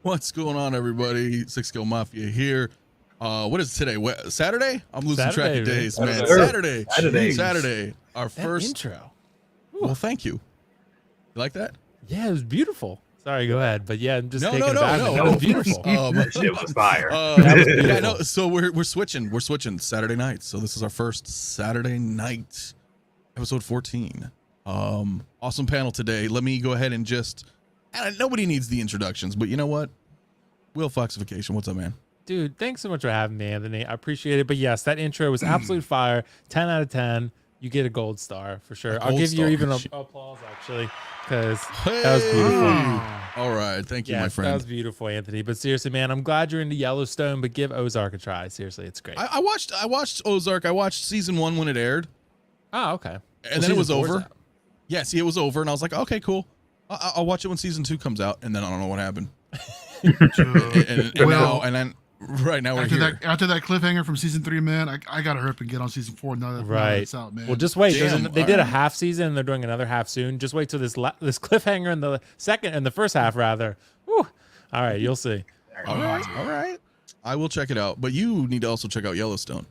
What's going on, everybody? Six Scale Mafia here. What is today? Saturday? I'm losing track of days, man. Saturday. Our that first intro. Well, thank you. You like that? Yeah, it was beautiful. Sorry, go ahead. But yeah, I'm just taking no. That was beautiful. That shit was fire. Yeah, no. So we're switching. We're switching Saturday nights. So this is our first Saturday night, episode 14. Awesome panel today. Let me go ahead and just. Nobody needs the introductions, but you know what? Will Foxification, what's up, man? Dude, thanks so much for having me, Anthony. I appreciate it. But yes, that intro was absolute fire. 10 out of 10. You get a gold star for sure. I'll give you even applause, actually, because that was beautiful. All right. Thank you, my friend. That was beautiful, Anthony. But seriously, man, I'm glad you're into Yellowstone, but give Ozark a try. Seriously, it's great. I watched Ozark. I watched season 1 when it aired. Oh, okay. And then it was over. Yeah, see, it was over. And I was like, okay, cool. I'll watch it when season 2 comes out. And then I don't know what happened. and then right now we're here. After that cliffhanger from season 3, man, I gotta hurry up and get on season 4 now that it's out, man. Well, just wait. They did a half season, and they're doing another half soon. Just wait till this cliffhanger in the first half, rather. Whew. All right, you'll see. All right. I will check it out. But you need to also check out Yellowstone.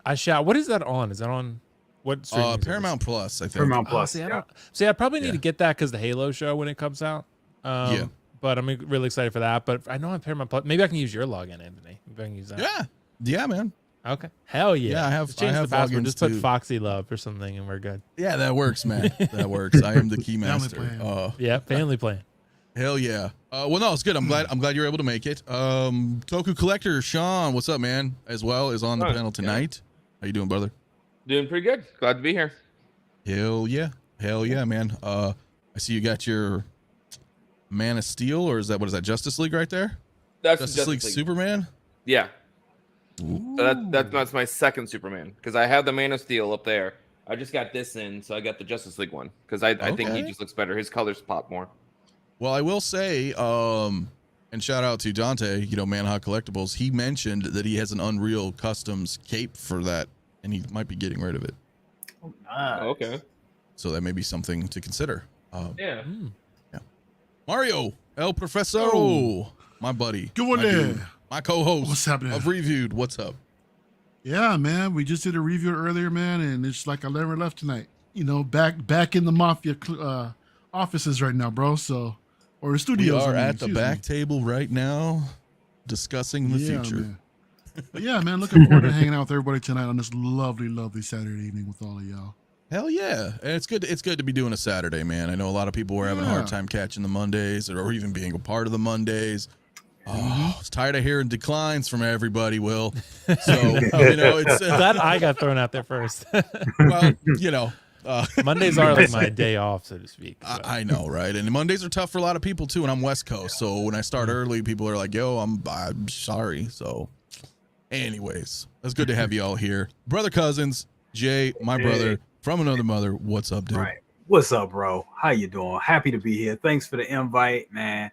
I shall. What is that on? Is that on what? Paramount Plus, I think. Paramount Plus. I probably need to get that because the Halo show when it comes out. Yeah. But I'm really excited for that. But I know I'm Paramount Plus. Maybe I can use your login, Anthony. Maybe I can use that. Yeah, man. Okay. Hell yeah. Yeah, I have the password. Just put too. Foxy Love or something, and we're good. Yeah, that works, man. That works. I am the key master. Family plan. Hell yeah. Well, no, it's good. I'm glad you're able to make it. Toku Collector Sean, what's up, man? As well is on the panel tonight. How you doing, brother? Doing pretty good. Glad to be here. Hell yeah, man. I see you got your Man of Steel, or what is that, Justice League right there? That's Justice League Superman? Yeah. So that's my second Superman, because I have the Man of Steel up there. I just got this in, so I got the Justice League one, because I think he just looks better. His colors pop more. Well, I will say, and shout out to Dante, Man Hot Collectibles. He mentioned that he has an Unreal Customs cape for that, and he might be getting rid of it. Oh, nice. Okay. So that may be something to consider. Yeah. Mario, El Professor, my buddy. Good one there. My co-host. What's happening? Of Reviewed. What's up? Yeah, man. We just did a review earlier, man, and it's like I never left tonight. Back in the Mafia offices right now, bro. So, or the studios. We are at the back table right now, discussing the future. Man. But yeah, man. Looking forward to hanging out with everybody tonight on this lovely, lovely Saturday evening with all of y'all. Hell yeah. And it's good to be doing a Saturday, man. I know a lot of people were having a hard time catching the Mondays or even being a part of the Mondays. I was tired of hearing declines from everybody, Will. So, it's that I got thrown out there first. Well, Mondays are like my day off, so to speak. I know, right? And Mondays are tough for a lot of people too, and I'm West Coast, so when I start early, people are like, yo, I'm sorry. So anyways, it's good to have you all here. Brother Cousins, Jay, my brother from another mother. What's up, dude? Right. What's up, bro? How you doing? Happy to be here. Thanks for the invite, man.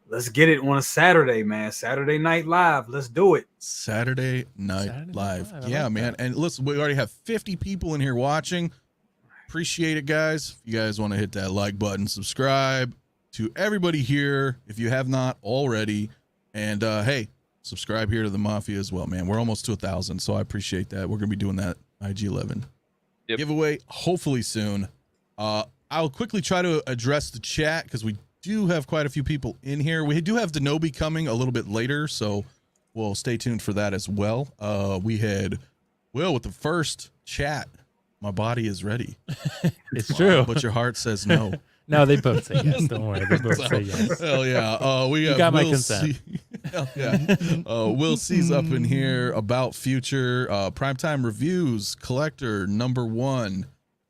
Let's get it on a Saturday, man. Saturday Night Live. Let's do it. Saturday Night Live. Yeah, man. And listen, we already have 50 people in here watching. Appreciate it, guys. If you guys want to hit that like button, subscribe to everybody here if you have not already. And hey, subscribe here to the Mafia as well, man. We're almost to 1,000, so I appreciate that. We're going to be doing that IG-11 giveaway hopefully soon. I'll quickly try to address the chat because we do have quite a few people in here. We do have Denobi coming a little bit later, so we'll stay tuned for that as well. We had Will with the first chat. My body is ready. It's true. But your heart says no. No, they both say yes. Don't worry. They both say yes. Hell yeah. We got my consent. Hell yeah. Will C's up in here about future primetime reviews. Collector number 1.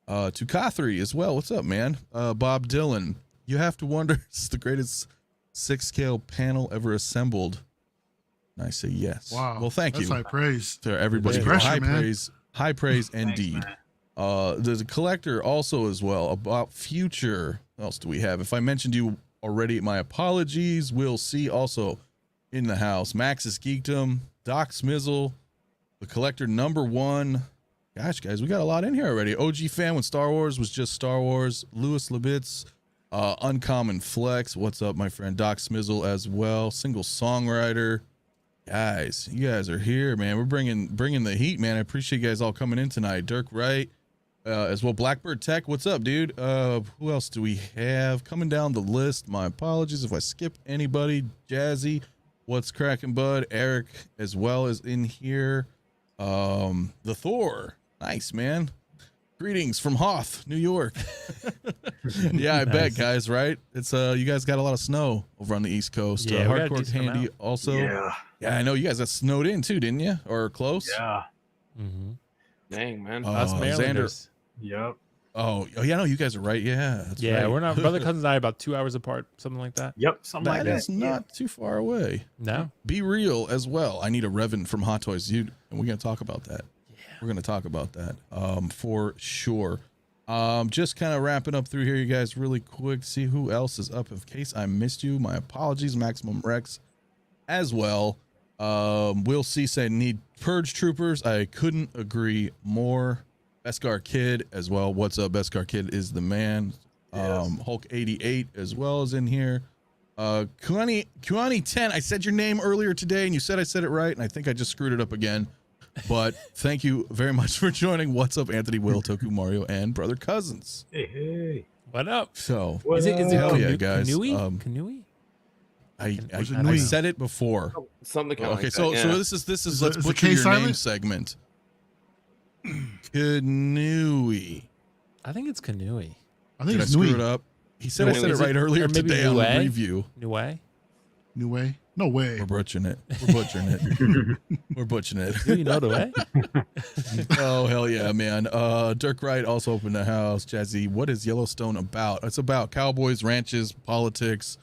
To Kathri as well. What's up, man? Bob Dylan. You have to wonder, it's the greatest 6-scale panel ever assembled. And I say yes. Wow. Well, thank you. That's high praise. To everybody. High praise indeed. There's a collector also as well about future. What else do we have? If I mentioned you already, my apologies. We'll see also in the house. Max's Geekdom, Doc Smizzle, the collector number 1. Gosh, guys, we got a lot in here already. OG fan when Star Wars was just Star Wars. Louis Lebitz, Uncommon Flex, what's up, my friend? Doc Smizzle as well. Single songwriter. Guys, you guys are here, man. We're bringing the heat, man. I appreciate you guys all coming in tonight. Dirk Wright, as well. Blackbird Tech, what's up, dude? Who else do we have coming down the list? My apologies if I skip anybody. Jazzy, what's cracking, bud? Eric as well is in here. The Thor, nice, man. Greetings from Hoth, New York. Yeah, I bet, guys, right? It's you guys got a lot of snow over on the East Coast. Yeah, Hardcore Candy also. Yeah, I know you guys got snowed in too, didn't you? Or close? Yeah. Dang, man. Us Marylanders. Yep. Oh, yeah, no, you guys are right. Yeah, that's Yeah, right. we're not brother cousins and I about 2 hours apart, something like that. Yep, something like that. That is not too far away. No. Be real as well. I need a Revan from Hot Toys, dude, and we're gonna talk about that. We're gonna talk about that for sure. Just kind of wrapping up through here, you guys, really quick. See who else is up in case I missed you. My apologies, Maximum Rex as well. We'll see. Say need Purge Troopers. I couldn't agree more. Beskar Kid as well. What's up? Beskar Kid is the man. Hulk 88 as well is in here. Kuani 10. I said your name earlier today, and you said I said it right, and I think I just screwed it up again. But thank you very much for joining. What's up, Anthony, Will, Toku, Mario, and Brother Cousins? Hey. What up? So Is it hell yeah, guys. Kanui? I said it before. Something kind of Okay, like so that, yeah. this is Is let's the butcher K your name silent? segment. Kanui. I think it's Kanui. I think Did I it's screw Nui. it up? He said I said it right earlier or maybe today on the Nue? review. Nue? New way? No way. We're butchering it. We're butchering it. We're butchering it. Do you know the way? Oh hell yeah, man. Dirk Wright also opened the house. Jazzy, what is Yellowstone about? It's about cowboys, ranches, politics.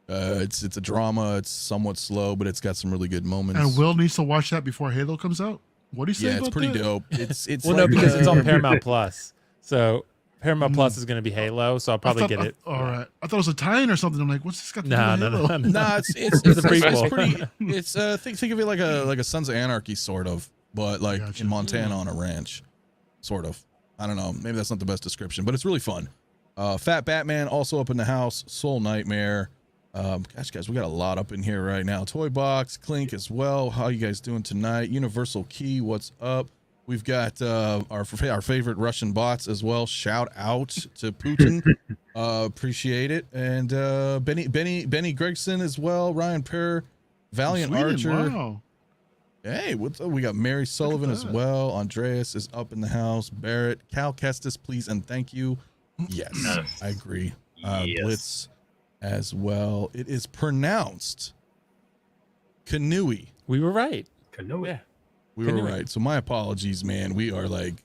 It's a drama. It's somewhat slow, but it's got some really good moments. And Will needs to watch that before Halo comes out. What do you say Yeah, about it's pretty that? dope. It's Well, like, no, because it's on Paramount Plus. So Paramount Plus is going to be Halo, so I'll probably get it. All right. I thought it was a tie-in or something. I'm like, what's this got to do No, with no, Halo? no, no. Nah, it's a prequel. pretty. It's think of it like a Sons of Anarchy sort of, but like Gotcha. in Montana on a ranch, sort of. I don't know. Maybe that's not the best description, but it's really fun. Fat Batman also up in the house. Soul Nightmare. Gosh, guys, we got a lot up in here right now. Toy Box, Clink as well. How you guys doing tonight? Universal Key, what's up? We've got our favorite Russian bots as well. Shout out to Putin. Appreciate it. And Benny Gregson as well. Ryan Perr, Valiant Sweden, Archer. Wow. Hey, what's up? We got Mary Sullivan as that. well. Andreas is up in the house. Barrett, Cal Kestis, please and thank you. Yes, I agree. Yes. Blitz as well. It is pronounced Kanui. We were right. Canoe. Yeah. We were Kanui. right. So my apologies, man. We are like,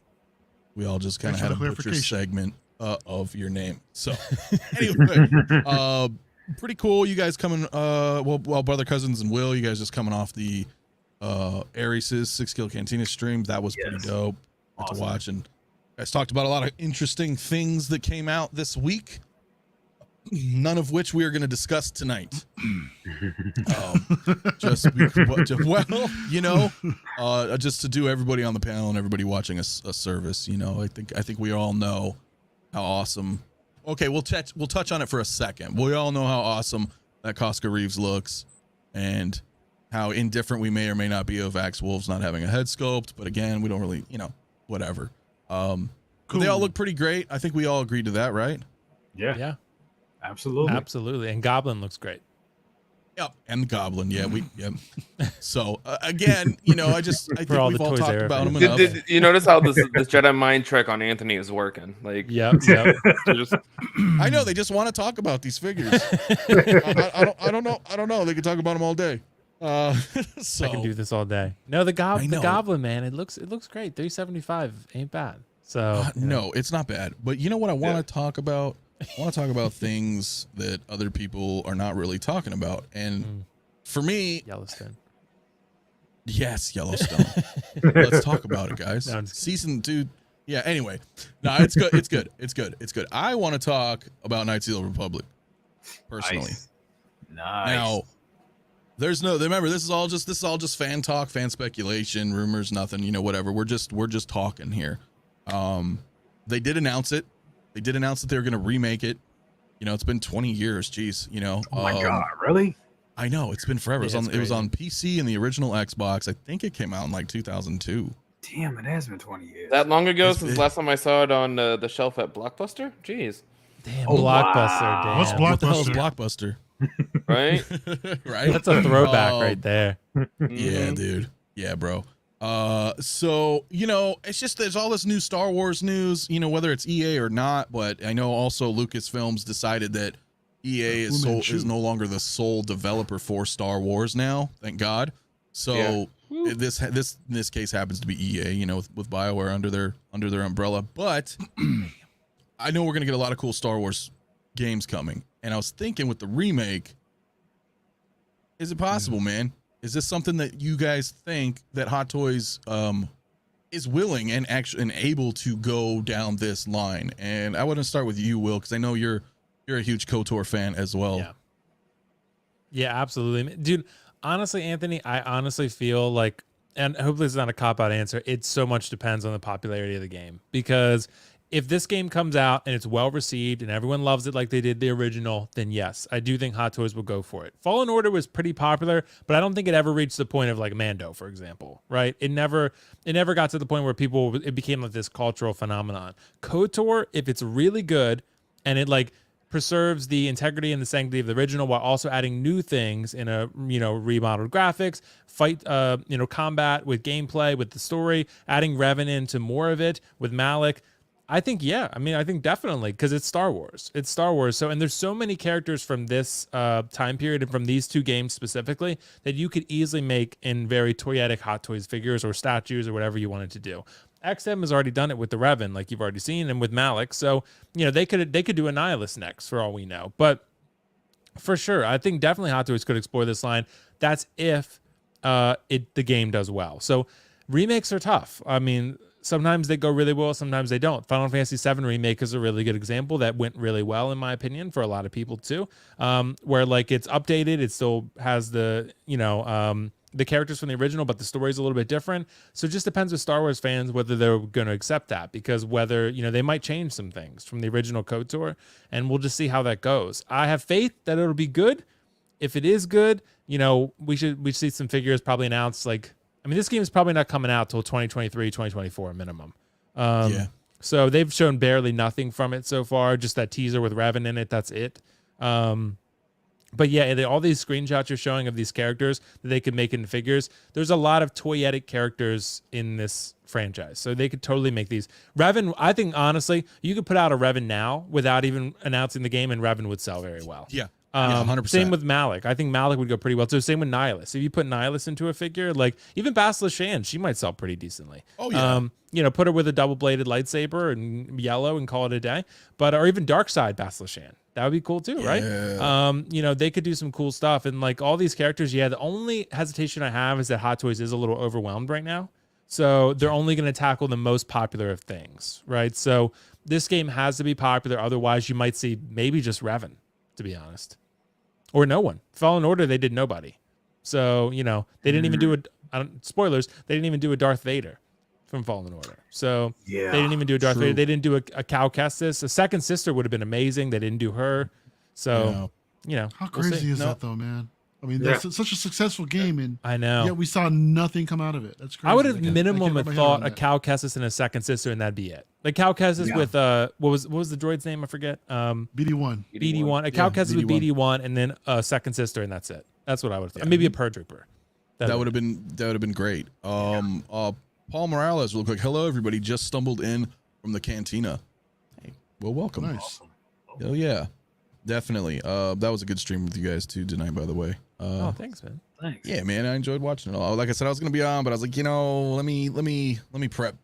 we all just kind of Thanks had for a the butcher clarification. segment of your name. So anyway, pretty cool. You guys coming, well, Brother Cousins and Will, you guys just coming off the Aries 6 Kill Cantina stream. That was pretty dope to watch. And guys talked about a lot of interesting things that came out this week, none of which we are going to discuss tonight. Well, you know, just to do everybody on the panel and everybody watching a service, you know, I think we all know how awesome. Okay, we'll touch on it for a second. We all know how awesome that Costco Reeves looks and how indifferent we may or may not be of Axe Wolves not having a head sculpt. But again, we don't really, you know, whatever. Cool. They all look pretty great. I think we all agreed to that, right? Yeah. Yeah. Absolutely. Absolutely. And Goblin looks great. Yep, and the Goblin. Yeah, So again, you know, I think all we've the all toys talked there about for them you. enough. Did you notice how this Jedi mind trick on Anthony is working? Like, Yep. just I know they just want to talk about these figures. I don't know. They could talk about them all day. So I can do this all day. No, the I know. Goblin, man, it looks great. 375 ain't bad. So no, it's not bad. But you know what I want to talk about? I want to talk about things that other people are not really talking about. And for me, Yellowstone. yes, Yellowstone. Let's talk about it, guys. No, I'm just Season 2. Yeah, anyway. No, it's good. It's good. It's good. It's good. I want to talk about Knights of the Republic personally. Nice. Now, remember, this is all just fan talk, fan speculation, rumors, nothing, you know, whatever. We're just talking here. They did announce it. They did announce that they were going to remake it. You know, it's been 20 years. Jeez, you know. Oh my God, really? I know, it's been forever. Yeah, It was on PC and the original Xbox. I think it came out in like 2002. Damn, it has been 20 years. That long ago since last time I saw it on the shelf at Blockbuster? Jeez. Damn, Blockbuster. Wow. Damn. What's What the hell is Blockbuster? Blockbuster? Right? Right? That's a throwback right there. Yeah, dude. Yeah, bro. So, you know, it's just there's all this new Star Wars news, you know, whether it's EA or not, but I know also Lucasfilms decided that EA is no longer the sole developer for Star Wars now, thank God. So this case happens to be EA, you know, with BioWare under their umbrella, but I know we're going to get a lot of cool Star Wars games coming. And I was thinking with the remake, is it possible, man? Is this something that you guys think that Hot Toys is willing and actually and able to go down this line? And I want to start with you, Will, because I know you're a huge KOTOR fan as well. Yeah, absolutely, dude. Honestly, Anthony, I honestly feel like, and hopefully it's not a cop-out answer, it so much depends on the popularity of the game. Because if this game comes out and it's well received and everyone loves it like they did the original, then yes, I do think Hot Toys will go for it. Fallen Order was pretty popular, but I don't think it ever reached the point of like Mando, for example, right? It never got to the point where it became like this cultural phenomenon. KOTOR, if it's really good and it like preserves the integrity and the sanctity of the original while also adding new things in a, you know, remodeled graphics, fight, you know, combat with gameplay, with the story, adding Revan into more of it with Malik. I think, yeah. I mean, I think definitely, because it's Star Wars. It's Star Wars. So, and there's so many characters from this time period and from these two games specifically that you could easily make in very toyetic Hot Toys figures or statues or whatever you wanted to do. XM has already done it with the Revan, like you've already seen, and with Malik. So, you know, they could do a Nihilus next for all we know. But for sure, I think definitely Hot Toys could explore this line. That's if the game does well. So remakes are tough. I mean, sometimes they go really well, sometimes they don't. Final Fantasy VII Remake is a really good example that went really well, in my opinion, for a lot of people too. Where like it's updated, it still has the, you know, the characters from the original, but the story's a little bit different. So it just depends with Star Wars fans whether they're going to accept that, because whether, you know, they might change some things from the original KOTOR, and we'll just see how that goes. I have faith that it'll be good. If it is good, you know, we see some figures probably announced. Like, I mean, this game is probably not coming out till 2023, 2024 minimum. So they've shown barely nothing from it so far, just that teaser with Revan in it. That's it. But yeah, all these screenshots you're showing of these characters that they could make into figures, there's a lot of toyetic characters in this franchise. So they could totally make these. Revan, I think, honestly, you could put out a Revan now without even announcing the game, and Revan would sell very well. Yeah. 100%. Same with Malik. I think Malik would go pretty well too. Same with Nihilus. If you put Nihilus into a figure, like even Bastila Shan, she might sell pretty decently. Oh yeah. You know, put her with a double-bladed lightsaber and yellow and call it a day. But or even Darkseid Bastila Shan. That would be cool too, right? You know, they could do some cool stuff. And like all these characters, yeah, the only hesitation I have is that Hot Toys is a little overwhelmed right now. So they're only going to tackle the most popular of things, right? So this game has to be popular. Otherwise, you might see maybe just Revan, to be honest. Or no one. Fallen Order, they did nobody. So, you know, they didn't even do spoilers, they didn't even do a Darth Vader from Fallen Order. So they didn't even do a Darth Vader. They didn't do a Cal Kestis. A second sister would have been amazing. They didn't do her. So, you know. How crazy is that though, man? I mean, that's such a successful game, and I know. Yeah, we saw nothing come out of it. That's crazy. I would have minimum thought a Cal Kestis and a second sister, and that'd be it. Like Cal Kestis with what was the droid's name? I forget. BD1. BD1. A Cal Kestis with BD1, and then a second sister, and that's it. That's what I would have thought. Maybe a Purge Trooper. That would have been great. Paul Morales, real quick. Hello, everybody. Just stumbled in from the Cantina. Hey, well, welcome. Nice. Hell yeah, definitely. That was a good stream with you guys too tonight, by the way. Oh, thanks, man. Thanks. Yeah, man, I enjoyed watching it all. Like I said, I was gonna be on, but I was like, you know, let me prep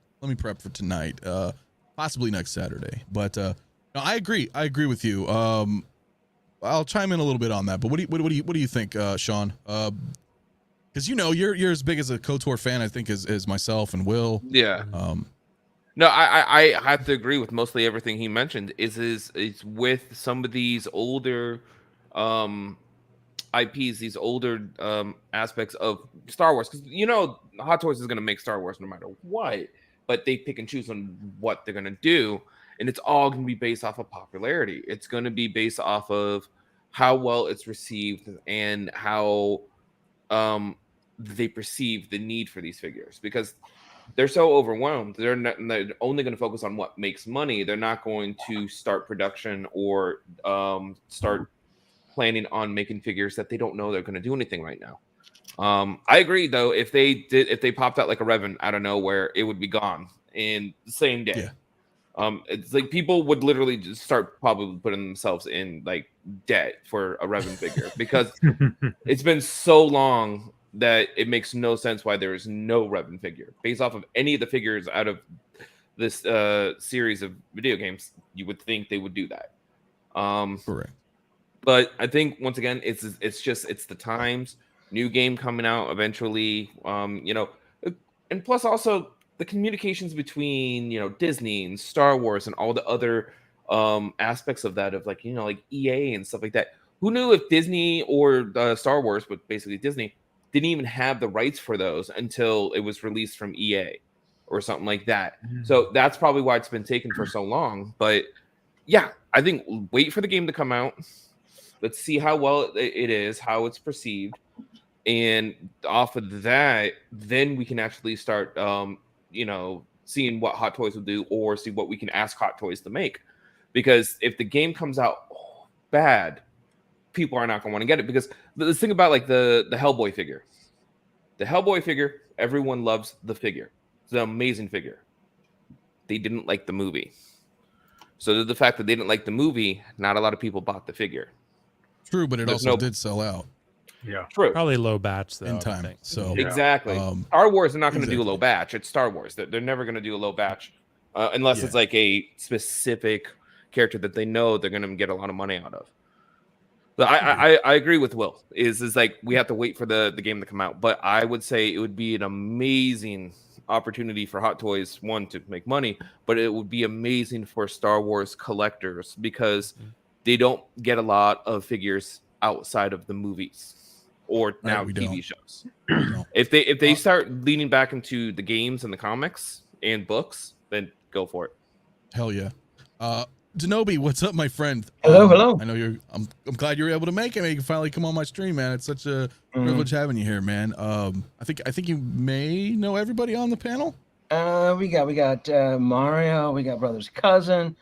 for tonight. Possibly next Saturday. But no, I agree with you. I'll chime in a little bit on that. But what do you think, Sean? Because you know you're as big as a KOTOR fan, I think, as myself and Will. Yeah. No, I have to agree with mostly everything he mentioned. Is with some of these older IPs, these older aspects of Star Wars, because you know Hot Toys is going to make Star Wars no matter what, but they pick and choose on what they're going to do. and it's all going to be based off of popularity. It's going to be based off of how well it's received and how they perceive the need for these figures, because they're so overwhelmed. They're only going to focus on what makes money. They're not going to start production or start planning on making figures that they don't know they're going to do anything right now. I agree, though. If they popped out like a Revan out of nowhere, it would be gone in the same day. It's like people would literally just start probably putting themselves in like debt for a Revan figure, because it's been so long that it makes no sense why there is no Revan figure based off of any of the figures out of this series of video games. You would think they would do that. Correct. But I think once again, it's the times. New game coming out eventually, and plus also the communications between Disney and Star Wars and all the other aspects of that, of like like EA and stuff like that. Who knew if Disney or Star Wars, but basically Disney, didn't even have the rights for those until it was released from EA or something like that. So that's probably why it's been taken for so long. But yeah, I think wait for the game to come out. Let's see how well it is, how it's perceived. And off of that, then we can actually start, seeing what Hot Toys will do, or see what we can ask Hot Toys to make. Because if the game comes out bad, people are not going to want to get it. Because the thing about like the Hellboy figure, everyone loves the figure. It's an amazing figure. They didn't like the movie. So the fact that they didn't like the movie, not a lot of people bought the figure. True, but it also did sell out. Yeah, true. Probably low batch though. In time. So exactly. Star Wars are not going to do a low batch. It's Star Wars. They're never going to do a low batch unless it's like a specific character that they know they're going to get a lot of money out of. But I agree with Will. Is like we have to wait for the game to come out. But I would say it would be an amazing opportunity for Hot Toys, one, to make money, but it would be amazing for Star Wars collectors, because they don't get a lot of figures outside of the movies or now TV shows. If they start leaning back into the games and the comics and books, then go for it. Hell yeah. Denobi, what's up, my friend? Hello. I know I'm glad you were able to make it. You can finally come on my stream, man. It's such a privilege having you here, man. I think you may know everybody on the panel. We got Mario. We got Brother's Cousin.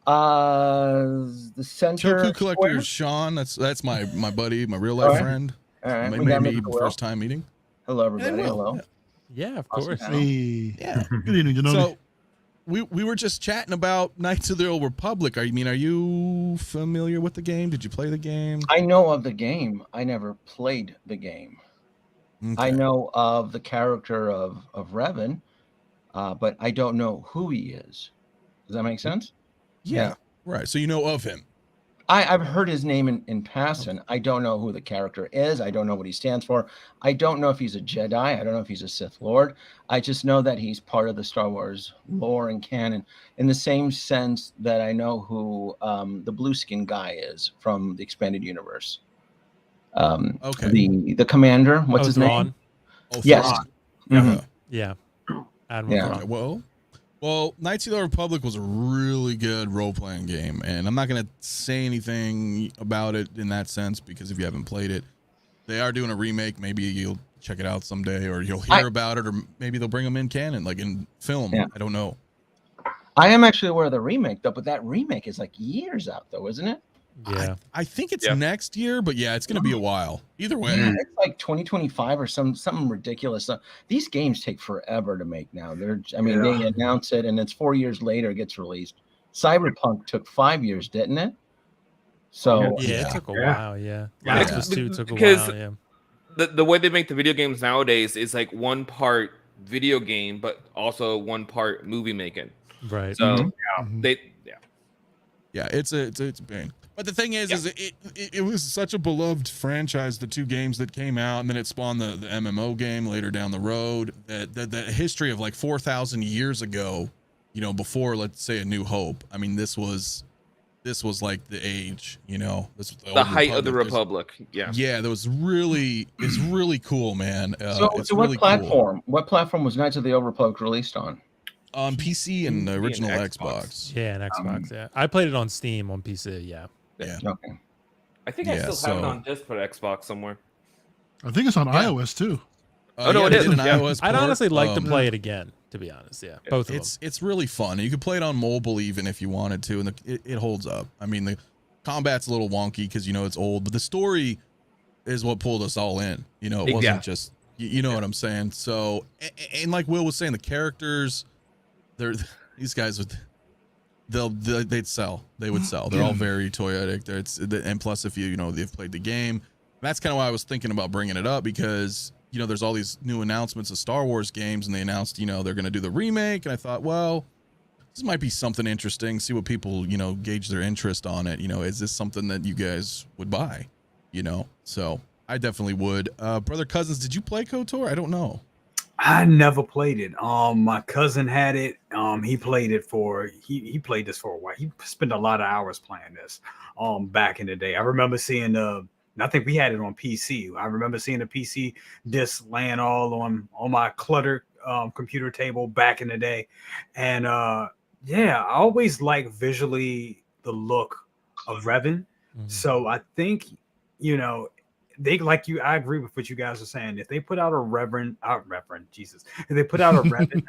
The center. TokuCollectorV Sean. That's my buddy, my real life friend. All right. Maybe first time meeting. Hello, everybody. Hey, hello. Yeah, of course. Hey. Yeah. Good evening, Denobi. So we were just chatting about Knights of the Old Republic. Are you familiar with the game? Did you play the game? I know of the game. I never played the game. Okay. I know of the character of Revan, but I don't know who he is. Does that make sense? Yeah. Right. So you know of him. I've heard his name in passing. I don't know who the character is. I don't know what he stands for. I don't know if he's a Jedi. I don't know if he's a Sith Lord. I just know that he's part of the Star Wars lore and canon, in the same sense that I know who the blue skin guy is from the expanded universe. Okay. The commander. What's his name? Oh, Yes. Mhm. Yeah. Admiral Yeah. Thrawn. Well, Knights of the Republic was a really good role-playing game, and I'm not going to say anything about it in that sense, because if you haven't played it, they are doing a remake. Maybe you'll check it out someday, or you'll hear about it, or maybe they'll bring them in canon, like in film. Yeah. I don't know. I am actually aware of the remake, though, but that remake is like years out, though, isn't it? Yeah. I think it's next year, but yeah, it's going to be a while. Either way. It's like 2025 or something ridiculous. These games take forever to make now. They announce it and it's 4 years later it gets released. Cyberpunk took 5 years, didn't it? So it took a while. Yeah. Last of Us 2 took a while. Yeah. The way they make the video games nowadays is like one part video game, but also one part movie making. Right. So it's a pain. But the thing is it was such a beloved franchise, the two games that came out, and then it spawned the MMO game later down the road. The history of like 4,000 years ago, before, let's say, A New Hope. I mean, this was like the age, this was the height of the Republic. Yeah. Yeah, it's really cool, man. So what really platform? Cool. What platform was Knights of the Old Republic released on? On PC and the PC and original Xbox. Xbox. Yeah, and Xbox. Yeah, I played it on Steam on PC. Yeah. Yeah. Okay. I think I Yeah, still have it so- on disc for Xbox somewhere. I think it's on Yeah. iOS too. Oh, no, yeah, it they is, did an yeah. iOS I'd port. honestly like to play it again, to be honest. Yeah, both of them. It's really fun. You could play it on mobile even if you wanted to, and it holds up. I mean, the combat's a little wonky because you know it's old, but the story is what pulled us all in. You know, it wasn't Exactly. just you know what I'm saying. So, and like Will was saying, the characters, these guys would they'd sell. They would sell. They're all very toyetic. And plus, if you know they've played the game, that's kind of why I was thinking about bringing it up because. You know, there's all these new announcements of Star Wars games, and they announced, you know, they're going to do the remake. And I thought, well, this might be something interesting. See what people, you know, gauge their interest on it. You know, is this something that you guys would buy? You know, so I definitely would. Brother Cousins, did you play KOTOR? I don't know. I never played it. My cousin had it. He played it for he played this for a while. He spent a lot of hours playing this. Back in the day, I remember seeing I think we had it on PC. I remember seeing the PC disc laying all on my cluttered computer table back in the day. And yeah, I always like visually the look of Revan. So I think, you know, I agree with what you guys are saying. If they put out a if they put out a Revan,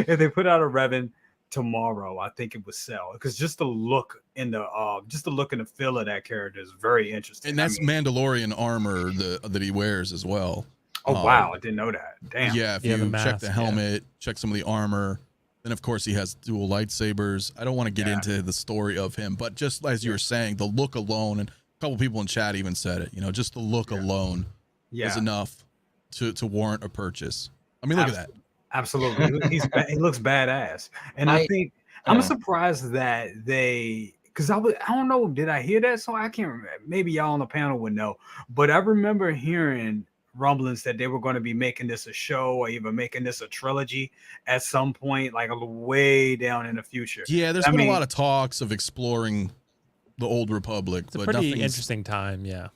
if they put out a Revan tomorrow, I think it would sell because just the look and the feel of that character is very interesting. And that's Mandalorian armor that he wears as well. Oh wow, I didn't know that. Damn. Yeah, if Yeah, you the check the mask, helmet, check some of the armor, then of course he has dual lightsabers. I don't want to get into the story of him, but just as you were saying, the look alone, and a couple people in chat even said it. You know, just the look alone is enough to warrant a purchase. I mean, look at that. Absolutely. He looks badass. And I think I'm surprised that because I don't know, did I hear that? So I can't remember. Maybe y'all on the panel would know. But I remember hearing rumblings that they were going to be making this a show or even making this a trilogy at some point, like way down in the future. Yeah, there's been a lot of talks of exploring the old Republic. It's a pretty interesting time, yeah.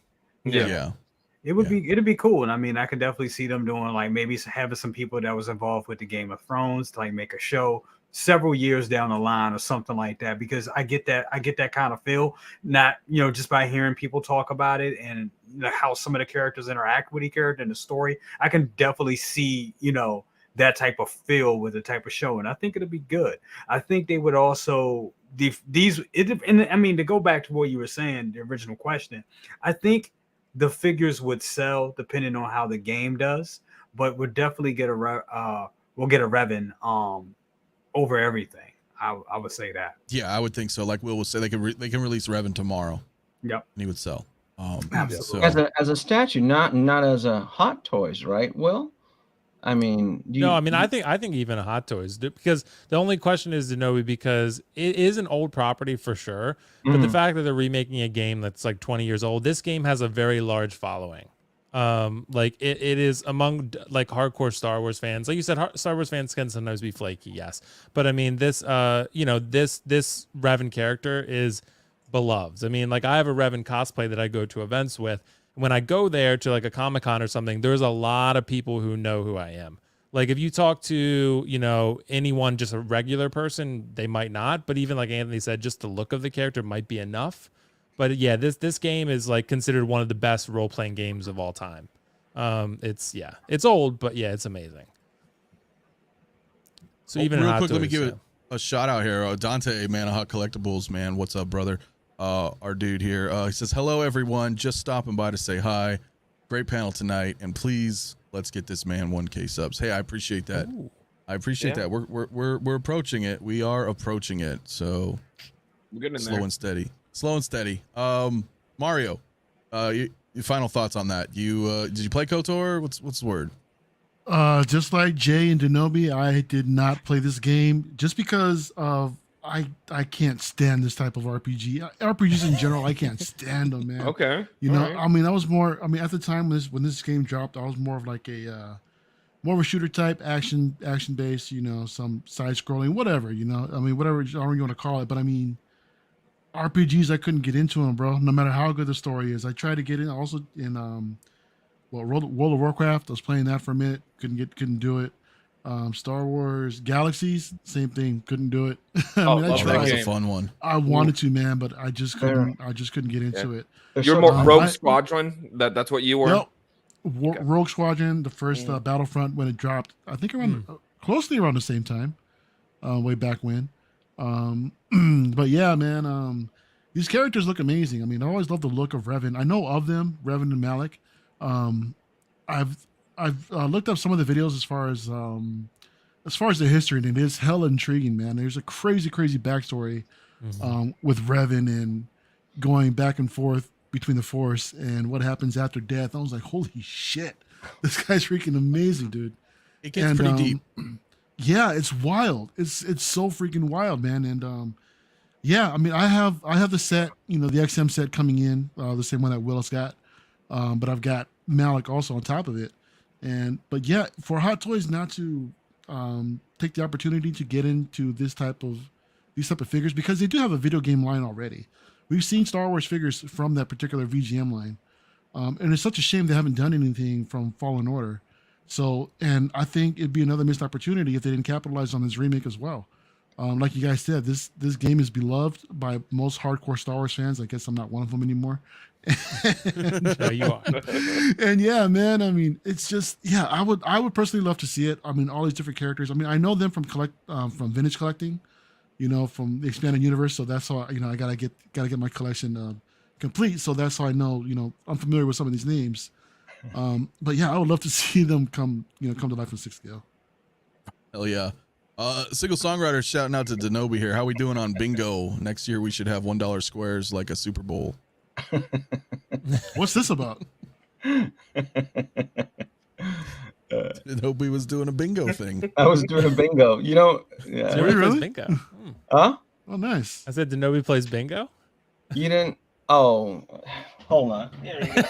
It'd be cool. And I mean, I could definitely see them doing like maybe having some people that was involved with the Game of Thrones to like make a show several years down the line or something like that, because I get that kind of feel, not, you know, just by hearing people talk about it and how some of the characters interact with each character in the story. I can definitely see, you know, that type of feel with the type of show. And I think it'll be good. I think they would also I mean, to go back to what you were saying, the original question, I think the figures would sell depending on how the game does, but we'll definitely get a Revan over everything. I would say that. Yeah, I would think so. Like Will would say, they can release Revan tomorrow. Yep, and he would sell. Absolutely. So. As a statue, not as a Hot Toys, right, Will? I mean, I think even a Hot Toys, because the only question is Denobi, because it is an old property for sure, but the fact that they're remaking a game that's like 20 years old, this game has a very large following. Like it is among like hardcore Star Wars fans. Like you said, Star Wars fans can sometimes be flaky, yes, but I mean this this Revan character is beloved. I mean, like I have a Revan cosplay that I go to events with. When I go there to like a Comic-Con or something, there's a lot of people who know who I am. Like if you talk to, you know, anyone, just a regular person, they might not. But even like Anthony said, just the look of the character might be enough. But yeah, this game is like considered one of the best role-playing games of all time. It's old, but yeah, it's amazing. So even real quick, let me give it a shout out here. Dante, man, of Hot Collectibles, man. What's up, brother? Our dude here. He says, hello, everyone. Just stopping by to say hi. Great panel tonight. And please, let's get this man 1K subs. Hey, I appreciate that. Ooh. I appreciate that. We're approaching it. We are approaching it. So We're getting slow there. and steady. Slow and steady. Mario, your final thoughts on that. Did you play KOTOR? What's the word? Just like Jay and Denobi, I did not play this game just because of I can't stand this type of RPG. RPGs in general, I can't stand them, man. Okay. You know, All right. I mean, at the time when this game dropped, I was more of like more of a shooter type, action based, you know, some side scrolling, whatever, you know. I mean, whatever genre you want to call it. But I mean, RPGs, I couldn't get into them, bro. No matter how good the story is. I tried to get in also in World of Warcraft. I was playing that for a minute, couldn't do it. Star Wars Galaxies, same thing. Couldn't do it. I Oh, mean, I love That was tried. a fun one. I wanted to, man, but I just couldn't. I just couldn't get into it. They're You're so more dumb. Rogue Squadron. That's what you were. Yep. Rogue Squadron, the first Battlefront when it dropped, I think around closely around the same time, way back when. But yeah, man, these characters look amazing. I mean, I always love the look of Revan. I know of them, Revan and Malik. I've looked up some of the videos as far as the history, and it is hella intriguing, man. There's a crazy backstory with Revan and going back and forth between the Force and what happens after death. I was like, holy shit, this guy's freaking amazing, dude. It gets pretty deep. Yeah, it's wild. It's so freaking wild, man. And yeah, I mean, I have the set, the XM set coming in, the same one that Willis got, but I've got Malik also on top of it. But yeah, for Hot Toys not to take the opportunity to get into these type of figures, because they do have a video game line already. We've seen Star Wars figures from that particular VGM line, and it's such a shame they haven't done anything from Fallen Order. So, and I think it'd be another missed opportunity if they didn't capitalize on this remake as well. Like you guys said, this game is beloved by most hardcore Star Wars fans. I guess I'm not one of them anymore. No, you are. And yeah, man, I mean, it's just, yeah, I would personally love to see it. I mean, all these different characters. I mean, I know them from vintage collecting, from the expanded universe. So that's how I gotta get my collection complete. So that's how I know, I'm familiar with some of these names. But yeah, I would love to see them come to life in 6th scale. Hell yeah. Single songwriter shouting out to Denobi here. How we doing on bingo? Next year we should have $1 squares like a Super Bowl. What's this about? Denobi was doing a bingo thing. I was doing a bingo. Yeah. Were you really? Bingo. Huh? Oh, nice. I said Denobi plays bingo. You didn't? Oh, hold on. Here we go.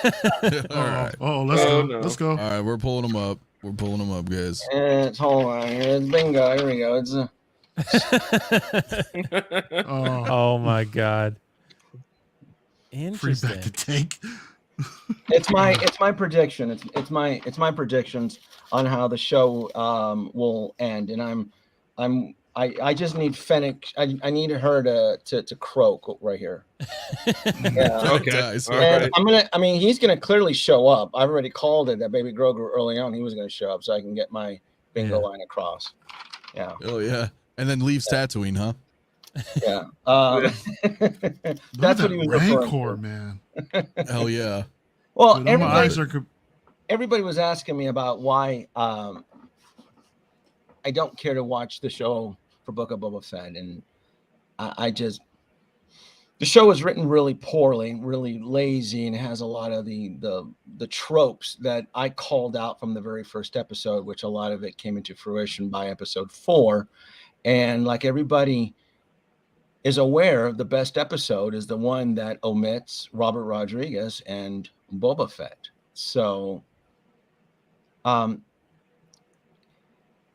All right. Oh, let's Oh, go. no. Let's go. All right, we're pulling them up. We're pulling them up, guys. Hold on. It's bingo. Here we go. It's Oh my god. Free back to Interesting. take. it's my prediction. It's my predictions on how the show will end, and I just need Fennec. I need her to croak right here. Yeah. Okay. Guys. All And right. he's gonna clearly show up. I've already called it that Baby Grogu early on. He was gonna show up so I can get my bingo line across. Yeah. Oh yeah. And then leaves Tatooine, huh? Yeah. That's what he was referring Rancor, to. man. Hell yeah. Well, Dude, my eyes everybody was asking me about why I don't care to watch the show for Book of Boba Fett, and the show is written really poorly, really lazy, and it has a lot of the tropes that I called out from the very first episode, which a lot of it came into fruition by episode 4. And like everybody is aware, the best episode is the one that omits Robert Rodriguez and Boba Fett. So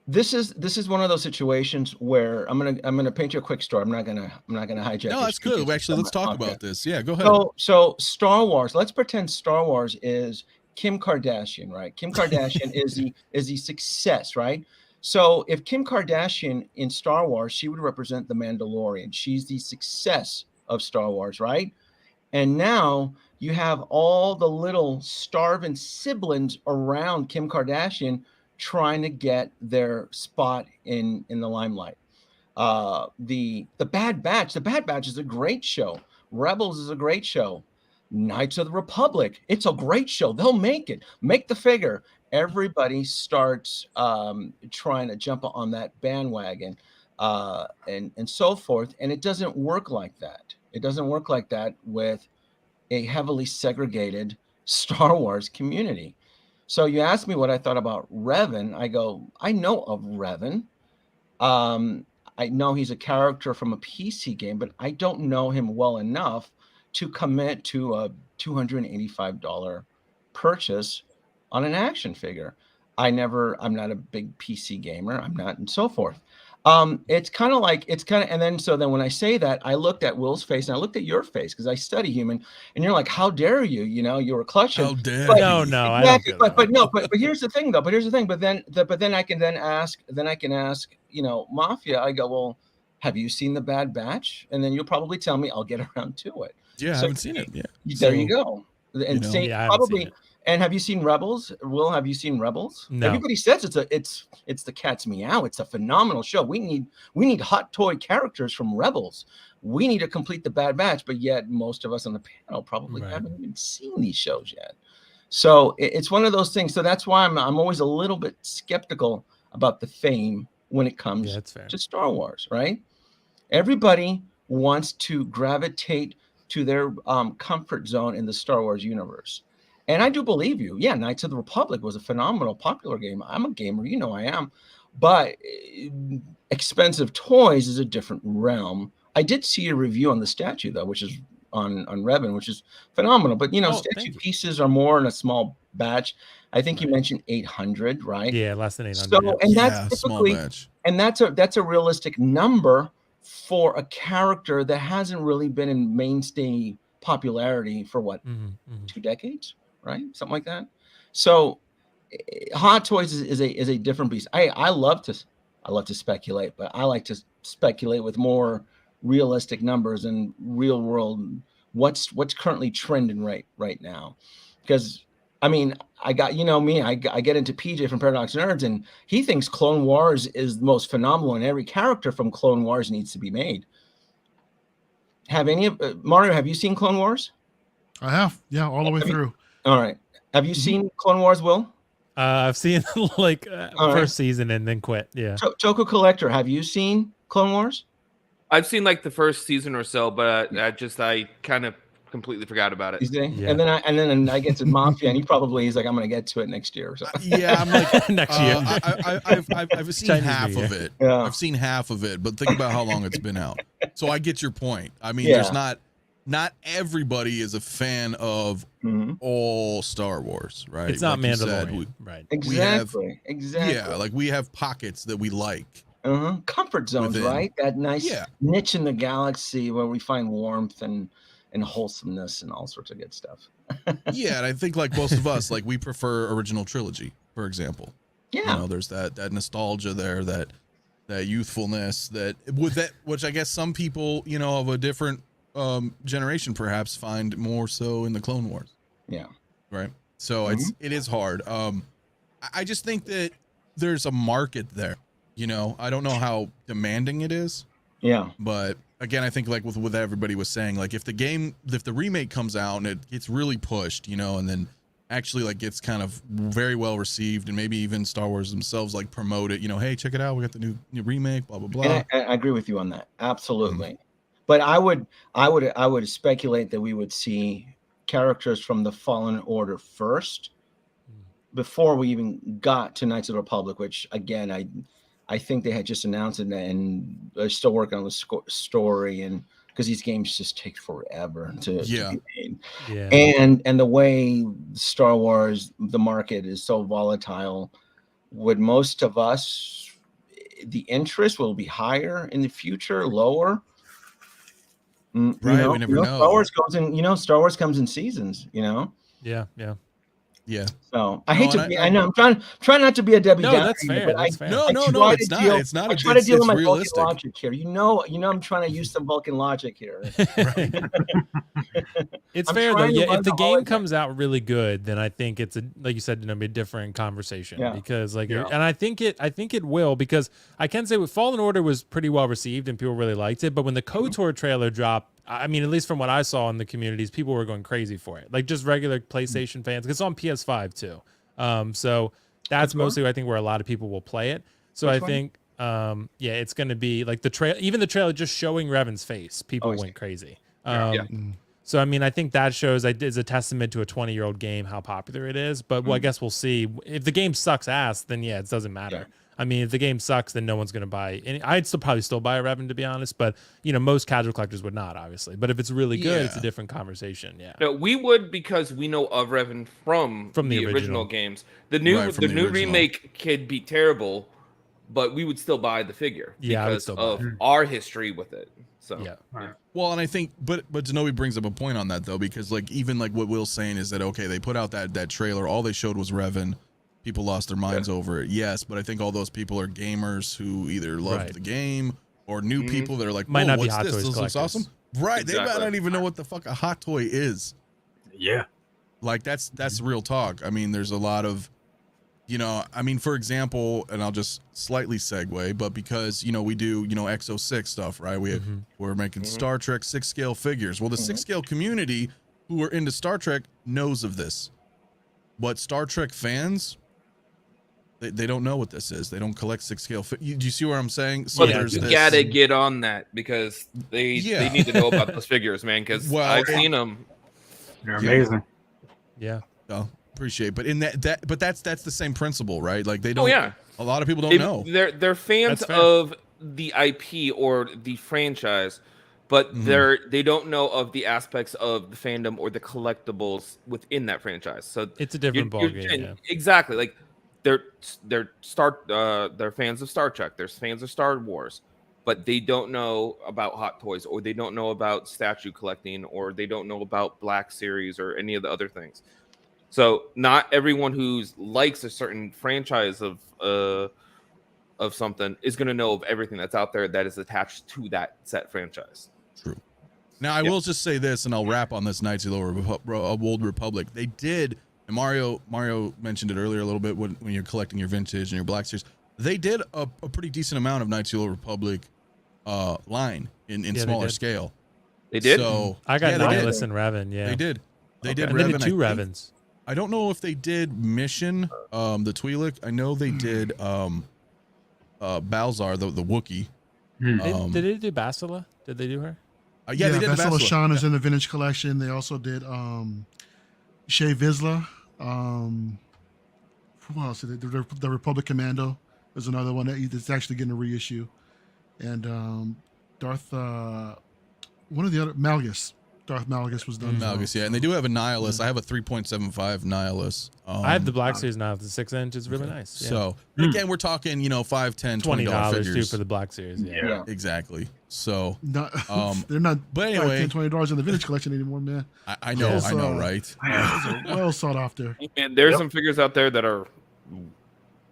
this is one of those situations where I'm gonna paint you a quick story. I'm not gonna hijack. No, that's good. Actually, let's talk about this. Yeah, go ahead. So Star Wars. Let's pretend Star Wars is Kim Kardashian, right? Kim Kardashian is the success, right? So if Kim Kardashian in Star Wars, she would represent the Mandalorian. She's the success of Star Wars, right? And now you have all the little starving siblings around Kim Kardashian trying to get their spot in the limelight. The Bad Batch. The Bad Batch is a great show. Rebels is a great show. Knights of the Republic. It's a great show. They'll make it. Make the figure. Everybody starts trying to jump on that bandwagon and so forth. And it doesn't work like that. It doesn't work like that with a heavily segregated Star Wars community. So you asked me what I thought about Revan. I go, I know of Revan. I know he's a character from a PC game, but I don't know him well enough to commit to a $285 purchase on an action figure. I'm not a big PC gamer. I'm not, and so forth. It's kind of like and then when I say that, I looked at Will's face and I looked at your face because I study human, and you're like, how dare you? You know, you were clutching. How dare but, no, you? no, exactly, I don't get but here's the thing though. But then I can ask, you know, Mafia. I go, well, have you seen the Bad Batch? And then you'll probably tell me. I'll get around to it. Yeah, I haven't seen it. Yeah, there you go. And you know, say yeah, I haven't probably. seen it. And have you seen Rebels? Will, have you seen Rebels? No. Everybody says it's the cat's meow. It's a phenomenal show. We need hot toy characters from Rebels. We need to complete the Bad Batch, but yet most of us on the panel probably haven't even seen these shows yet. So it's one of those things. So that's why I'm always a little bit skeptical about the fame when it comes to Star Wars, right? Everybody wants to gravitate to their comfort zone in the Star Wars universe. And I do believe you. Yeah, Knights of the Republic was a phenomenal, popular game. I'm a gamer, you know I am. But expensive toys is a different realm. I did see a review on the statue, though, which is on Revan, which is phenomenal. But, you know, statue pieces are more in a small batch. I think you mentioned 800, right? Yeah, less than 800. So, and that's typically, and that's a realistic number for a character that hasn't really been in mainstay popularity for what, 2 decades? Right, something like that. So, Hot Toys is a different beast. I love to speculate, but I like to speculate with more realistic numbers and real world. What's currently trending right now? Because I mean, I got, you know me, I get into PJ from Paradox Nerds, and he thinks Clone Wars is the most phenomenal, and every character from Clone Wars needs to be made. Have any of Mario? Have you seen Clone Wars? I have, yeah, all the way through. All right. Have you seen Clone Wars, Will? I've seen like first season and then quit. Yeah. Toku Collector, have you seen Clone Wars? I've seen like the first season or so, but I kind of completely forgot about it. Yeah. And then I get to Mafia, and he's like, I'm gonna get to it next year. So. Yeah, I'm like next year. I've seen Chinese half of it. Yeah. I've seen half of it, but think about how long it's been out. So I get your point. I mean, there's not everybody is a fan of all Star Wars, right? It's not like Mandalorian, right? Exactly. Yeah, like we have pockets that we like. Comfort zones, right? That nice niche in the galaxy where we find warmth and wholesomeness and all sorts of good stuff. Yeah, and I think like most of us, like we prefer original trilogy, for example. Yeah, you know, there's that nostalgia there, that youthfulness, which I guess some people, you know, of a different generation perhaps find more so in the Clone Wars. Yeah. Right. So it is hard. I just think that there's a market there. You know, I don't know how demanding it is. Yeah. But again, I think like with what everybody was saying, like if the remake comes out and it gets really pushed, you know, and then actually like gets kind of very well received, and maybe even Star Wars themselves like promote it, you know, hey, check it out, we got the new remake, blah blah blah. And I agree with you on that. Absolutely. But I would speculate that we would see characters from the Fallen Order first before we even got to Knights of the Republic, which again, I think they had just announced it and they're still working on the story, and because these games just take forever to be made. Yeah. And the way Star Wars, the market is so volatile, would most of us, the interest will be higher in the future, lower? Right, we never know. Star Wars comes in seasons, you know? Yeah. So I hate to be. I know I'm trying not to be a Debbie Downer. No, that's fair. That's fair. No, it's not. It's not. I try to deal with my Vulcan logic here. You know, I'm trying to use some Vulcan logic here. Right. It's fair though. Yeah, if the game comes out really good, then I think it's like you said, be a different conversation. Yeah. Because and I think it will, because I can say Fallen Order was pretty well received and people really liked it, but when the KOTOR trailer dropped, I mean, at least from what I saw in the communities, people were going crazy for it. Like just regular PlayStation fans, because it's on PS5 too. So that's mostly I think where a lot of people will play it. So I think it's going to be like even the trailer just showing Revan's face, people went crazy. So I mean, I think that shows is a testament to a 20-year-old game how popular it is. But I guess we'll see. If the game sucks ass, then it doesn't matter. Yeah. I mean, if the game sucks, then no one's going to buy any. I'd probably still buy a Revan, to be honest, but most casual collectors would not, obviously. But if it's really good, it's a different conversation. Yeah. No, we would, because we know of Revan from the original games. The new remake could be terrible, but we would still buy the figure because of our history with it. So yeah. Well, and I think, but Denobi brings up a point on that though, because like even like what Will's saying is that okay, they put out that trailer, all they showed was Revan. People lost their minds over it, yes, but I think all those people are gamers who either loved the game or new people that are like, might not be what's Hot this? Toys This looks awesome, right? Exactly. They might not even know what the fuck a hot toy is. Yeah, like that's real talk. I mean, there's a lot of, you know, I mean, for example, and I'll just slightly segue, but because you know we do X06 stuff, right? We're making Star Trek 6 scale figures. Well, the 6 scale community who are into Star Trek knows of this, but Star Trek fans. They don't know what this is. They don't collect 6 scale. Do you see what I'm saying? So you gotta get on that because they need to know about those figures, man. Because I've seen them. They're amazing. Yeah. Oh, appreciate. But in but that's the same principle, right? Like they don't. Oh yeah. A lot of people don't know. They're fans of the IP or the franchise, but they don't know of the aspects of the fandom or the collectibles within that franchise. So it's a different ballgame. Yeah. Exactly. Like they're fans of Star Trek. They're fans of Star Wars, but they don't know about Hot Toys, or they don't know about statue collecting, or they don't know about Black Series or any of the other things. So not everyone who likes a certain franchise of something is going to know of everything that's out there that is attached to that set franchise. True. Now I will just say this, and I'll wrap on this Knights of the Old Republic. They did. And Mario mentioned it earlier a little bit when you're collecting your vintage and your Black Series. They did a pretty decent amount of Knights of the Old Republic line in smaller scale. They did? So I got Nihilus and Revan, yeah. They did. They did and Revan. They did 2 Revans. I don't know if they did Mission, the Twi'lek. I know they did Balzar, the Wookiee. Did they do Bastila? Did they do her? Yeah, they did Bastila Bastila. Shan is in the vintage collection. They also did Shea Vizsla. Who else? The Republic Commando is another one that's actually getting a reissue. And Darth, one of the other, Malgus. Darth Malgus was done. Malgus, yeah. And they do have a Nihilus. I have a 3.75 Nihilus. I have the Black Series now. The 6-inch is really nice. Yeah. So, again, we're talking, $5, $10, $20 figures. Too for the Black Series. Yeah. Exactly. So, they're not but anyway, $10, $20 in the vintage collection anymore, man. I know, right? Well sought after. And there's some figures out there that are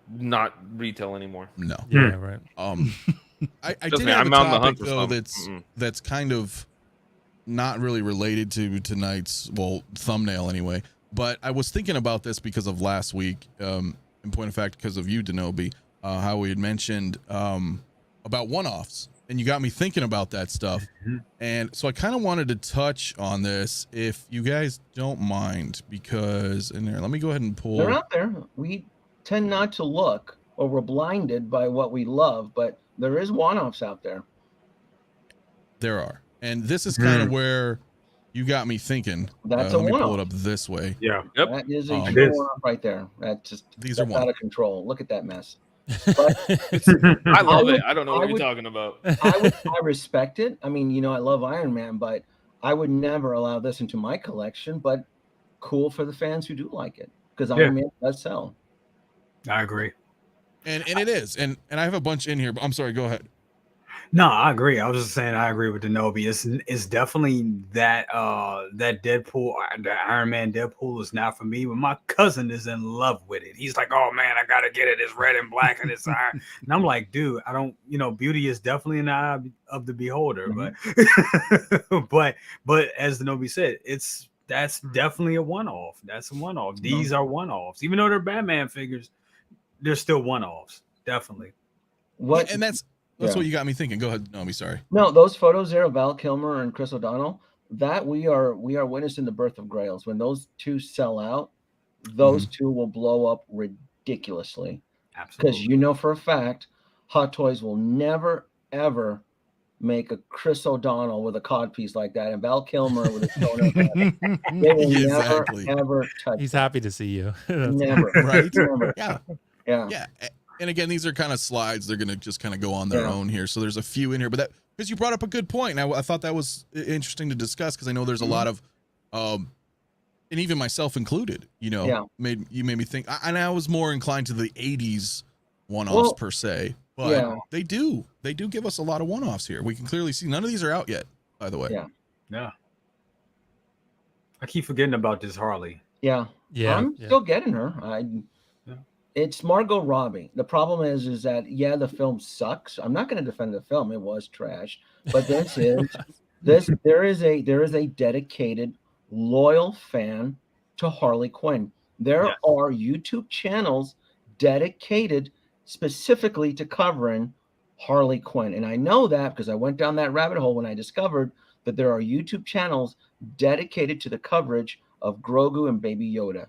not retail anymore. No. Yeah, right. I did have a topic, though, that's kind of not really related to tonight's thumbnail anyway, but I was thinking about this because of last week, in point of fact, because of you, Denobi, how we had mentioned about one-offs, and you got me thinking about that stuff. And so I kind of wanted to touch on this, if you guys don't mind, because let me go ahead and pull. They're out there. We tend not to look, or we're blinded by what we love, but there is one-offs out there. There are. And this is kind of where you got me thinking. That's let me pull it up this way. Yeah. Yep. That is a true one-off right there. That's out of control. Look at that mess. But I love it. I don't know what you're talking about. I respect it. I mean, I love Iron Man, but I would never allow this into my collection. But cool for the fans who do like it, because Iron Man does sell. I agree. And it is. And I have a bunch in here, but I'm sorry, go ahead. No, I agree. I was just saying I agree with Denobi. It's definitely that that Deadpool, the Iron Man Deadpool is not for me, but my cousin is in love with it. He's like, oh man, I gotta get it. It's red and black and it's iron. And I'm like, dude, I don't, beauty is definitely in the eye of the beholder. But as Denobi said, that's definitely a one-off. That's a one-off. These are one-offs. Even though they're Batman figures, they're still one-offs. Definitely. What? And that's what you got me thinking. Go ahead. No, I'm sorry. No, those photos there of Val Kilmer and Chris O'Donnell, that we are witnessing the birth of Grails. When those two sell out, those two will blow up ridiculously. Absolutely. Because for a fact, Hot Toys will never, ever make a Chris O'Donnell with a cod piece like that, and Val Kilmer with a toner. They will never, ever touch. He's happy to see you. Never. Right? Never. Yeah. And again, these are kind of slides. They're going to just kind of go on their own here. So there's a few in here, but because you brought up a good point. And I thought that was interesting to discuss, because I know there's a lot of, and even myself included, made me think. And I was more inclined to the 80s one-offs per se. But they do give us a lot of one-offs here. We can clearly see none of these are out yet, by the way. Yeah. I keep forgetting about this Harley. Yeah. I'm still getting her. It's Margot Robbie. The problem is that the film sucks. I'm not going to defend the film. It was trash. But there is a dedicated, loyal fan to Harley Quinn. There are YouTube channels dedicated specifically to covering Harley Quinn. And I know that because I went down that rabbit hole when I discovered that there are YouTube channels dedicated to the coverage of Grogu and Baby Yoda.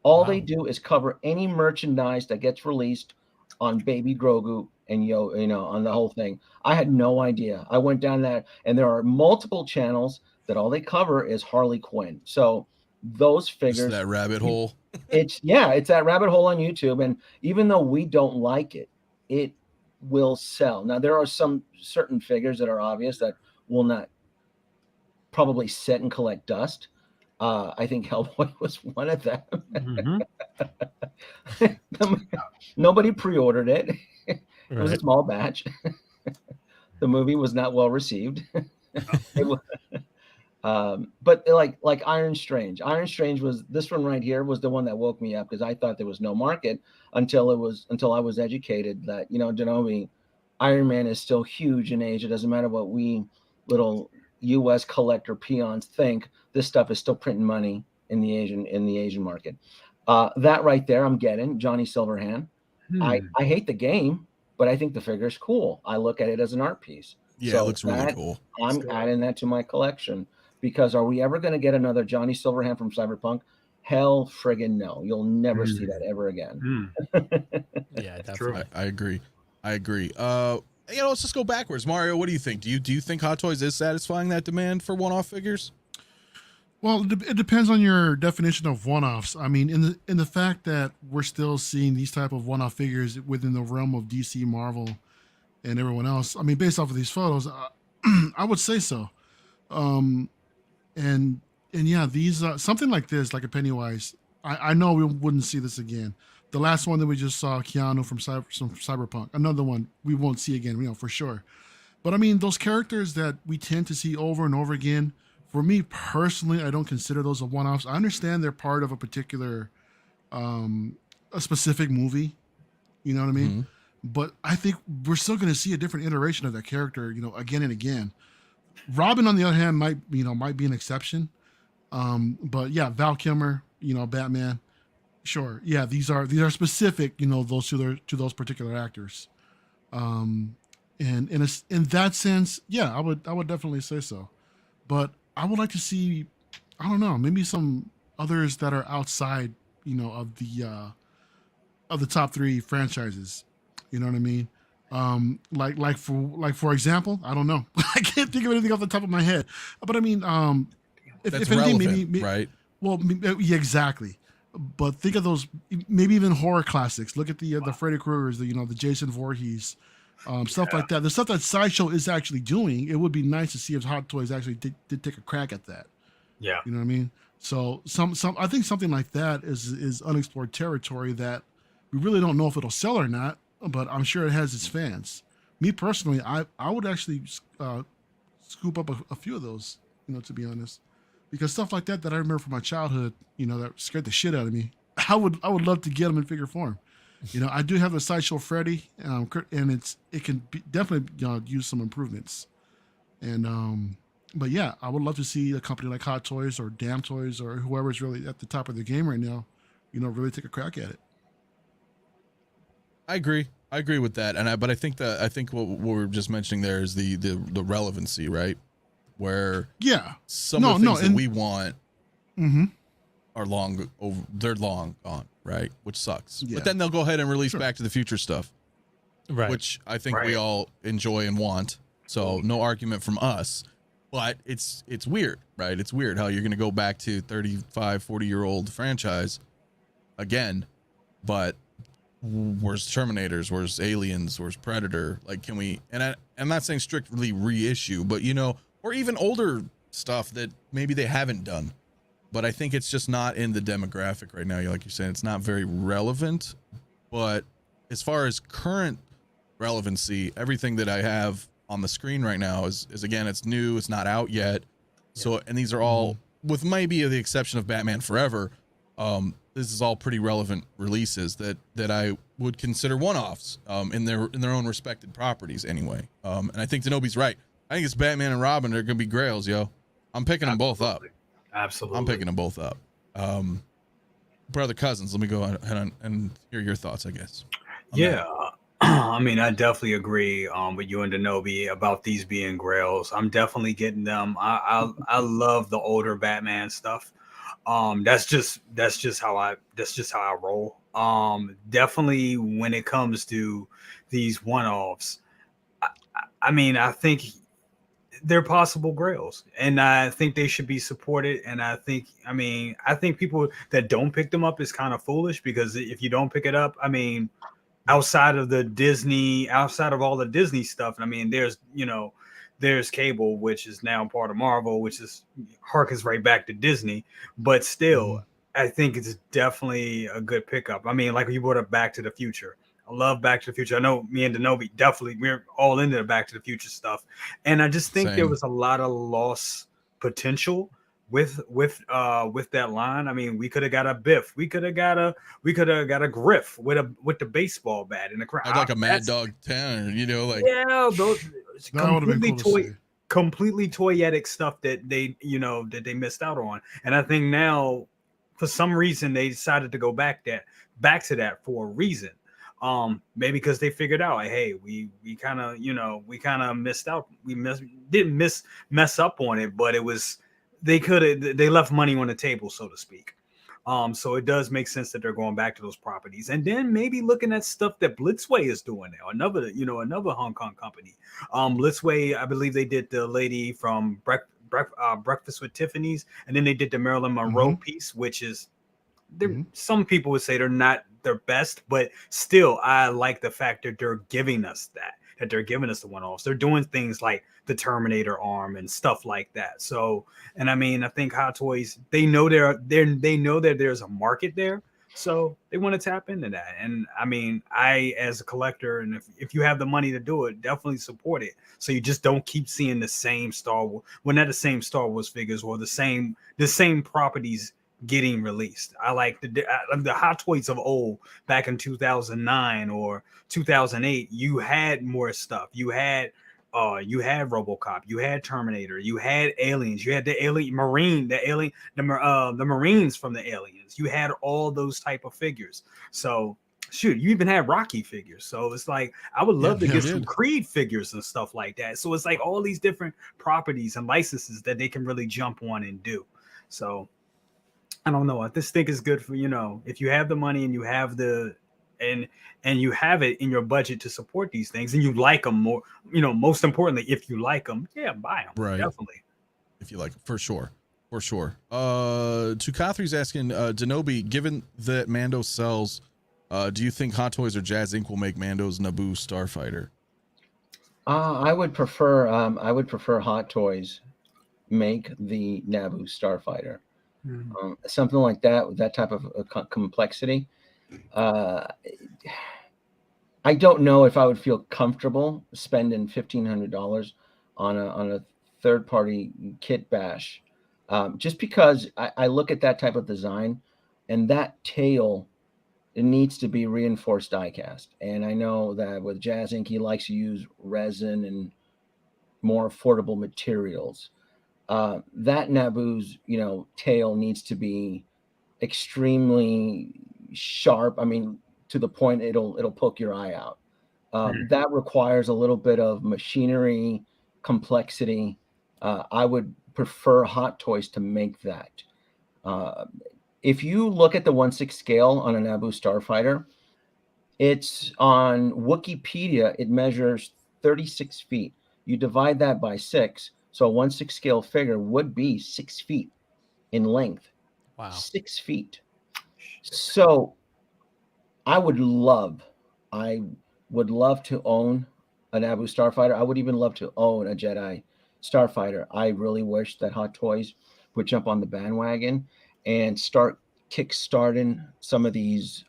All they do is cover any merchandise that gets released on Baby Grogu and on the whole thing. I had no idea. I went down that, and there are multiple channels that all they cover is Harley Quinn. So those figures, just that rabbit hole. It's that rabbit hole on YouTube. And even though we don't like it, it will sell. Now, there are some certain figures that are obvious that will not probably sit and collect dust. I think Hellboy was one of them. Nobody pre-ordered it. It was a small batch. The movie was not well received. But like Iron Strange. Iron Strange was this one right here was the one that woke me up because I thought there was no market until I was educated that Denomi, Iron Man is still huge in Asia. It doesn't matter what we little U.S. collector peons think. This stuff is still printing money in the Asian market. That right there, I'm getting Johnny Silverhand. I hate the game, but I think the figure is cool. I look at it as an art piece. Yeah, so it looks really cool. I'm adding that to my collection because are we ever going to get another Johnny Silverhand from Cyberpunk? Hell friggin' no. You'll never see that ever again. Yeah, that's true. I agree. Let's just go backwards. Mario, what do you think? Do you think Hot Toys is satisfying that demand for one-off figures? Well, it depends on your definition of one-offs. I mean, in the fact that we're still seeing these type of one-off figures within the realm of DC, Marvel, and everyone else. I mean, based off of these photos, I would say so. And yeah, these something like this, like a Pennywise. I know we wouldn't see this again. The last one that we just saw, Keanu from Cyberpunk, another one we won't see again, for sure. But I mean, those characters that we tend to see over and over again, for me personally, I don't consider those a one-offs. I understand they're part of a particular, a specific movie, you know what I mean? Mm-hmm. But I think we're still going to see a different iteration of that character, again and again. Robin, on the other hand, might be an exception. But yeah, Val Kilmer, Batman. Sure. Yeah, these are specific, those to those particular actors. And in that sense, yeah, I would definitely say so. But I would like to see, I don't know, maybe some others that are outside, of the top three franchises. You know what I mean? For example, I don't know. I can't think of anything off the top of my head. But I mean, if anything, maybe right. Well, yeah, exactly. But think of those, maybe even horror classics. Look at the Freddy Kruegers, the Jason Voorhees, stuff like that. The stuff that Sideshow is actually doing. It would be nice to see if Hot Toys actually did take a crack at that. Yeah, you know what I mean. So I think something like that is unexplored territory that we really don't know if it'll sell or not. But I'm sure it has its fans. Me personally, I would actually scoop up a few of those, to be honest. Because stuff like that I remember from my childhood, that scared the shit out of me. I would love to get them in figure form. I do have the Sideshow Freddy, and it can definitely use some improvements. And but yeah, I would love to see a company like Hot Toys or Damn Toys or whoever's really at the top of the game right now, really take a crack at it. I agree with that, but I think what we're just mentioning there is the relevancy, right? Where some of the things that we want are they're long gone, right? Which sucks. Yeah. But then they'll go ahead and release Back to the Future stuff, right? Which I think we all enjoy and want. So no argument from us, but it's weird, right? It's weird how you're going to go back to 35, 40-year-old franchise again, but where's Terminators, where's Aliens, where's Predator? Like, can we, and I'm not saying strictly reissue, but or even older stuff that maybe they haven't done, but I think it's just not in the demographic right now. Like you're saying, it's not very relevant, but as far as current relevancy. Everything that I have on the screen right now is again, it's new, it's not out yet. So, and these are all, with maybe the exception of Batman Forever, this is all pretty relevant releases that I would consider one-offs in their own respected properties anyway. And I think Denobi's right. I think it's Batman and Robin. They're gonna be grails, yo. I'm picking them both up. Absolutely. I'm picking them both up. Brother Cousins, let me go ahead and hear your thoughts, I guess. Yeah. I mean, I definitely agree with you and Denobi about these being grails. I'm definitely getting them. I love the older Batman stuff. That's just how I roll. Definitely when it comes to these one-offs, I mean, I think they're possible grails, and I think they should be supported. And I think people that don't pick them up is kind of foolish, because if you don't pick it up, I mean, outside of all the Disney stuff, I mean, there's Cable, which is now part of Marvel, which harkens right back to Disney, but still, I think it's definitely a good pickup. I mean, like you brought up Back to the Future. I love Back to the Future. I know me and Denobi we're all into the Back to the Future stuff, and I just think there was a lot of lost potential with that line. I mean, we could have got a Biff. We could have got a Griff with the baseball bat in the crowd. I'd like a Mad Dog 10, those completely toyetic stuff that they missed out on. And I think now, for some reason, they decided to go back to that for a reason. Maybe because they figured out, like, hey, we kind of missed out. Didn't mess up on it, but it was, they left money on the table, so to speak. So it does make sense that they're going back to those properties, and then maybe looking at stuff that Blitzway is doing now, another Hong Kong company. Blitzway, I believe they did the lady from Breakfast with Tiffany's, and then they did the Marilyn Monroe piece, which is, some people would say they're not their best, but still, I like the fact that they're giving us that they're giving us the one-offs. They're doing things like the Terminator arm and stuff like that. So, and I mean, I think Hot Toys, they know they know that there's a market there, so they want to tap into that. And I mean, I, as a collector, and if you have the money to do it, definitely support it, so you just don't keep seeing the same Star Wars, well, not the same Star Wars figures, or the same properties getting released. I like the Hot Toys of old, back in 2009 or 2008. You had more stuff. You had RoboCop, you had Terminator, you had Aliens, you had the Marines from the Aliens. You had all those type of figures. So shoot, you even had Rocky figures. So it's like, I would love to get some Creed figures and stuff like that. So it's like all these different properties and licenses that they can really jump on and do. So I don't know. I just think it's good for, if you have the money and you have and you have it in your budget to support these things, and you like them more, most importantly, if you like them, buy them. Right. Definitely. If you like, for sure. TokuCollectorV's asking, Denobi, given that Mando sells, do you think Hot Toys or Jazz Inc. will make Mando's Naboo Starfighter? I would prefer Hot Toys make the Naboo Starfighter. Something like that, with that type of complexity. I don't know if I would feel comfortable spending $1,500 on a third-party kit bash, just because I look at that type of design, and that tail, it needs to be reinforced die-cast. And I know that with Jazz Inc., he likes to use resin and more affordable materials. That Naboo's, tail needs to be extremely sharp. I mean, to the point it'll poke your eye out. That requires a little bit of machinery complexity. I would prefer Hot Toys to make that. If you look at the 1/6 scale on a Naboo Starfighter, it's on Wikipedia. It measures 36 feet. You divide that by 6. So a 1/6 scale figure would be 6 feet in length. Wow. 6 feet. So I would love to own a Naboo Starfighter. I would even love to own a Jedi Starfighter. I really wish that Hot Toys would jump on the bandwagon and start kickstarting some of these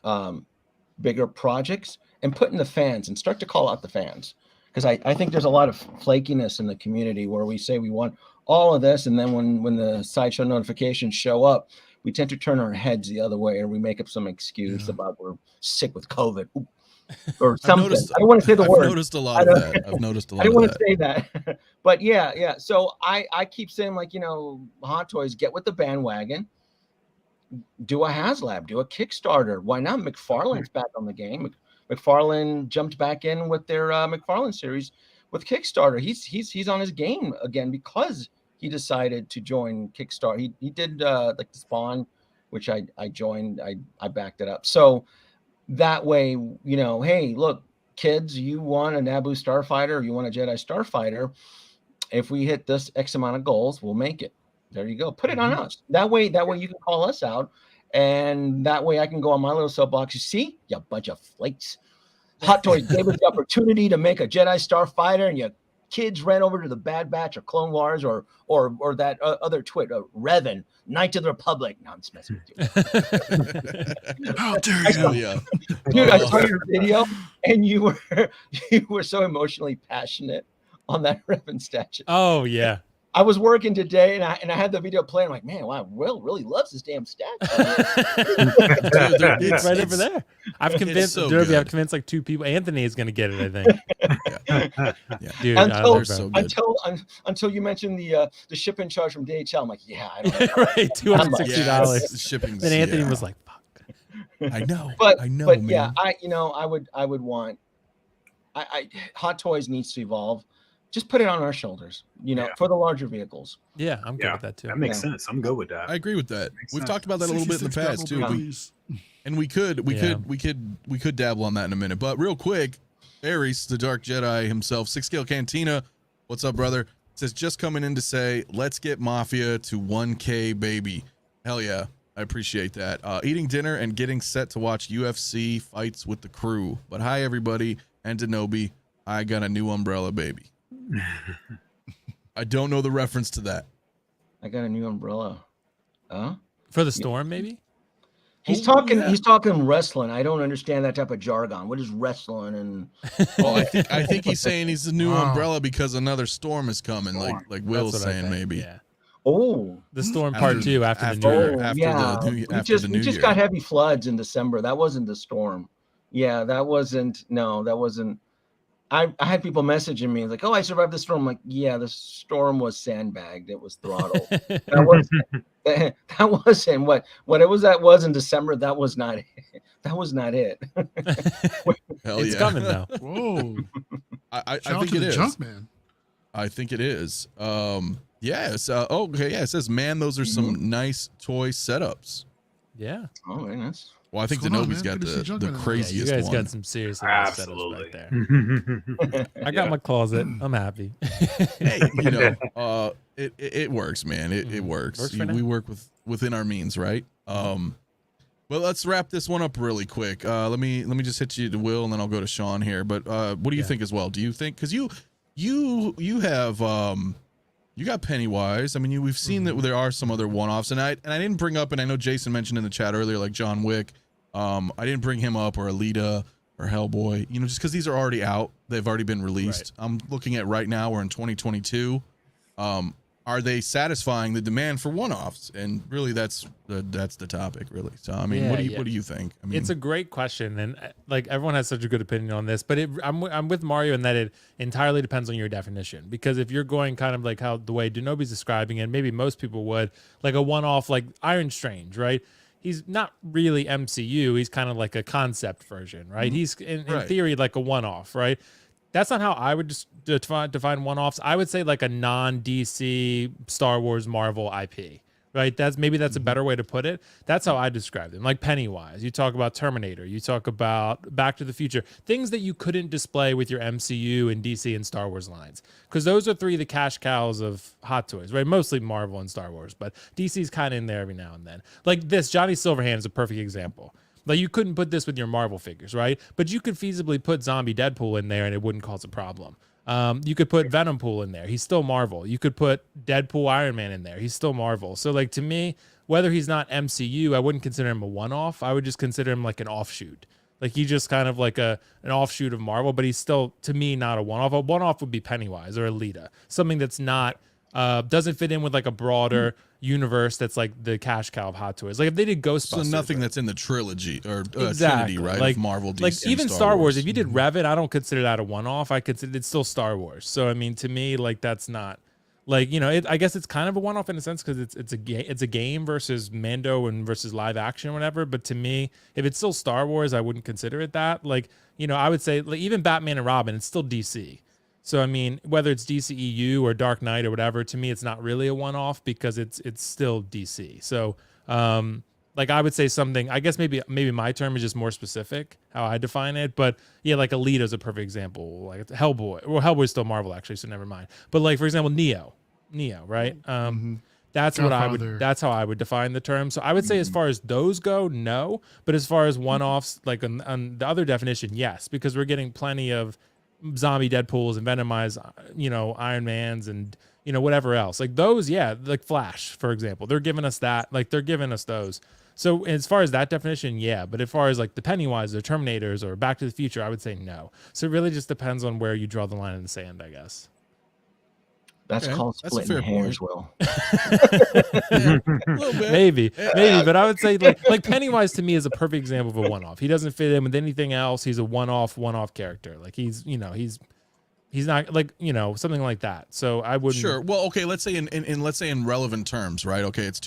bigger projects and put in the fans and start to call out the fans. Because I think there's a lot of flakiness in the community where we say we want all of this, and then when the sideshow notifications show up, we tend to turn our heads the other way, or we make up some excuse about we're sick with COVID or something. I don't want to say the word. I've noticed a lot of that. I've noticed a lot. I don't want to say that, but yeah. So I keep saying, like, Hot Toys, get with the bandwagon. Do a HasLab, do a Kickstarter. Why not? McFarlane's back on the game. McFarlane jumped back in with their McFarlane series with Kickstarter. He's on his game again because he decided to join Kickstarter. He did like the Spawn, which I joined. I backed it up. So that way, hey, look, kids, you want a Naboo Starfighter or you want a Jedi Starfighter. If we hit this X amount of goals, we'll make it. There you go. Put it on us. That way you can call us out. And that way I can go on my little soapbox. You see, you bunch of flakes. Hot Toys gave us the opportunity to make a Jedi Starfighter, and you kids ran over to the Bad Batch or Clone Wars or that other twit, Revan, Knight of the Republic. No, I'm just messing with you. How dare you? Dude, I saw your video, and you were so emotionally passionate on that Revan statue. Oh yeah. I was working today, and I had the video playing. I'm like, man, wow, Will really loves this damn statue. It's right over there. I've convinced so Derby. good. I've convinced like 2 people. Anthony is going to get it, I think. Yeah. Dude, until you mentioned the shipping charge from DHL. I'm like, yeah, I don't know. right, $260. Yes, shipping. Then Anthony was like, fuck. I know. But man. yeah, I would want. Hot Toys needs to evolve. Just put it on our shoulders, for the larger vehicles. Yeah, I'm good with that too. That makes sense. I'm good with that. I agree with that. We've talked about that a little bit in the past too. And we could dabble on that in a minute. But real quick, Aries, the Dark Jedi himself, 6 Scale Cantina. What's up, brother? Says just coming in to say, let's get Mafia to 1K, baby. Hell yeah. I appreciate that. Eating dinner and getting set to watch UFC fights with the crew. But hi, everybody. And Denobi, I got a new umbrella, baby. I don't know the reference to that. I got a new umbrella. For the storm, maybe? He's talking wrestling. I don't understand that type of jargon. What is wrestling? And I think he's saying he's a new umbrella because another storm is coming, like Will's saying, maybe. Yeah. Oh, the storm part 2 after the New Year. We just got heavy floods in December. That wasn't the storm. Yeah, that wasn't. I had people messaging me like, "Oh, I survived the storm." I'm like, yeah, the storm was sandbagged. It was throttled. that wasn't what it was. That was in December. That was not it. That was not it. Hell it's coming now. Whoa! I think it is. Junk man. I think it is. Yes. Okay. Yeah. It says, man, those are some nice toy setups. Yeah. Oh, very nice. Well, I think Denobi's got the craziest you guys one. got some serious Absolutely. Back there. I got my closet. I'm happy. Hey, it works, man. It works. We work within our means, right? Well, let's wrap this one up really quick. Let me just hit you to Will, and then I'll go to Sean here. But what do you think as well? Do you think, because you have you got Pennywise. I mean, we've seen that there are some other one-offs, and I didn't bring up, and I know Jason mentioned in the chat earlier, like John Wick. I didn't bring him up, or Alita, or Hellboy. Just because these are already out, they've already been released. Right. I'm looking at right now. We're in 2022. Are they satisfying the demand for one-offs? And really, that's the topic, really. So, I mean, what do you think? I mean, it's a great question, and like everyone has such a good opinion on this. But I'm with Mario in that it entirely depends on your definition. Because if you're going kind of like how the way Denobi's describing it, maybe most people would, like a one-off, like Iron Strange, right? He's not really MCU. He's kind of like a concept version, right? He's in theory like a one-off, right? That's not how I would just define one-offs. I would say like a non-DC Star Wars Marvel IP, right? That's a better way to put it. That's how I describe them. Like Pennywise, you talk about Terminator, you talk about Back to the Future, things that you couldn't display with your MCU and DC and Star Wars lines, because those are 3 of the cash cows of Hot Toys, right? Mostly Marvel and Star Wars, but DC's kind of in there every now and then. Like this, Johnny Silverhand is a perfect example. Like you couldn't put this with your Marvel figures, right? But you could feasibly put Zombie Deadpool in there and it wouldn't cause a problem. You could put Venom Pool in there. He's still Marvel. You could put Deadpool Iron Man in there. He's still Marvel. So like to me, whether he's not MCU, I wouldn't consider him a one-off. I would just consider him like an offshoot. Like he's just kind of like an offshoot of Marvel, but he's still, to me, not a one-off. A one-off would be Pennywise or Alita, something that's not doesn't fit in with like a broader universe that's like the cash cow of Hot Toys. Like if they did Ghostbusters, so nothing that's in the trilogy or exactly, Trinity, right? Like of Marvel, DC, like even Star Wars. If you did Mm-hmm. Revit, I don't consider that a one-off. I consider it's still Star Wars. So I mean, to me, like that's not. Like, you know, I guess it's kind of a one-off in a sense because it's a game versus Mando and versus live action or whatever. But to me, if it's still Star Wars, I wouldn't consider it that. Like, you know, I would say like even Batman and Robin, it's still DC. So I mean, whether it's DCEU or Dark Knight or whatever, to me, it's not really a one-off because it's still DC. So like I would say something. I guess maybe my term is just more specific how I define it. But yeah, like Alita is a perfect example. Like Hellboy. Well, Hellboy's still Marvel actually, so never mind. But like for example, Neo, right? That's what I would. That's how I would define the term. So I would say as far as those go, no. But as far as one-offs, like on the other definition, yes, because we're getting plenty of zombie Deadpools and Venomized, you know, Iron Mans and you know whatever else. Like those, yeah, like Flash, for example, they're giving us that. Like they're giving us those. So as far as that definition, yeah. But as far as like the Pennywise or Terminators or Back to the Future, I would say no. So it really just depends on where you draw the line in the sand, I guess. That's called splitting hairs, Will. maybe, but I would say like Pennywise to me is a perfect example of a one-off. He doesn't fit in with anything else. He's a one-off character. Like he's not like, you know, something like that. So I wouldn't. Sure. Well, okay. Let's say in relevant terms, right? Okay, it's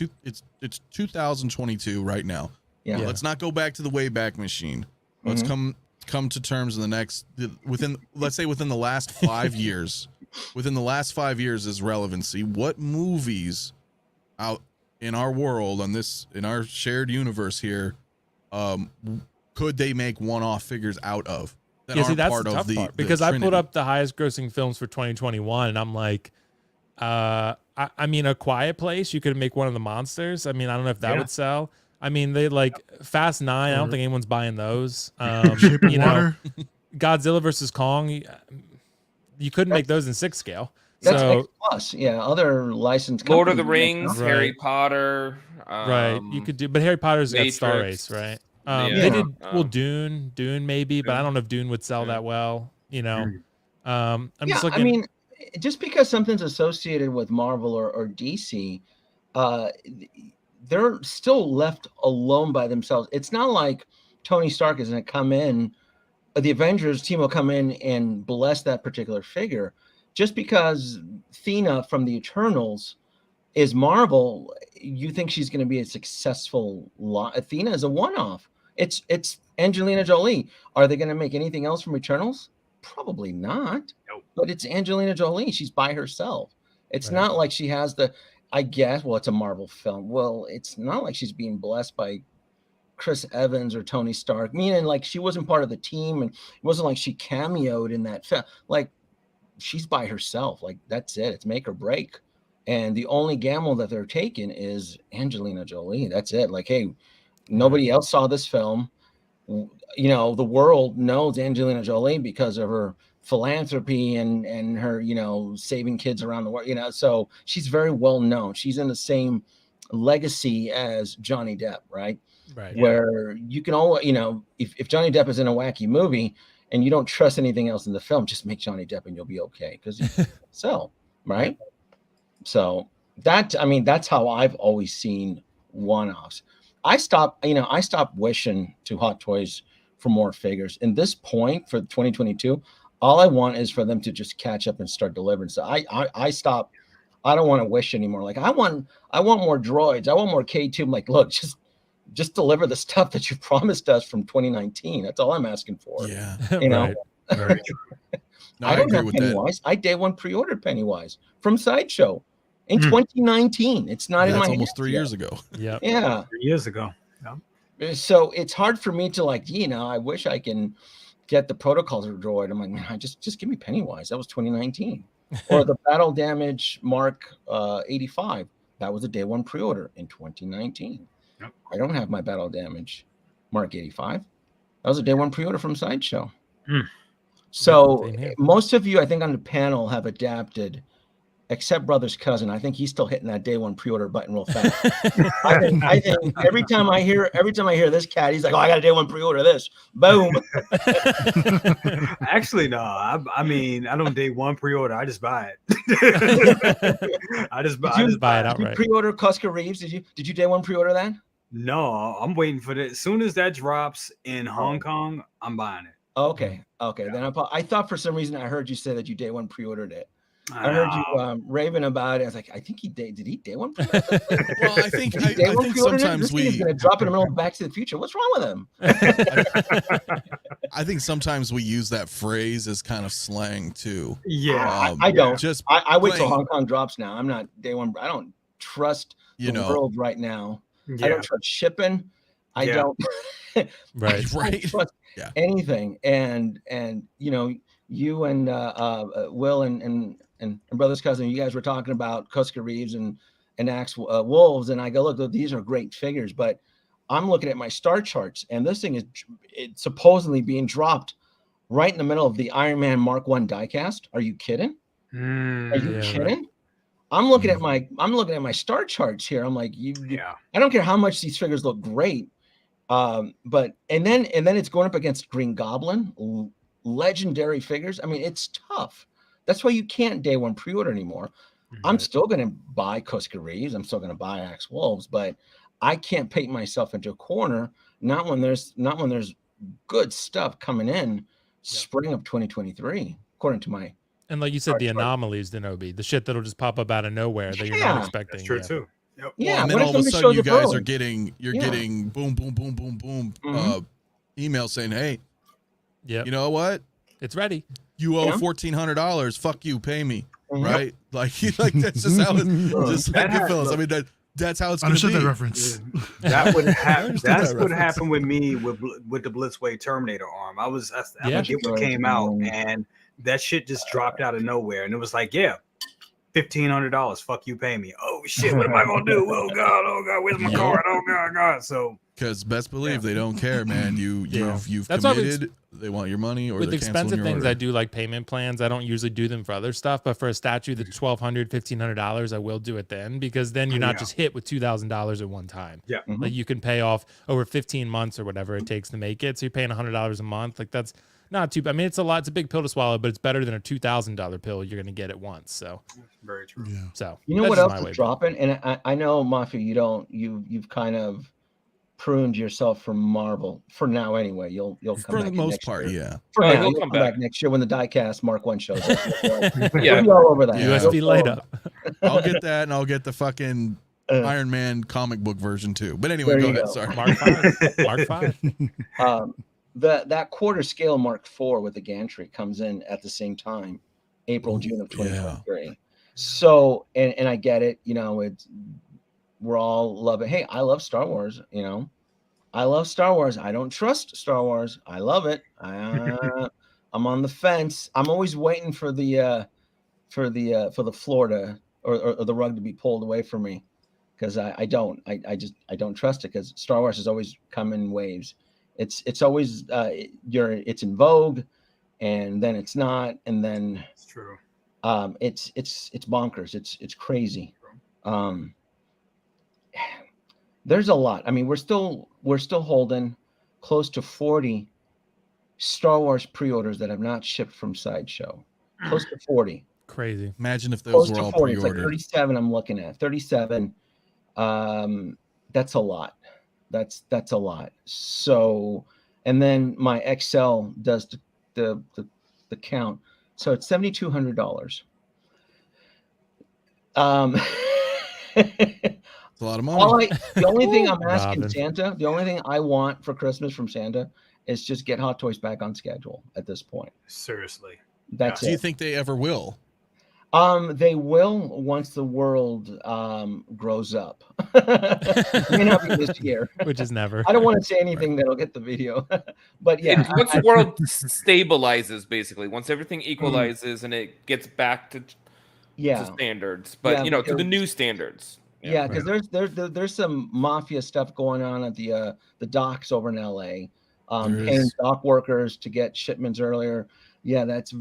2022 right now. Yeah. Let's not go back to the Wayback Machine. Let's come to terms in within the last 5 years. Within the last 5 years is relevancy. What movies out in our world in our shared universe here, could they make one-off figures out of? Yeah, see, that's the tough part because I put up the highest grossing films for 2021 and I'm like, I mean, A Quiet Place, you could make one of the monsters. I mean, I don't know if that would sell. I mean, they like Fast 9. I don't think anyone's buying those. Shape of you Water. know, Godzilla versus Kong. You couldn't make those in 6 scale. That's So X plus, yeah. Other licensed Lord of the companies, Rings, Right. Harry Potter. right, you could do, but Harry Potter's got Star Matrix. Race, right? Yeah. They did Dune maybe, but I don't know if Dune would sell that well. You know, I'm just looking. I mean, just because something's associated with Marvel or DC, they're still left alone by themselves. It's not like Tony Stark is going to come in, the Avengers team will come in and bless that particular figure. Just because Thena from the Eternals is Marvel, you think she's going to be a successful Athena is a one-off. It's Angelina Jolie. Are they going to make anything else from Eternals? Probably not. Nope. But it's Angelina Jolie. She's by herself. It's not like she has I guess, well, it's a Marvel film. Well, it's not like she's being blessed by Chris Evans or Tony Stark, meaning like she wasn't part of the team and it wasn't like she cameoed in that film. Like she's by herself. Like that's it. It's make or break. And the only gamble that they're taking is Angelina Jolie. That's it. Like, hey, nobody else saw this film. You know, the world knows Angelina Jolie because of her philanthropy and her, you know, saving kids around the world, you know, so she's very well known. She's in the same legacy as Johnny Depp, right? Right. Where you can always, you know, if Johnny Depp is in a wacky movie and you don't trust anything else in the film, just make Johnny Depp and you'll be okay because so, right? So that, I mean, that's how I've always seen one-offs. I stopped wishing to Hot Toys for more figures. In this point for 2022, all I want is for them to just catch up and start delivering. So I stopped. I don't want to wish anymore. Like I want more droids. I want more K2. I'm like, look, just deliver the stuff that you promised us from 2019. That's all I'm asking for. Yeah. You know, Right. No, I don't agree have with Pennywise. I day one pre-ordered Pennywise from Sideshow in 2019. It's not that. in my That's almost hands 3 yet. years ago. Yep. Yeah. 3 years ago. So it's hard for me to like, you know, I wish I can get the protocol droid. I'm like, man, just give me Pennywise. That was 2019. Or the Battle Damage Mark 85. That was a day one pre-order in 2019. Yep. I don't have my Battle Damage Mark 85. That was a day one pre-order from Sideshow. So Same here. most of you, I think, on the panel have adapted except brother's cousin. I think he's still hitting that day one pre-order button real fast. I think every time I hear this cat, he's like, "Oh, I got a day one pre-order this." Boom. Actually, no. I mean, I don't day one pre-order. I just buy it. I just buy it outright. Did you pre-order Cusker Reeves? Did you day one pre-order that? No, I'm waiting for that. As soon as that drops in Hong Kong, I'm buying it. Okay. Yeah. Then I thought for some reason I heard you say that you day one pre-ordered it. I heard you raving about it. I was like, I think did he day one pre-order? Well, I think sometimes he's gonna drop in the middle of Back to the Future. What's wrong with him? I think sometimes we use that phrase as kind of slang too. Yeah, I don't. Just I wait till Hong Kong drops now. I'm not day one. I don't trust the world right now. Yeah. I don't trust shipping. I don't. Right. I don't trust anything. And you and Will and brother's cousin, you guys were talking about Cusker Reeves and Axe Wolves, and I go, look, these are great figures, but I'm looking at my star charts, and this thing it's supposedly being dropped right in the middle of the Iron Man Mark I diecast. Are you kidding? Are you kidding? Right. I'm looking at my star charts here. I'm like, I don't care how much these figures look great, but and then it's going up against Green Goblin, legendary figures. I mean, it's tough. That's why you can't day one pre-order anymore. Right. I'm still going to buy Cusker Reeves. I'm still going to buy Axe Wolves, but I can't paint myself into a corner. Not when there's good stuff coming in spring of 2023, according to my. And like you said, the anomalies, the shit that'll just pop up out of nowhere that you're not expecting. That's true too. Yep. Yeah, well, and then all of a sudden you guys are getting boom, boom, boom, boom, boom, email saying, "Hey, you know what? It's ready. You owe $1,400. Fuck you, pay me." Right? Like that's just how it's I mean that's how it's going to be. Understood that reference. That would happen. That's what happened with me with the Blitzway Terminator arm. I forget what came out, and that shit just dropped out of nowhere, and it was like, $1,500. Fuck you, pay me. Oh shit, what am I gonna do? Oh god, where's my card? Oh god. So because best believe they don't care, man. You've committed. They want your money, or with expensive things. I do like payment plans. I don't usually do them for other stuff, but for a statue that's $1,200, $1,500, I will do it then, because then you're not just hit with $2,000 at one time. Yeah, like you can pay off over 15 months or whatever it takes to make it. So you're paying $100 a month. Like that's not too bad. I mean, it's a lot. It's a big pill to swallow, but it's better than a $2,000 pill you're going to get at once. So very true. Yeah. So you know what else is dropping? And I know, Mafia, you've kind of pruned yourself from Marvel for now anyway. You'll come for back the most next part, year. For now, you'll come back next year when the diecast Mark I shows up. We'll be all over that. USB light up. I'll get that, and I'll get the fucking Iron Man comic book version too. But anyway, go ahead. Sorry, Mark V. That quarter scale Mark IV with the gantry comes in at the same time, June of 2023. Yeah. So, and I get it. We're all loving. Hey, I love Star Wars. I love Star Wars. I don't trust Star Wars. I love it. I'm on the fence. I'm always waiting for the Florida or the rug to be pulled away from me, because I don't trust it, because Star Wars has always come in waves. It's always it's in vogue, and then it's not, and then it's true. It's bonkers. It's crazy. There's a lot. I mean, we're still holding close to 40 Star Wars pre-orders that have not shipped from Sideshow. Close to 40. Crazy. Imagine if those were all 40. It's like 37. I'm looking at 37. That's a lot. That's a lot. So, and then my Excel does the count. So it's $7,200. It's a lot of money. The only thing I'm asking Santa, the only thing I want for Christmas from Santa is just get Hot Toys back on schedule at this point. Seriously. That's it. Do you think they ever will? They will once the world grows up. May not be this year. Which is never. I don't want to say anything that'll get the video. But yeah. Once the world stabilizes, basically, once everything equalizes and it gets back to standards, but to the new standards. Yeah, because there's some mafia stuff going on at the docks over in LA, paying dock workers to get shipments earlier. Yeah, that's the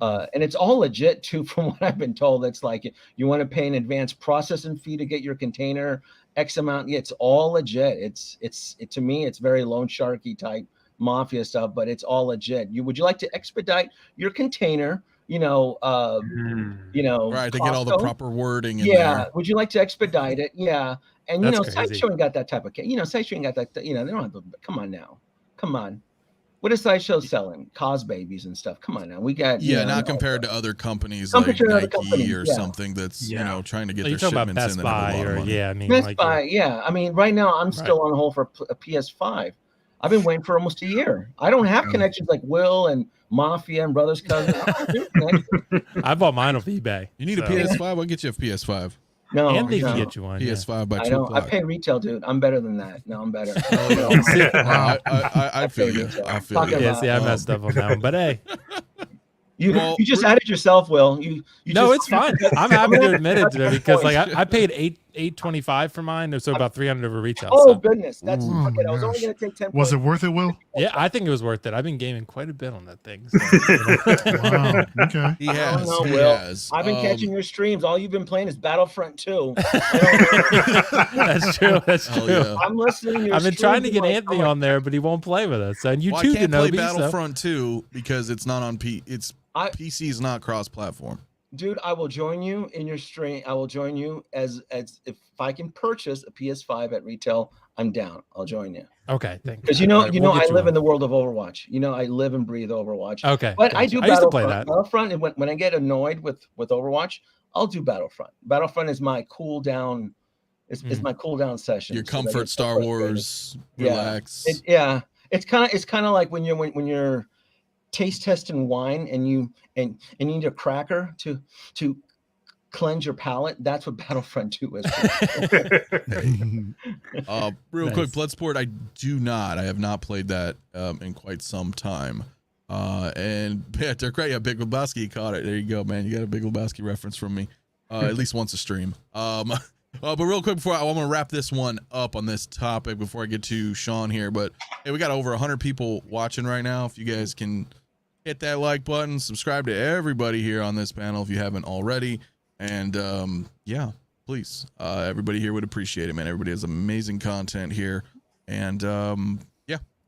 And it's all legit too, from what I've been told. It's like you want to pay an advanced processing fee to get your container X amount. Yeah, it's all legit. It's to me, it's very loan sharky type mafia stuff, but it's all legit. Would you like to expedite your container? Right, to get all the proper wording in there. Would you like to expedite it? Yeah. And That's crazy. Sideshow ain't got that type of Sideshow ain't got that, they don't have the, come on now. Come on. What is Sideshow selling? Cause babies and stuff. Come on now. We got not compared to other companies like Nike or something that's trying to get their shipments in. Best Buy, I mean, right now I'm still on hold for a PS5. I've been waiting for almost a year. I don't have connections like Will and Mafia and Brothers Cousin. I bought mine off eBay. You need a PS5? I'll get you a PS5. No, and they can get you one. PS5 by 2 o'clock. I pay retail, dude. I'm better than that. No, I'm better. I feel you. I feel you. I messed up on that one, but hey. You just added yourself, Will. It's fine. I'm happy to admit it today because I paid $8.25 for mine, so about $300 over retail. Oh goodness, that's okay. I was only going to take 10. Was it worth it, Will? Yeah, I think it was worth it. I've been gaming quite a bit on that thing. So, wow. Okay. He has. I've been catching your streams. All you've been playing is Battlefront 2. That's true. That's true. Yeah. I'm listening. I've been trying to get Anthony on there, but he won't play with us. And you too, I can't play Battlefront 2 because it's not on PC is not cross-platform. Dude, I will join you in your stream. I will join you as if I can purchase a PS5 at retail. I'm down. I'll join you. Okay, thank you. Because I live in the world of Overwatch. I live and breathe Overwatch. Okay, but I do used to play that. Battlefront, and when I get annoyed with Overwatch, I'll do Battlefront. Battlefront is my cool down. It's my cool down session. Your comfort Star Wars. Relax. It's kind of like when you're taste testing wine and you need a cracker to cleanse your palate. That's what Battlefront 2 is. Real quick, Bloodsport, I have not played that in quite some time. And they're great. Yeah, Big Lebowski caught it. There you go, man. You got a Big Lebowski reference from me. At least once a stream. But real quick before I'm gonna wrap this one up on this topic before I get to Sean here. But hey, we got over 100 people watching right now. If you guys can hit that like button, subscribe to everybody here on this panel if you haven't already, and please, everybody here would appreciate it, man. Everybody has amazing content here, and and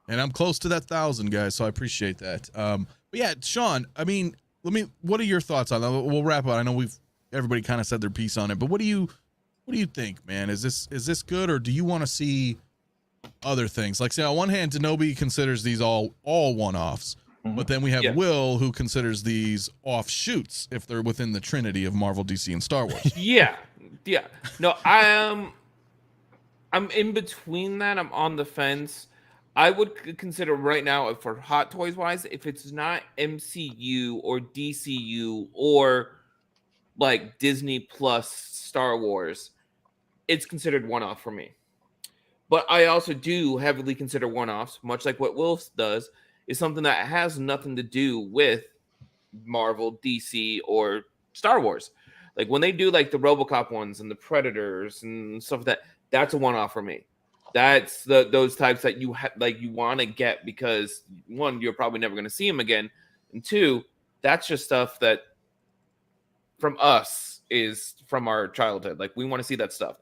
I'm close to that 1,000 guys, so I appreciate that. But yeah, Sean, I mean, what are your thoughts on that? We'll wrap up. I know everybody kind of said their piece on it, but what do you think, man? Is this good, or do you want to see other things? Like, say on one hand, Denobi considers these all one-offs. But then we have Will, who considers these offshoots if they're within the trinity of Marvel, DC, and Star Wars. Yeah. No, I'm in between that. I'm on the fence. I would consider right now, for Hot Toys wise, if it's not MCU or DCU or like Disney plus Star Wars, it's considered one-off for me. But I also do heavily consider one-offs, much like what Will does, is something that has nothing to do with Marvel, DC, or Star Wars. Like when they do like the RoboCop ones and the Predators and stuff like that, that's a one-off for me. That's those types that you want to get because one, you're probably never going to see them again, and two, that's just stuff that from us is from our childhood. Like we want to see that stuff.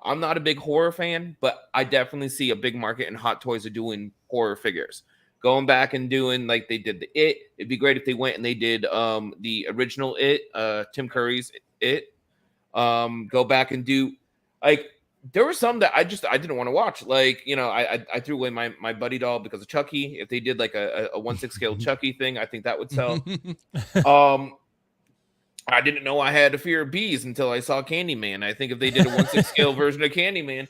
I'm not a big horror fan, but I definitely see a big market in Hot Toys of doing horror figures. Going back and doing like they did the It. It'd be great if they went and they did the original It, Tim Curry's It. Go back and do like there were some that I didn't want to watch. Like, I threw away my Buddy doll because of Chucky. If they did like a 1/6 scale Chucky thing, I think that would sell. I didn't know I had a fear of bees until I saw Candyman. I think if they did a 1/6 scale version of Candyman,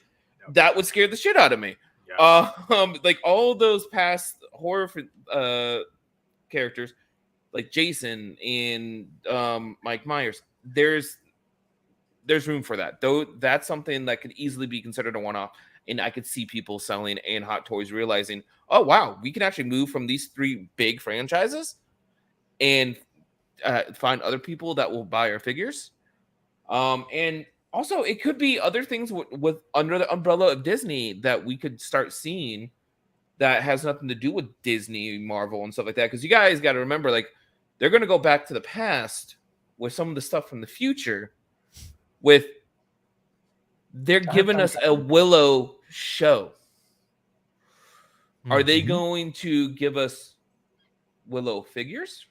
that would scare the shit out of me. Like all those past horror characters, like Jason and Mike Myers, there's room for that. Though that's something that could easily be considered a one-off, and I could see people selling and Hot Toys realizing, oh wow, we can actually move from these 3 big franchises and find other people that will buy our figures. And also, it could be other things with under the umbrella of Disney that we could start seeing that has nothing to do with Disney, Marvel, and stuff like that. Because you guys got to remember, like they're going to go back to the past with some of the stuff from the future. With they're giving us a Willow show. Are they going to give us Willow figures?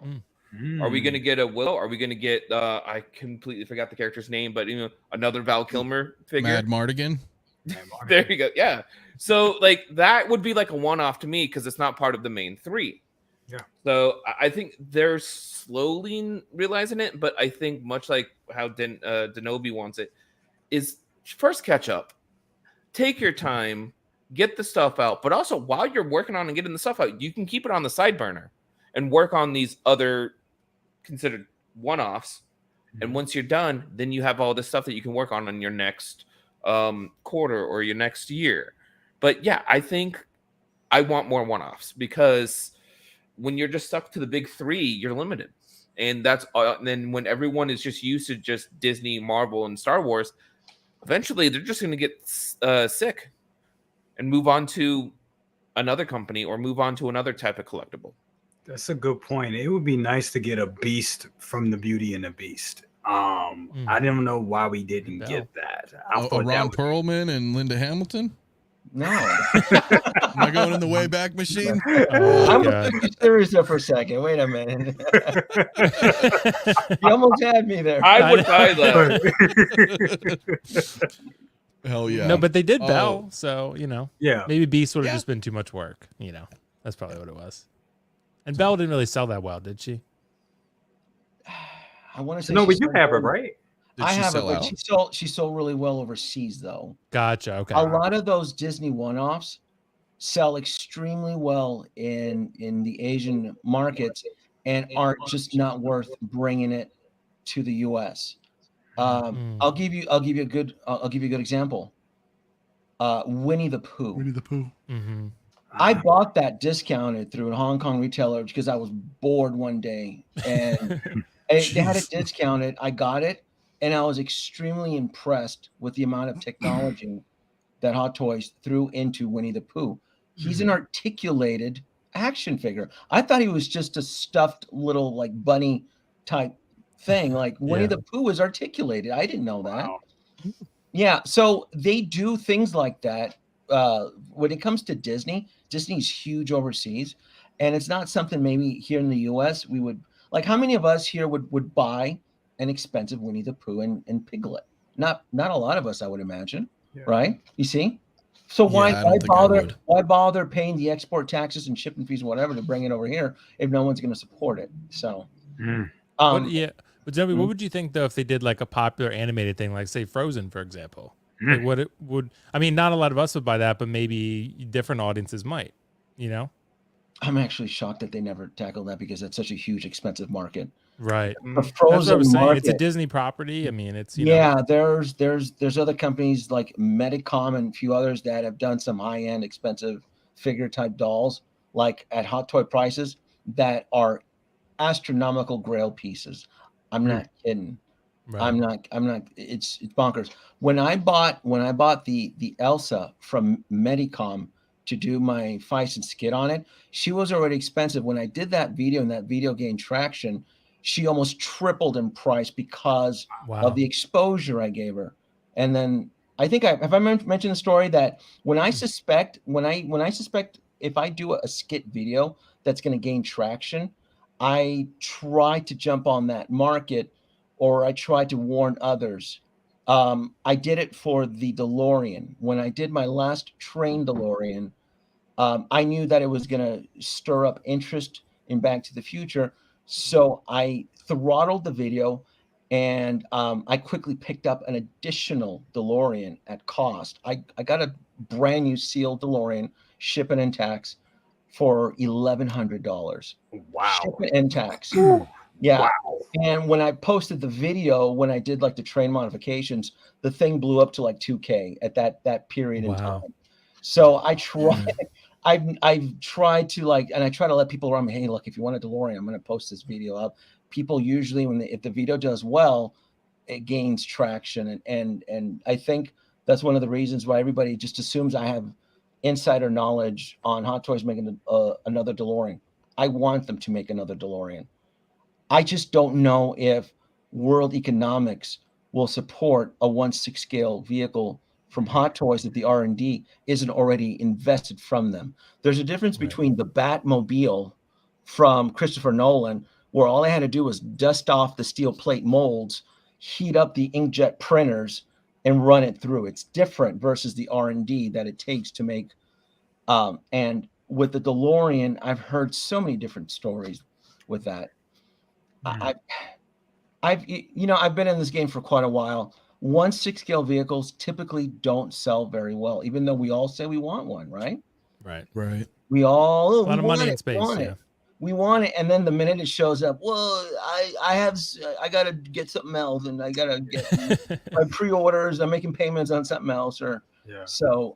Are we going to get a Willow? Are we going to get I completely forgot the character's name, but another Val Kilmer figure? Mad Mardigan. There you go. Yeah. So like that would be like a one-off to me because it's not part of the main 3. Yeah. So I think they're slowly realizing it, but I think much like how Denobi wants it, is first catch up, take your time, get the stuff out, but also while you're working on and getting the stuff out, you can keep it on the side burner and work on these other considered one-offs. And once you're done, then you have all this stuff that you can work on your next quarter or your next year. But yeah, I think I want more one-offs because when you're just stuck to the big 3, you're limited. And that's then when everyone is just used to just Disney, Marvel, and Star Wars, eventually they're just going to get sick and move on to another company or move on to another type of collectible. That's a good point. It would be nice to get a Beast from the Beauty and the Beast. I don't know why we didn't get that. Ron Perlman and Linda Hamilton? No. Am I going in the Wayback Machine? I'm going to be serious there for a second. Wait a minute. You almost had me there. I would buy that. Hell yeah. No, but they did Bell, so, Yeah. maybe Beast would have just been too much work, That's probably what it was. And Belle didn't really sell that well, did she? I want to say no, but you have her, right? I have it, but she sold really well overseas, though. Gotcha. Okay. A lot of those Disney one-offs sell extremely well in the Asian markets and aren't just not worth bringing it to the U.S. I'll give you a good example. Winnie the Pooh. Winnie the Pooh. Mm-hmm. I bought that discounted through a Hong Kong retailer because I was bored one day and they had it discounted. I got it and I was extremely impressed with the amount of technology that Hot Toys threw into Winnie the Pooh. He's an articulated action figure. I thought he was just a stuffed little like bunny type thing. Like Winnie the Pooh is articulated. I didn't know that. Wow. Yeah. So they do things like that. When it comes to Disney's huge overseas, and it's not something maybe here in the US we would like. How many of us here would buy an expensive Winnie the Pooh and Piglet? Not a lot of us, I would imagine, right? You see? So why bother paying the export taxes and shipping fees and whatever to bring it over here if no one's going to support it? So, But Zombie, what would you think though if they did like a popular animated thing, like say Frozen, for example? Like what it would, I mean, not a lot of us would buy that, but maybe different audiences might, I'm actually shocked that they never tackled that because it's such a huge, expensive market. Right. The Frozen That's what I was saying. market, It's a Disney property. I mean, it's, there's other companies like Metacom and a few others that have done some high-end, expensive figure type dolls, like at Hot Toy prices that are astronomical grail pieces. I'm not kidding. Right. I'm not. It's bonkers. When I bought the Elsa from Medicom to do my Feist and Skid on it, she was already expensive. When I did that video and that video gained traction, she almost tripled in price because of the exposure I gave her. And then I think I mentioned the story that when I suspect if I do a skit video that's going to gain traction, I try to jump on that market. Or I try to warn others. I did it for the DeLorean. When I did my last train DeLorean, I knew that it was going to stir up interest in Back to the Future. So I throttled the video and I quickly picked up an additional DeLorean at cost. I got a brand new sealed DeLorean, shipping and tax, for $1,100. Wow. Shipping and tax. Yeah. Wow. And when I posted the video, when I did like the train modifications, the thing blew up to like 2K at that period in time. So I tried, I've tried to and I try to let people around me, hey, look, if you want a DeLorean, I'm going to post this video up. People usually, if the video does well, it gains traction. And I think that's one of the reasons why everybody just assumes I have insider knowledge on Hot Toys making another DeLorean. I want them to make another DeLorean. I just don't know if world economics will support a 1/6 scale vehicle from Hot Toys if the R&D isn't already invested from them. There's a difference between the Batmobile from Christopher Nolan, where all I had to do was dust off the steel plate molds, heat up the inkjet printers, and run it through. It's different versus the R&D that it takes to make. And with the DeLorean, I've heard so many different stories with that. I've been in this game for quite a while. 1/6 scale vehicles typically don't sell very well, even though we all say we want one, right? Right. We all a lot of money in space. We want it, and then the minute it shows up, well, I gotta get something else, and I gotta get my pre-orders. I'm making payments on something else, so.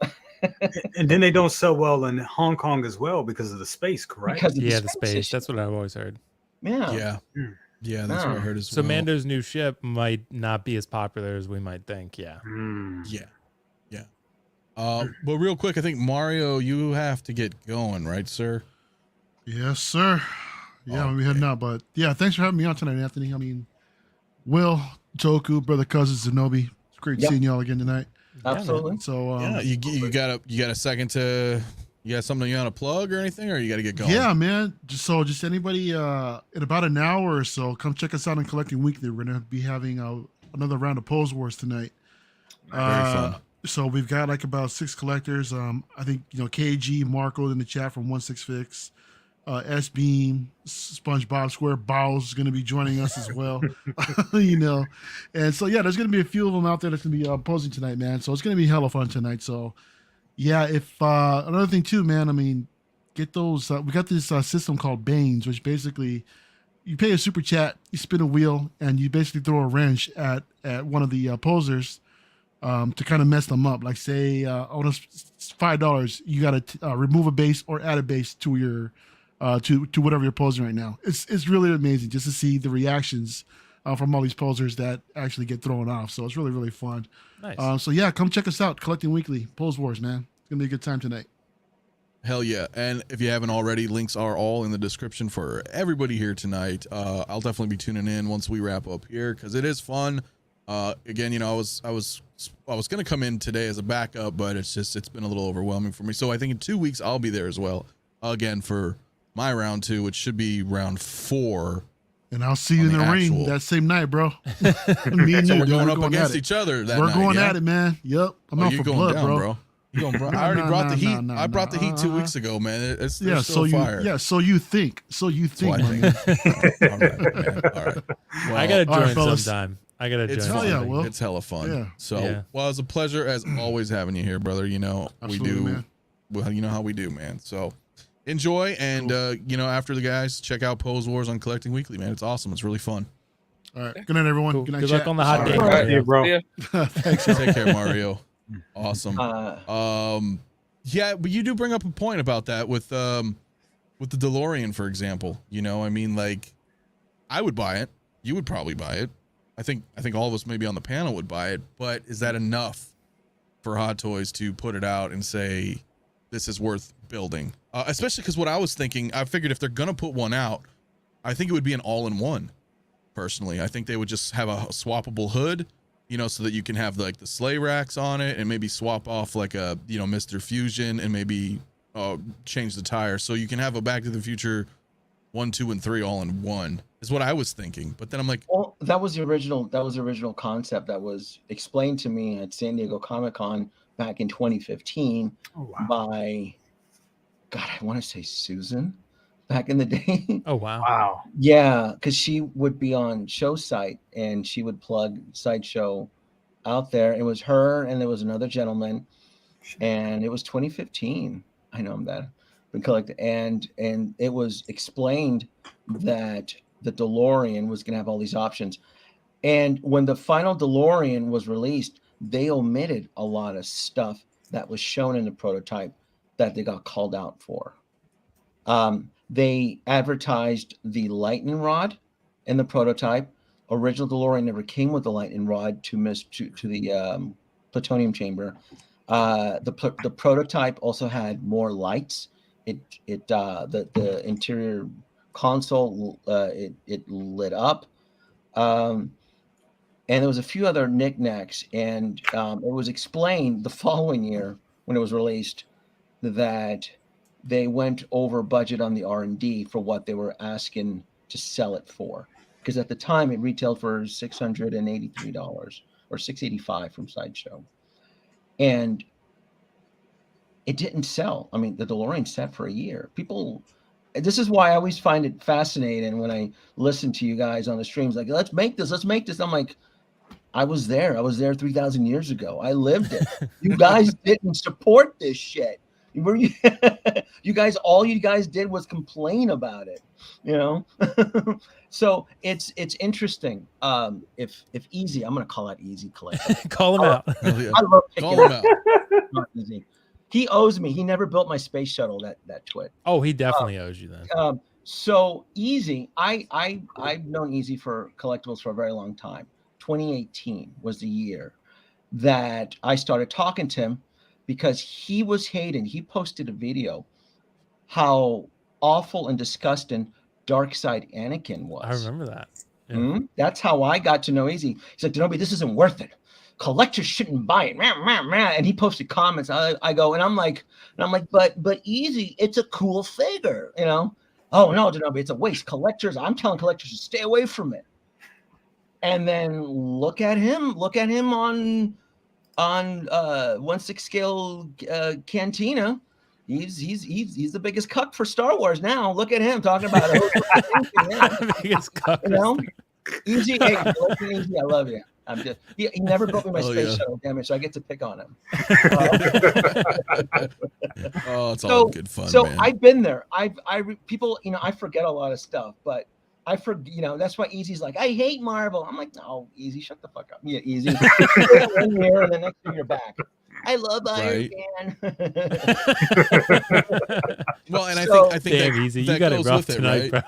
And then they don't sell well in Hong Kong as well because of the space, correct? The space. That's what I've always heard. Yeah. That's what I heard as well. So Mando's new ship might not be as popular as we might think. Yeah. But real quick, I think Mario, you have to get going, right, sir? Yes, sir. Yeah, we heading out, but yeah, thanks for having me on tonight, Anthony. I mean, Will, Toku, brother, cousin, Zenobi. It's great seeing y'all again tonight. Absolutely. So you got a second to. You got something you want to plug or anything, or you got to get going? Yeah, man. Just anybody in about an hour or so, come check us out on Collecting Weekly. We're gonna be having another round of Pose Wars tonight. Very fun. So we've got like about 6 collectors. I think KG, Marco in the chat from 1/6 S Beam, SpongeBob SquareBows is gonna be joining us as well. And so there's gonna be a few of them out there that's gonna be posing tonight, man. So it's gonna be hella fun tonight. So. Yeah, if another thing too, man, I mean, get those. We got this system called Banes, which basically you pay a super chat, you spin a wheel, and you basically throw a wrench at one of the posers to kind of mess them up. Like say, $5, you got to remove a base or add a base to your to whatever you're posing right now. It's really amazing just to see the reactions from all these posers that actually get thrown off. So it's really, really fun. Nice. So yeah, come check us out. Collecting Weekly, Pose Wars, man. It's gonna be a good time tonight. Hell yeah. And if you haven't already, links are all in the description for everybody here tonight. I'll definitely be tuning in once we wrap up here because it is fun. Again, I was gonna come in today as a backup, but it's been a little overwhelming for me. So I think in 2 weeks I'll be there as well. Again for my round 2, which should be round 4. And I'll see you in the ring that same night, bro. Me and so you, we're going up against each other that night. We're going at it, man. Yep. I'm out for blood, bro. You going, bro? I already brought the heat. I brought the heat 2 weeks ago, man. It's so fire. So you think, my man. All right, man. All right. Well, I gotta join sometime. I gotta join. Fun. Yeah, well, it's hella fun. Yeah. So, well, it's a pleasure as always having you here, brother. Absolutely, we do. Man. Well, you know how we do, man. So. Enjoy, and after the guys, check out Pose Wars on Collecting Weekly, man. It's awesome. It's really fun. All right. Good night, everyone. Cool. Good night, Good luck chat. on the hot day, right, bro. Thanks. Take care, Mario. Awesome. Yeah, but you do bring up a point about that with the DeLorean, for example. I mean, like, I would buy it. You would probably buy it. I think all of us maybe on the panel would buy it. But is that enough for Hot Toys to put it out and say this is worth building? Especially because what I was thinking, I figured if they're gonna put one out, I think it would be an all-in-one. Personally, I think they would just have a swappable hood, so that you can have like the sleigh racks on it, and maybe swap off like a Mr. Fusion, and maybe change the tires, so you can have a Back to the Future 1, 2, and 3 all in one. Is what I was thinking, but then I'm like, well, that was the original concept that was explained to me at San Diego Comic-Con back in 2015 by. God, I want to say Susan back in the day. Oh, wow. Wow. Yeah, because she would be on Show Site and she would plug Sideshow out there. It was her and there was another gentleman, and it was 2015. I know I'm that. Been collecting, and it was explained that the DeLorean was going to have all these options. And when the final DeLorean was released, they omitted a lot of stuff that was shown in the prototype that they got called out for. They advertised the lightning rod in the prototype. Original DeLorean never came with the lightning rod to the plutonium chamber. The prototype also had more lights the interior console it lit up, and there was a few other knickknacks, and it was explained the following year when it was released that they went over budget on the R&D for what they were asking to sell it for, because at the time it retailed for $683 or $685 from Sideshow, and it didn't sell. I mean, the DeLorean sat for a year. People, this is why I always find it fascinating when I listen to you guys on the streams, like, let's make this. I'm like, I was there 3,000 years ago. I lived it. You guys didn't support this shit. You guys, all you guys did was complain about it, you know? So it's interesting. If Easy, I'm gonna call out Easy Collectibles. Call him out. I love picking Call him out. Not Easy. He owes me. He never built my space shuttle. That twit. Oh, he definitely owes you then. So Easy, I've known Easy for collectibles for a very long time. 2018 was the year that I started talking to him, because he was hating. He posted a video how awful and disgusting Dark Side Anakin was. I remember that. Yeah. That's how I got to know Easy. He's like, Denobi, this isn't worth it. Collectors shouldn't buy it. And he posted comments. I go, and I'm like, but Easy, it's a cool figure, you know? Oh no, Denobi, it's a waste. I'm telling collectors to stay away from it. And then look at him on 1/6 scale Cantina. He's the biggest cuck for Star Wars now. Look at him talking about it. Biggest cuck. You know, Easy. Hey, Easy, I love you. I'm just he never built me my space shuttle, damn it, so I get to pick on him. Oh, it's all good fun. So man. I've been there. People, you know, I forget a lot of stuff, but I forget, you know, that's why Easy's like, I hate Marvel. I'm like, no, Easy, shut the fuck up. Yeah, Easy. One year, and the next thing you're back. I love Iron Man. Well, and I think damn, that, Easy, that you got it goes rough with it, tonight, right?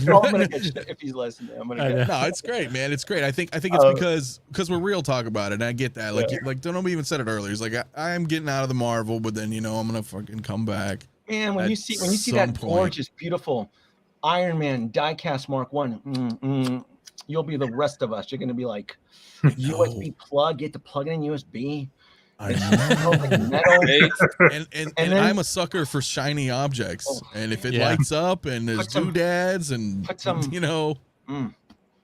bro. Oh, I'm gonna get shit if he's listening. I'm gonna get No, it's great, man. It's great. I think it's because we're real talk about it. And I get that. Like, Donobi even said it earlier. He's like, I'm getting out of the Marvel, but then, you know, I'm gonna fucking come back. Man, when you see that gorgeous, beautiful Iron Man diecast Mark 1, you'll be the rest of us. You're gonna be like, USB plug, get the plug in USB. I know. and then, I'm a sucker for shiny objects, and if it lights up and there's doodads and you know,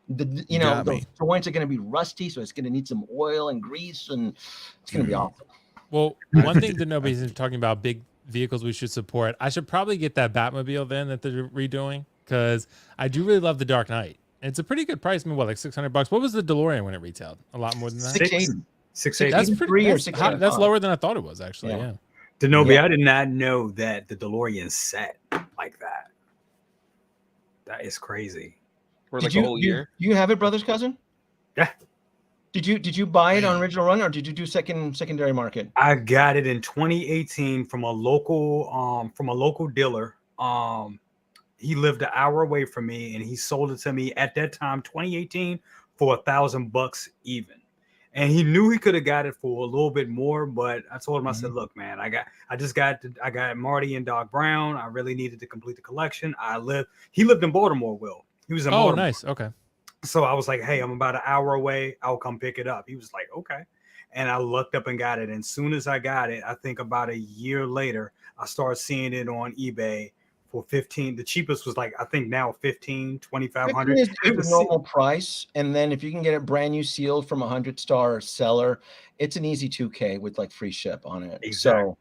the joints are going to be rusty, so it's going to need some oil and grease, and it's going to be awesome. Well, one thing that nobody's talking about, big vehicles we should support. I should probably get that Batmobile then that they're redoing, because I do really love the Dark Knight. It's a pretty good price. I mean, what, like $600? What was the DeLorean when it retailed? A lot more than that. $680. That's lower than I thought it was, actually. Yeah. Denobi, I did not know that the DeLorean set like that. That is crazy. For like a whole year. You have it, brother's cousin? Yeah. Did you buy it on original run, or did you do secondary market? I got it in 2018 from a local dealer. He lived an hour away from me, and he sold it to me at that time, 2018, for $1,000 even. And he knew he could have got it for a little bit more, but I told him, I said, look, man, I got Marty and Doc Brown. I really needed to complete the collection. He lived in Baltimore, Will. He was in Baltimore. Oh, nice. Okay. So I was like, hey, I'm about an hour away. I'll come pick it up. He was like, okay. And I looked up and got it. And as soon as I got it, I think about a year later, I started seeing it on eBay for 15. The cheapest was like, I think now 15, 2,500. Is the normal price. And then if you can get it brand new sealed from a 100-star seller, it's an easy 2K with like free ship on it. Exactly.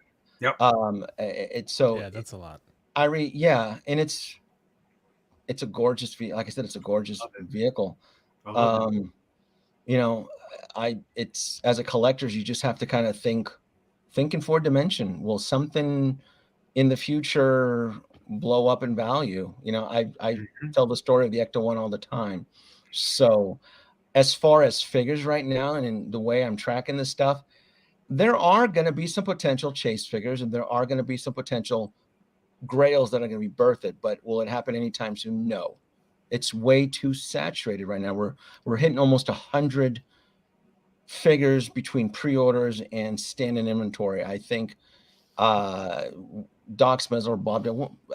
So, yeah, that's a lot. And it's a gorgeous vehicle. Like I said, it's a gorgeous vehicle. You know, it's as a collector, you just have to kind of think in 4 dimension. Will something in the future blow up in value? You know, I tell the story of the Ecto 1 all the time. So as far as figures right now, and in the way I'm tracking this stuff, there are going to be some potential chase figures, and there are going to be some potential grails that are going to be birthed, but will it happen anytime soon? No. It's way too saturated right now. We're hitting almost 100 figures between pre-orders and standing inventory. I think Doc Smith or Bob.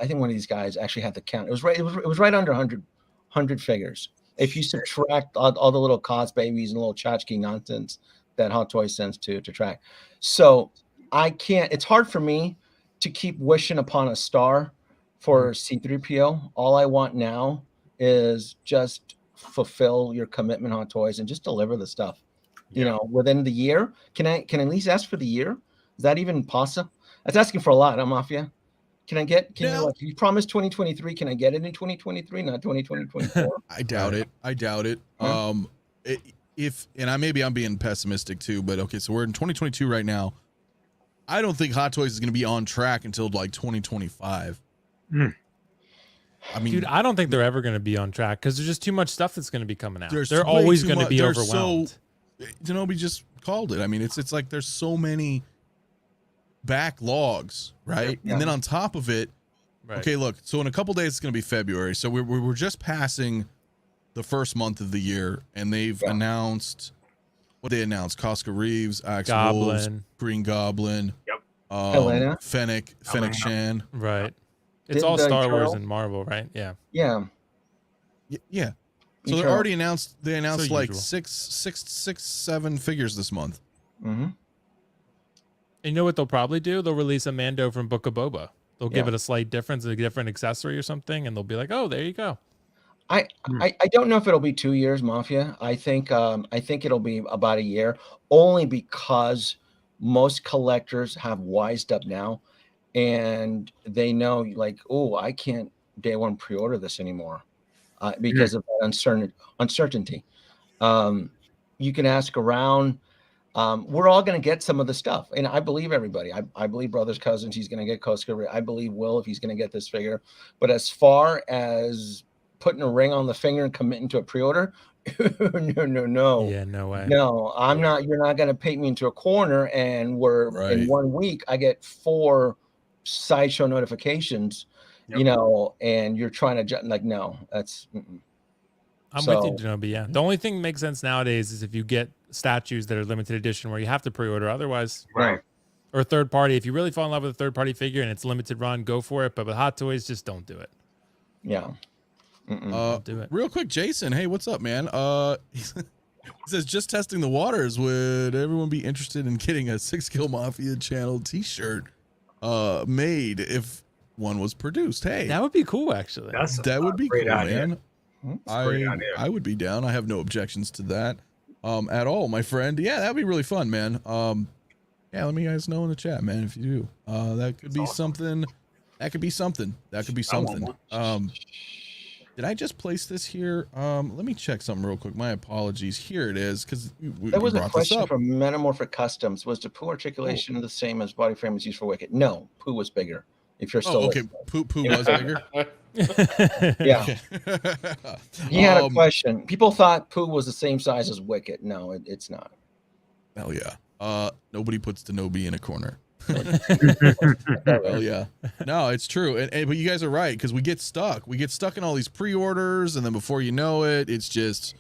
I think one of these guys actually had the count. It was right. It was right under 100 figures. If you subtract all the little cost babies and little tchotchke nonsense that Hot Toys sends to track. So I can't. It's hard for me to keep wishing upon a star for C-3PO. All I want now is just fulfill your commitment, Hot Toys, and just deliver the stuff. You know, within the year. Can I at least ask for the year? Is that even possible? That's asking for a lot, Mafia. Can you promise 2023? Can I get it in 2023, not 2024? I doubt it. Huh? Maybe I'm being pessimistic too, but okay, so we're in 2022 right now. I don't think Hot Toys is going to be on track until like 2025. I mean, dude, I don't think they're ever going to be on track because there's just too much stuff that's going to be coming out. They're always going to be overwhelmed. Denobi just called it. I mean, it's like there's so many backlogs, right? Yeah. And then on top of it, okay, look, so in a couple days it's going to be February. So we're just passing the first month of the year, and they've announced what they announced: Costco Reeves, Axe Wolves, Green Goblin, Fennec Shan. Right. It's all Star Wars and Marvel, right? Yeah. Yeah. Yeah. So they already announced. They announced like six, 7 figures this month. Mm-hmm. You know what they'll probably do? They'll release a Mando from Book of Boba. They'll give it a slight difference, a different accessory or something, and they'll be like, "Oh, there you go." I don't know if it'll be 2 years, Mafia. I think it'll be about a year, only because most collectors have wised up now, and they know, like, oh, I can't day one pre-order this anymore because of that uncertainty. You can ask around. We're all going to get some of the stuff, and I believe everybody. I believe Brothers Cousins, he's going to get Koska. I believe Will, if he's going to get this figure. But as far as putting a ring on the finger and committing to a pre-order, no. Yeah, no way. No, I'm not. You're not going to paint me into a corner, and in 1 week I get 4 sideshow notifications. You know, and you're trying to like, no, that's. I'm with you, Denobi. Yeah, the only thing that makes sense nowadays is if you get statues that are limited edition where you have to pre-order. Otherwise, or third party. If you really fall in love with a third party figure and it's limited run, go for it. But with Hot Toys, just don't do it. Yeah. Don't do it. Real quick, Jason. Hey, what's up, man? He says, just testing the waters. Would everyone be interested in getting a 6 Kill Mafia channel T-shirt made if one was produced? Hey, that would be cool. Actually, that would be cool, idea. man. I would be down. I have no objections to that at all, my friend. Yeah, that'd be really fun, man. Yeah, let me guys know in the chat, man, if you do. That could be something. That could be something. Did I just place this here? Let me check something real quick. My apologies. Here it is, because there was a question from Metamorphic Customs. Was the poo articulation the same as body frame was used for Wicket? No, poo was bigger. If you're still okay, poo was bigger. Yeah. He had a question. People thought Pooh was the same size as Wicket. No, it's not. Hell yeah. Nobody puts Denobi in a corner. Hell yeah. No, it's true. But you guys are right, because we get stuck. We get stuck in all these pre-orders, and then before you know it, it's just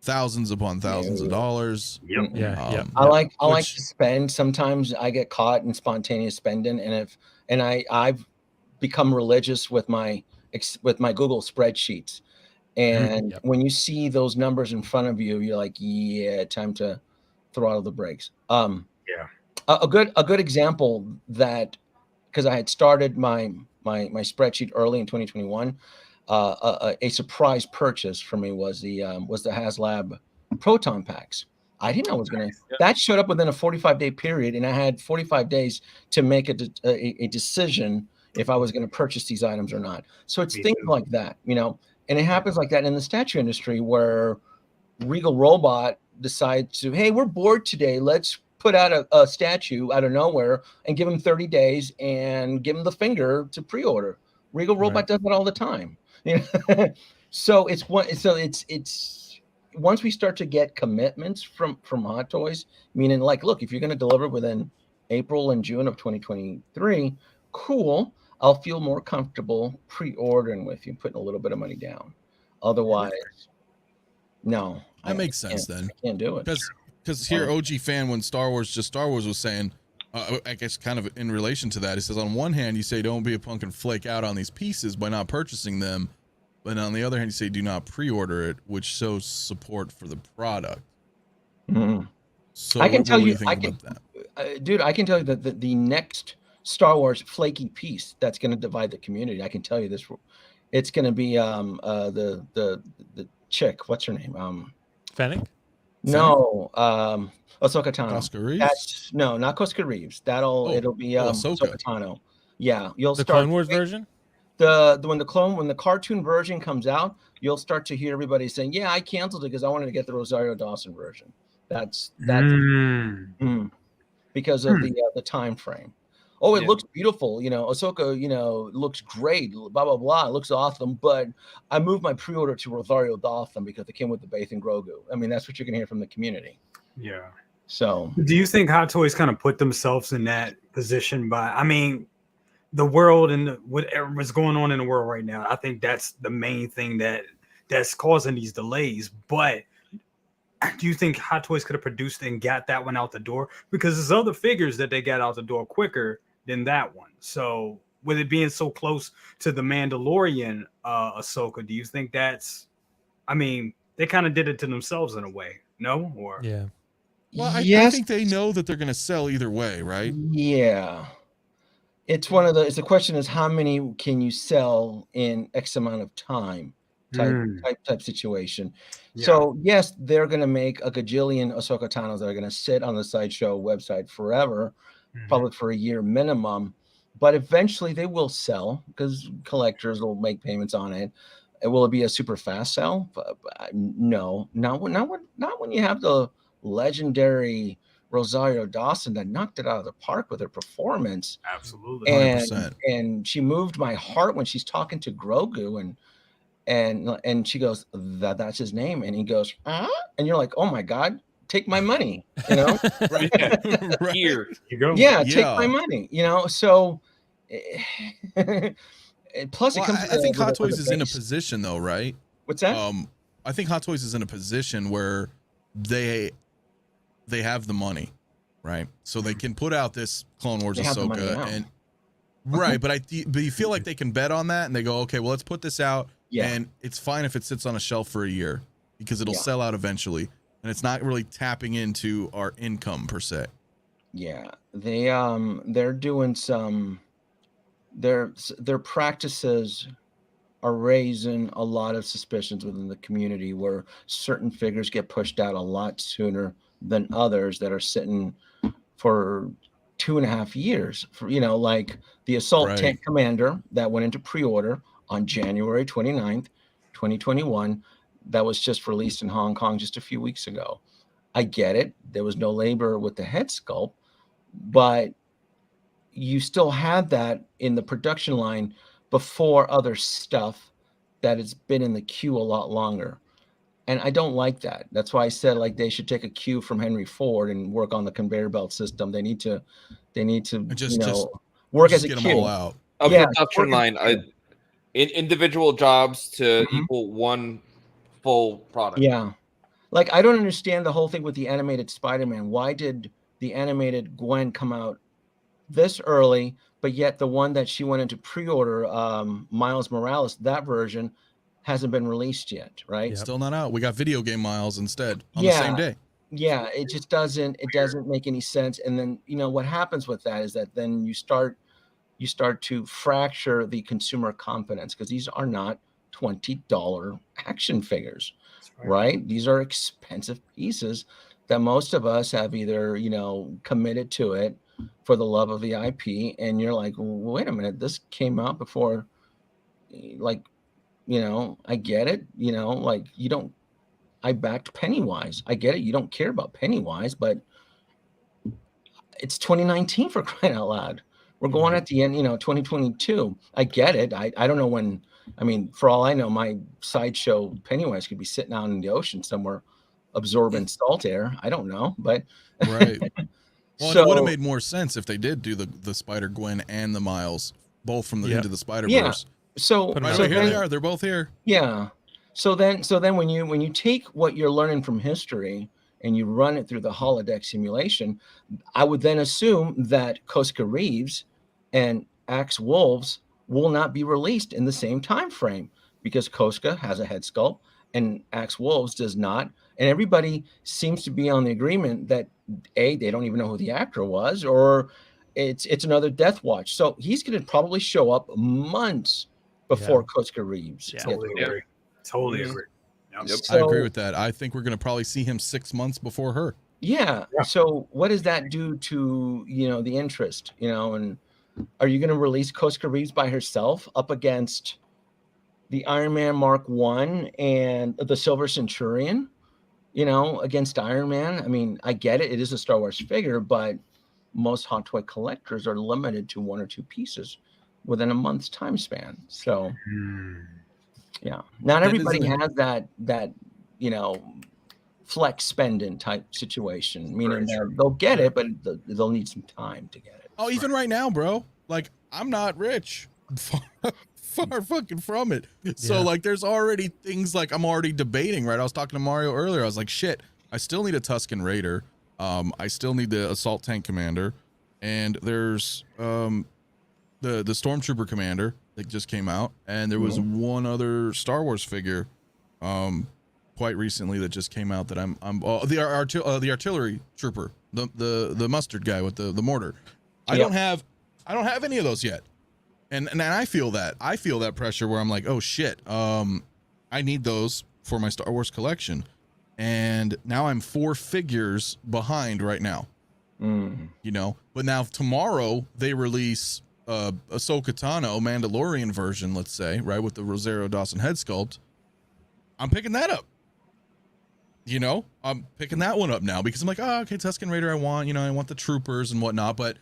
thousands upon thousands of dollars. I like to spend. Sometimes I get caught in spontaneous spending, and I've become religious with my Google spreadsheets. And when you see those numbers in front of you, you're like, yeah, time to throttle the brakes. A good example that, because I had started my spreadsheet early in 2021, a surprise purchase for me was the HasLab Proton packs. I didn't know it was going to. That showed up within a 45-day period, and I had 45 days to make a decision if I was going to purchase these items or not. So it's things like that, you know, and it happens like that in the statue industry, where Regal Robot decides to, hey, we're bored today. Let's put out a statue out of nowhere and give them 30 days and give them the finger to pre-order. Regal Robot does that all the time. You know? So it's once we start to get commitments from Hot Toys, meaning like, look, if you're going to deliver within April and June of 2023, cool. I'll feel more comfortable pre-ordering with you, putting a little bit of money down. Otherwise, no. That makes sense then. I can't do it. Because here, OG fan, when Star Wars was saying, I guess kind of in relation to that, it says on one hand you say don't be a punk and flake out on these pieces by not purchasing them, but on the other hand you say do not pre-order it, which shows support for the product. Mm. So I can what tell do you, you think about that? Dude, I can tell you that the next Star Wars flaky piece that's going to divide the community. I can tell you this. It's going to be the chick. What's her name? Fennec? No, Ahsoka Tano. Oscar Reeves? That's not Koska Reeves. It'll be Ahsoka Tano. Yeah, you'll the start Clone Wars version. When the cartoon version comes out, you'll start to hear everybody saying, "Yeah, I canceled it because I wanted to get the Rosario Dawson version." That's because of the time frame. Oh, it looks beautiful. Ahsoka, looks great. Blah, blah, blah. It looks awesome. But I moved my pre-order to Rosario Dawson because it came with the Bath and Grogu. I mean, that's what you're going to hear from the community. Yeah. So do you think Hot Toys kind of put themselves in that position the world and whatever's going on in the world right now? I think that's the main thing that's causing these delays. But do you think Hot Toys could have produced and got that one out the door? Because there's other figures that they got out the door quicker than that one. So with it being so close to the Mandalorian Ahsoka, do you think they kind of did it to themselves in a way? No? Or yeah. Well, I think they know that they're going to sell either way, right? Yeah. It's the question is how many can you sell in X amount of time type situation. Yeah. So yes, they're going to make a gajillion Ahsoka Tanos that are going to sit on the Sideshow website forever, probably for a year minimum, but eventually they will sell because collectors will make payments on it. Will it be a super fast sell? No, not when you have the legendary Rosario Dawson that knocked it out of the park with her performance. Absolutely. 100%. And she moved my heart when she's talking to Grogu and she goes, that's his name. And he goes, and you're like, oh my God, take my money, Right. Here you go. Yeah, take my money, so plus it comes I think Hot Toys is in a position though, right? What's that? I think Hot Toys is in a position where they have the money, right? So they can put out this Clone Wars Ahsoka and right, but you feel like they can bet on that and they go, okay, well, let's put this out and it's fine if it sits on a shelf for a year because it'll sell out eventually and it's not really tapping into our income per se. Yeah, they're doing some their practices are raising a lot of suspicions within the community where certain figures get pushed out a lot sooner than others that are sitting for 2.5 years for, like the Assault Tank Commander that went into pre-order on January 29th, 2021. That was just released in Hong Kong just a few weeks ago. I get it. There was no labor with the head sculpt, but you still had that in the production line before other stuff that has been in the queue a lot longer. And I don't like that. That's why I said they should take a cue from Henry Ford and work on the conveyor belt system. They need to just work as a get queue. them all out. A production line, individual jobs to equal one full product. Yeah. I don't understand the whole thing with the animated Spider-Man. Why did the animated Gwen come out this early, but yet the one that she went into pre-order, Miles Morales, that version hasn't been released yet, right? Yep. Still not out. We got video game Miles instead on the same day. Yeah, it just doesn't make any sense. And then what happens with that is that then you start to fracture the consumer confidence because these are not $20 action figures, right? These are expensive pieces that most of us have either committed to it for the love of the IP, and you're like, wait a minute, this came out before, I get it, I backed Pennywise. I get it. You don't care about Pennywise, but it's 2019 for crying out loud. We're going at the end, 2022. I get it. I don't know when, for all I know, my Sideshow Pennywise could be sitting out in the ocean somewhere absorbing salt air. I don't know, but right. Well, it would have made more sense if they did do the Spider-Gwen and the Miles, both from the Into the Spider-Verse. Yeah. So here they are. They're both here. Yeah. So then when you take what you're learning from history and you run it through the holodeck simulation, I would then assume that Koska Reeves and Axe Wolves will not be released in the same time frame, because Koska has a head sculpt and Axe Wolves does not. And everybody seems to be on the agreement that they don't even know who the actor was, or it's another Death Watch. So he's going to probably show up months before Koska Reeves. Yeah. Totally agree. Totally agree. Yep. So, I agree with that. I think we're going to probably see him 6 months before her. Yeah. So what does that do to, the interest, and are you going to release Koska Reeves by herself up against the Iron Man Mark I and the Silver Centurion, against Iron Man? I mean, I get it. It is a Star Wars figure, but most hot toy collectors are limited to 1 or 2 pieces within a month's time span. So, yeah, not everybody has that, flex spending type situation, meaning they'll get it, but they'll need some time to get it. Oh, even right now, bro. Like, I'm not rich. Far fucking from it. So like there's already things like I'm already debating, right? I was talking to Mario earlier. I was like, shit, I still need a Tusken Raider. I still need the Assault Tank Commander. And there's the Stormtrooper Commander that just came out. And there was one other Star Wars figure quite recently that just came out that the artillery trooper, the mustard guy with the mortar. I don't have any of those yet. And I feel that pressure where I'm like, oh shit, I need those for my Star Wars collection, and now I'm 4 figures behind right now. But now tomorrow they release Ahsoka Tano Mandalorian version, let's say, right, with the Rosario Dawson head sculpt. I'm picking that up. I'm picking that one up now because I'm like, oh, okay, Tusken Raider, I want the troopers and whatnot, but.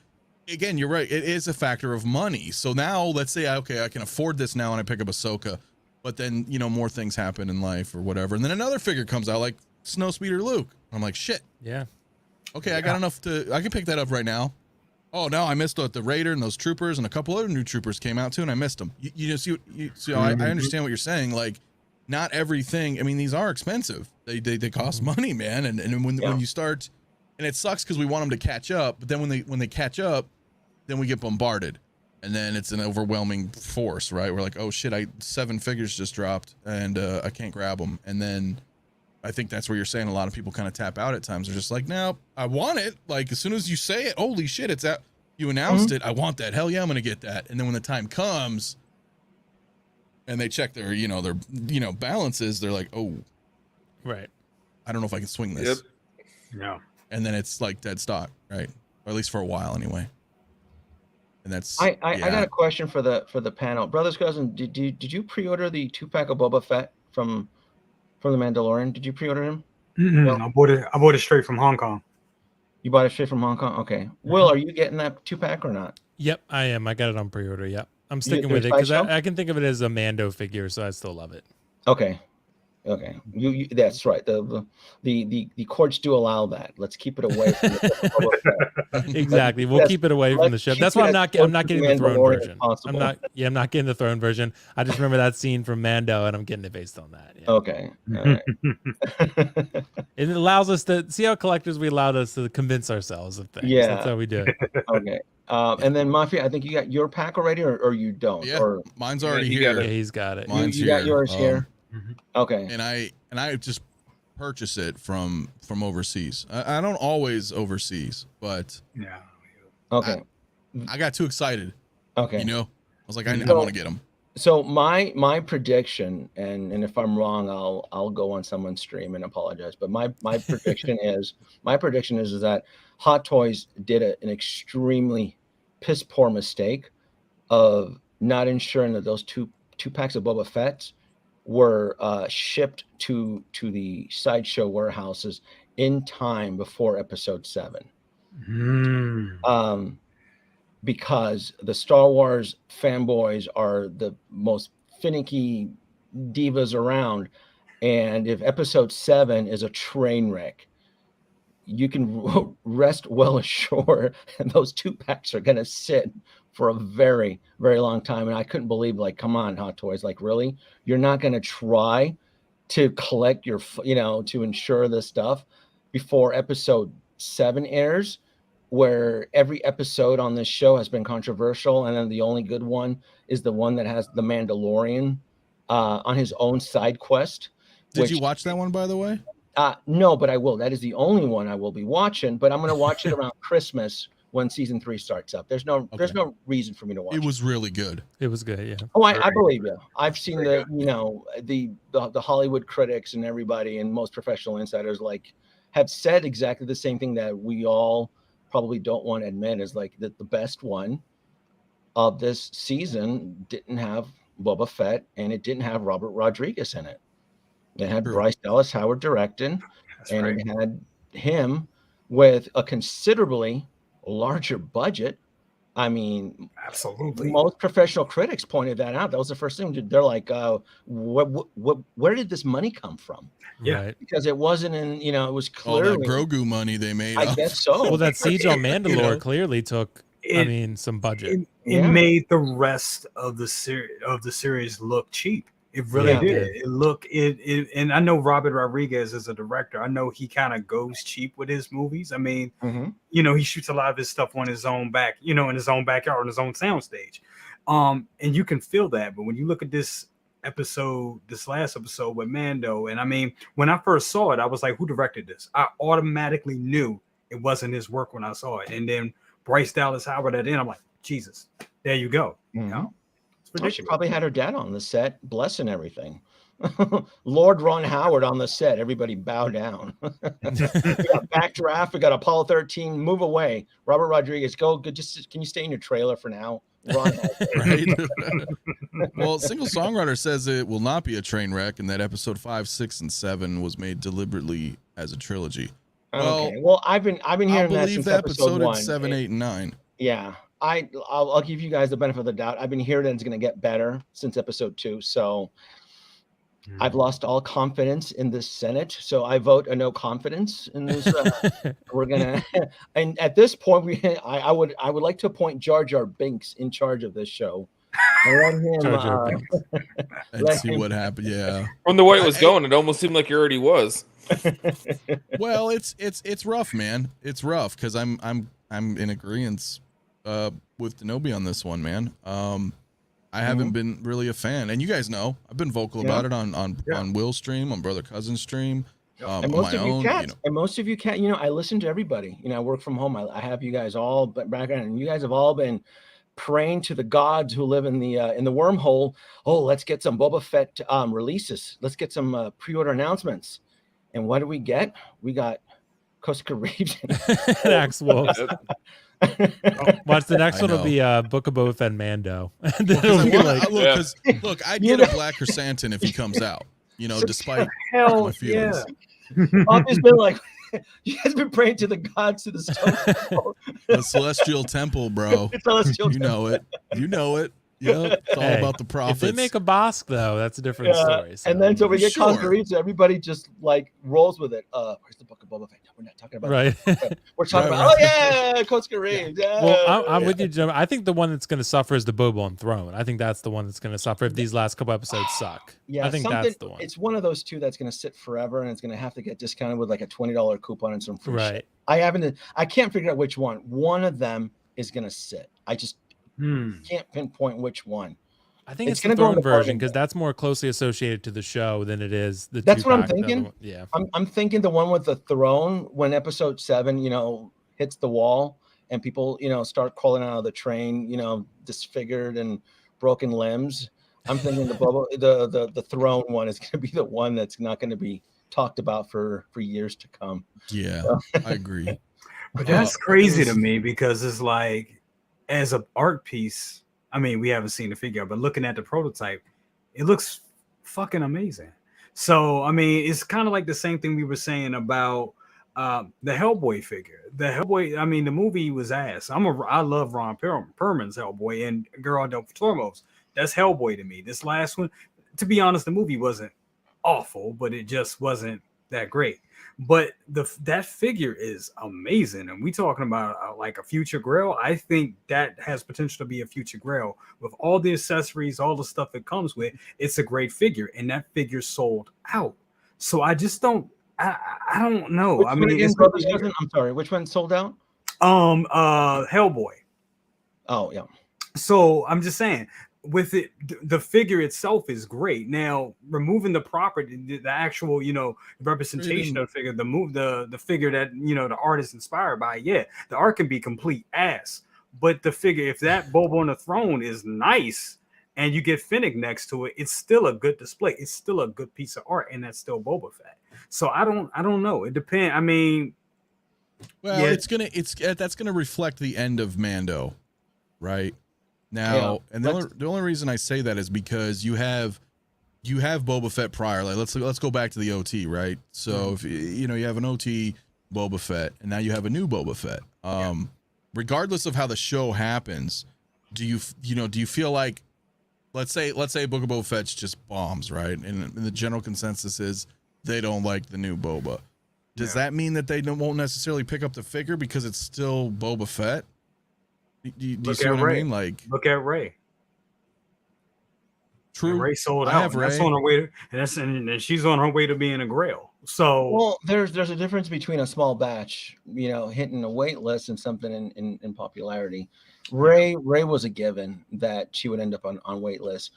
Again, you're right. It is a factor of money. So now let's say, okay, I can afford this now and I pick up Ahsoka, but then, more things happen in life or whatever. And then another figure comes out like Snowspeeder Luke. I'm like, shit. Yeah. Okay. I got enough I can pick that up right now. Oh, no, I missed the Raider and those troopers and a couple other new troopers came out too. And I missed them. I understand what you're saying. Like not everything. I mean, these are expensive. They cost money, man. And when you start, and it sucks because we want them to catch up, but then when they catch up, then we get bombarded, and then it's an overwhelming force, right? We're like, oh shit, 7 figures just dropped, and I can't grab them. And then I think that's where you're saying a lot of people kind of tap out at times. They're just like, no, I want it. Like as soon as you say it, holy shit, it's out. You announced it. I want that. Hell yeah, I'm gonna get that. And then when the time comes, and they check their balances, they're like, oh, right. I don't know if I can swing this. Yep. No. And then it's like dead stock, right? Or at least for a while anyway. And that's I got a question for the panel. Brothers Cousin, did you pre-order the 2-pack of Boba Fett from the Mandalorian? Did you pre-order him? No. I bought it straight from Hong Kong. You bought it straight from Hong Kong? Okay. Will, are you getting that 2-pack or not? Yep, I am. I got it on pre-order. Yep. I'm sticking with it because I can think of it as a Mando figure, so I still love it. Okay. Okay, you that's right. The courts do allow that. Let's keep it away from the exactly. We'll keep it away from the ship. That's why I'm not getting the throne version. I'm not getting the throne version. I just remember that scene from Mando, and I'm getting it based on that. Yeah. Okay. All right. It allows us to see how collectors we allowed us to convince ourselves of things. Yeah, that's how we do it. Okay. And then Mafia, I think you got your pack already, or you don't. Yeah, or mine's already here. Yeah, he's got it. Mine's you got yours here. Okay. And I just purchase it from overseas. I don't always overseas, but yeah. Okay. I got too excited. Okay. I was like, I want to get them. So my prediction, and if I'm wrong, I'll go on someone's stream and apologize. But my prediction is that Hot Toys did an extremely piss poor mistake of not ensuring that those two packs of Boba Fett were shipped to the sideshow warehouses in time before episode 7. Because the Star Wars fanboys are the most finicky divas around, and if episode 7 is a train wreck, you can rest well assured and those 2 packs are going to sit for a very, very long time. And I couldn't believe, like, come on, Hot Toys, like, really? You're not going to try to collect your, to ensure this stuff? before episode 7 airs, where every episode on this show has been controversial, and then the only good one is the one that has the Mandalorian on his own side quest. Did you watch that one, by the way? No, but I will. That is the only one I will be watching, but I'm going to watch it around Christmas when season 3 starts up. There's no reason for me to watch it. It was really good. It was good, yeah. Oh, I believe you. I've seen the Hollywood critics and everybody and most professional insiders have said exactly the same thing that we all probably don't want to admit, is that the best one of this season didn't have Boba Fett, and it didn't have Robert Rodriguez in it. It had Bryce Dallas Howard directing, it had him with a considerably larger budget. I mean, absolutely. Most professional critics pointed that out. That was the first thing. They're like, where did this money come from? Yeah, because it wasn't in, it was clearly all that Grogu money they made. I guess so. Well, that siege on Mandalore clearly took, some budget. It made the rest of the series look cheap. It really did. And I know Robert Rodriguez is a director. I know he kind of goes cheap with his movies. I mean, he shoots a lot of his stuff on his own in his own backyard, on his own soundstage. And you can feel that. But when you look at this last episode with Mando, and I mean, when I first saw it, I was like, who directed this? I automatically knew it wasn't his work when I saw it. And then Bryce Dallas Howard at the end, I'm like, Jesus, there you go. She probably had her dad on the set, blessing everything. Lord Ron Howard on the set. Everybody bow down. We got Backdraft. We got Apollo 13. Move away. Robert Rodriguez, go. Just can you stay in your trailer for now? Ron right. Well, Single Songwriter says it will not be a train wreck, and that episode 5, 6, and 7 was made deliberately as a trilogy. Okay. Well, I've been hearing that since episode 1. 7, 8, and 9. Yeah. I'll give you guys the benefit of the doubt. I've been hearing it's going to get better since episode 2. So I've lost all confidence in this Senate. So I vote a no confidence in this. We're going to, and at this point, I would like to appoint Jar Jar Binks in charge of this show. And let him, and see what happened. Yeah. From the way it was going, it almost seemed like it already was. Well, it's rough, man. It's rough because I'm in agreement with Denobi on this one, man. I haven't been really a fan, and you guys know I've been vocal about it on Will's stream, on Brother Cousin's stream, and most of you cats. And most of you cat, I listen to everybody. I work from home. I have you guys all background, and you guys have all been praying to the gods who live in the wormhole. Oh, let's get some Boba Fett releases. Let's get some pre-order announcements. And what do we get? We got Koska Reeves and Axe Wolves. Watch, the next one will be Book of Boba Fett and Mando. Look, I'd get a Black Chrysanthemum if he comes out. Despite my feelings. I've just been like, you guys been praying to the gods to the stone. The Celestial Temple, bro. You know it. Yep, it's all about the prophets. If they make a Bosk, though, that's a different story. So. And then we get Koska Reeves, everybody just rolls with it. Where's the Book of Boba Fett? No, we're not talking about that. We're talking about, Koska Reeves. Yeah. Well, I'm with you, Jim. I think the one that's going to suffer is the Boba on Throne. I think that's the one that's going to suffer if these last couple episodes suck. Yeah, I think that's the one. It's one of those two that's going to sit forever, and it's going to have to get discounted with a $20 coupon and some free shit. I can't figure out which one. One of them is going to sit. I just can't pinpoint which one. I think it's the Throne version because that's more closely associated to the show than it is the. That's what I'm thinking. Yeah, I'm thinking the one with the throne when episode 7, hits the wall and people, start crawling out of the train, disfigured and broken limbs. I'm thinking the throne one is going to be the one that's not going to be talked about for years to come. Yeah, I agree. But that's crazy to me because it's like, as an art piece, I mean, we haven't seen the figure, but looking at the prototype, it looks fucking amazing. So, I mean, it's kind of like the same thing we were saying about the Hellboy figure. The Hellboy, I mean, the movie was ass. I love Ron Perlman's Hellboy and Guillermo del Toro's. That's Hellboy to me. this last one, to be honest, the movie wasn't awful, but it just wasn't that great. But that figure is amazing, and we talking about like a future Grail. I think that has potential to be a future Grail with all the accessories, all the stuff it comes with. It's a great figure, and that figure sold out. So I just don't I don't know. Which I one mean, again, it's Brothers Cousin? I'm sorry. Which one sold out? Hellboy. Oh yeah. So I'm just saying, with it, the figure itself is great. Now, removing the property, the actual, representation of the figure, the figure that the artist inspired by, yeah, the art can be complete ass. But the figure, if that Boba on the throne is nice, and you get Fennec next to it, it's still a good display. It's still a good piece of art, and that's still Boba Fett. So I don't know. It depends. I mean, well, yeah. That's gonna reflect the end of Mando, right? Now, Yeah, and the only reason I say that is because you have Boba Fett prior. Like let's go back to the OT, right? So if you have an OT Boba Fett, and now you have a new Boba Fett. Regardless of how the show happens, do you feel like, let's say Book of Boba Fett's just bombs, right? And the general consensus is they don't like the new Boba. Does that mean that they won't necessarily pick up the figure because it's still Boba Fett? Do you see what I mean? Like, look at Rey. True. And Rey sold out. Have That's Rey. on her way, and she's on her way to being a Grail. So, well, there's a difference between a small batch, hitting a wait list and something in popularity. Rey was a given that she would end up on wait lists.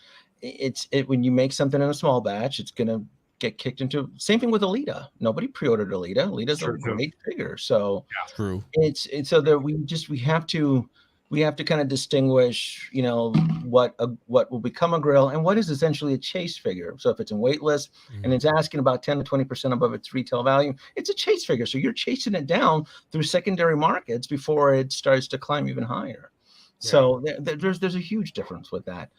When you make something in a small batch, it's gonna get kicked into. Same thing with Alita. Nobody pre-ordered Alita. Alita's a great figure. So true. It's so that we have to kind of distinguish, what will become a Grail and what is essentially a chase figure. So if it's in wait list and it's asking about 10 to 20% above its retail value, it's a chase figure. So you're chasing it down through secondary markets before it starts to climb even higher. Yeah. So there's a huge difference with that.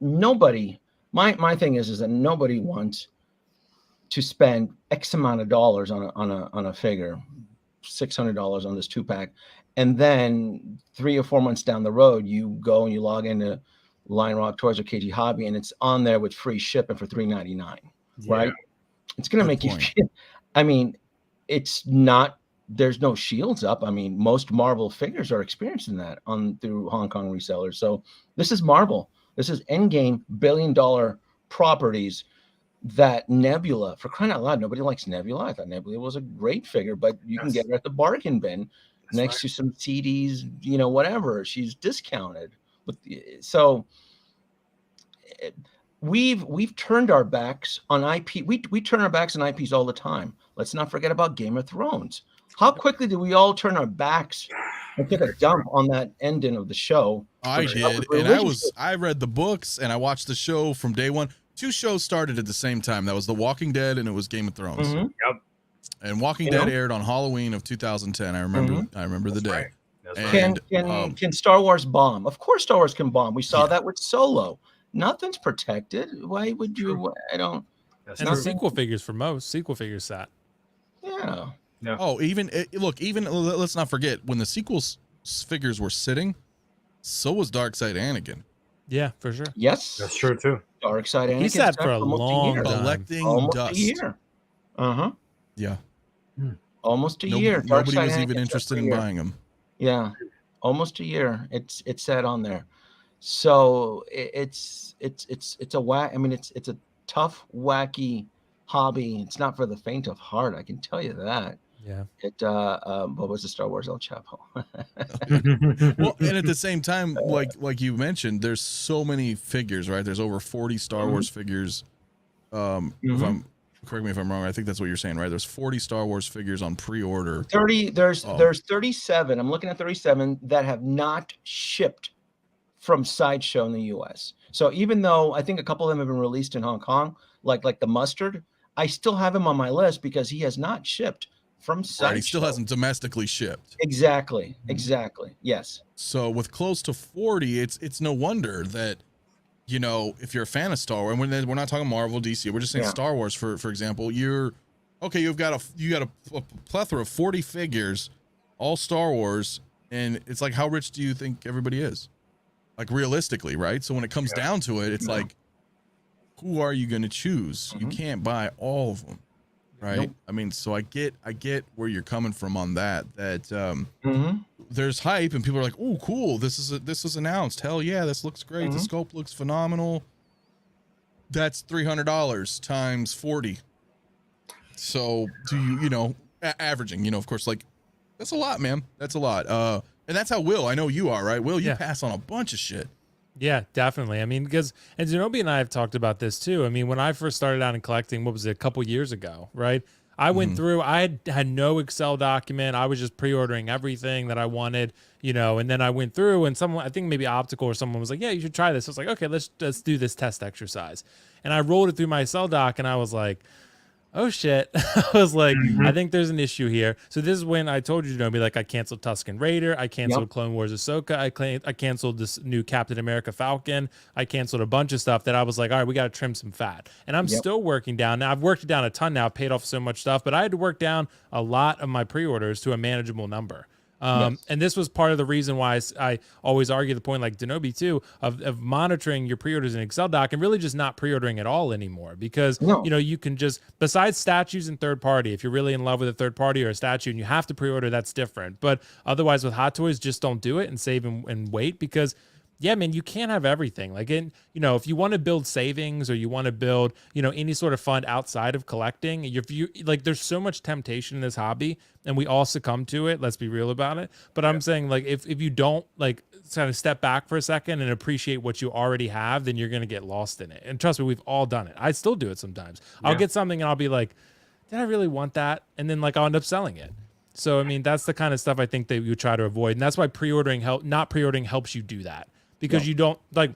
Nobody. My thing is that nobody wants to spend X amount of dollars on a figure, $600 on this 2-pack. And then 3 or 4 months down the road, you go and you log into Lion Rock Toys or KG Hobby, and it's on there with free shipping for $3.99, right? It's going to make you feel, I mean, it's not, there's no shields up. I mean, most Marvel figures are experiencing that through Hong Kong resellers. So this is Marvel. This is endgame billion-dollar properties that Nebula, for crying out loud, nobody likes Nebula. I thought Nebula was a great figure, but you can get her at the bargain bin. Next to some CDs, whatever. She's discounted. So we've turned our backs on IP. We turn our backs on IPs all the time. Let's not forget about Game of Thrones. How quickly did we all turn our backs and take a dump on that ending of the show? I did, and I read the books and I watched the show from day one. 2 shows started at the same time. That was The Walking Dead and it was Game of Thrones. Yep. And Walking Dead aired on Halloween of 2010. I remember the day. Right. Can Star Wars bomb? Of course Star Wars can bomb. We saw that with Solo. Nothing's protected. Why would you? I don't. And the sequel figures for most. Sequel figures sat. Yeah. Oh, let's not forget when the sequels figures were sitting, so was Darkseid Anakin. Yeah, for sure. Yes. That's true too. Darkseid Anakin. He sat for a long time. Collecting almost dust. A year. Yeah. Almost a year. Nobody was even interested in buying them. Yeah. Almost a year. It's sat on there. So it's a whack. I mean, it's a tough, wacky hobby. It's not for the faint of heart. I can tell you that. Yeah. What was the Star Wars El Chapo? Well, and at the same time, like you mentioned, there's so many figures, right? There's over 40 Star Wars figures. Correct me if I'm wrong. I think that's what you're saying, right? There's 40 Star Wars figures on pre-order. 30. There's 37. I'm looking at 37 that have not shipped from Sideshow in the U.S. So even though I think a couple of them have been released in Hong Kong, like the Mustard, I still have him on my list because he has not shipped from Sideshow. Right, he still hasn't domestically shipped. Exactly. Yes. So with close to 40, it's no wonder that, if you're a fan of Star Wars, and we're not talking Marvel, DC, we're just saying Star Wars, for example, you've got a plethora of 40 figures, all Star Wars, and it's like, how rich do you think everybody is? Like realistically, right? So when it comes down to it, it's like, who are you going to choose? You can't buy all of them, right? Nope. I mean, so I get where you're coming from on that. There's hype and people are like, oh, cool, this was announced. Hell yeah, this looks great. The scope looks phenomenal. That's $300 times 40. So do you know, averaging, you know, of course, like that's a lot, man. That's a lot. And that's how Will, I know you are, right? Will, you pass on a bunch of shit. Yeah, definitely. I mean, because, and Zenobi and I have talked about this too. I mean, when I first started out in collecting, what was it, a couple years ago, right? I went through, I had no Excel document. I was just pre-ordering everything that I wanted, you know, and then I went through and someone, I think maybe Optical or someone was like, yeah, you should try this. I was like, okay, let's do this test exercise. And I rolled it through my Excel doc and I was like, oh shit. I was like, I think there's an issue here. So this is when I told you to know me, like I canceled Tusken Raider, I canceled Clone Wars Ahsoka, I canceled this new Captain America Falcon, I canceled a bunch of stuff that I was like, all right, we got to trim some fat. And I'm still working down. Now I've worked it down a ton now, I've paid off so much stuff, but I had to work down a lot of my pre-orders to a manageable number. And this was part of the reason why I always argue the point, like Denobi too, of monitoring your pre-orders in Excel doc and really just not pre-ordering at all anymore. Because, you know, you can just, besides statues and third party, if you're really in love with a third party or a statue and you have to pre-order, that's different. But otherwise with Hot Toys, just don't do it and save and wait, because yeah, man, you can't have everything. Like, you know, if you want to build savings or you want to build, you know, any sort of fund outside of collecting, if you like, there's so much temptation in this hobby and we all succumb to it. Let's be real about it. But I'm saying, like, if you don't like kind of step back for a second and appreciate what you already have, then you're going to get lost in it. And trust me, we've all done it. I still do it sometimes. I'll get something and I'll be like, did I really want that? And then like, I'll end up selling it. So, I mean, that's the kind of stuff I think that you try to avoid. And that's why not pre-ordering helps you do that. Because you don't, like,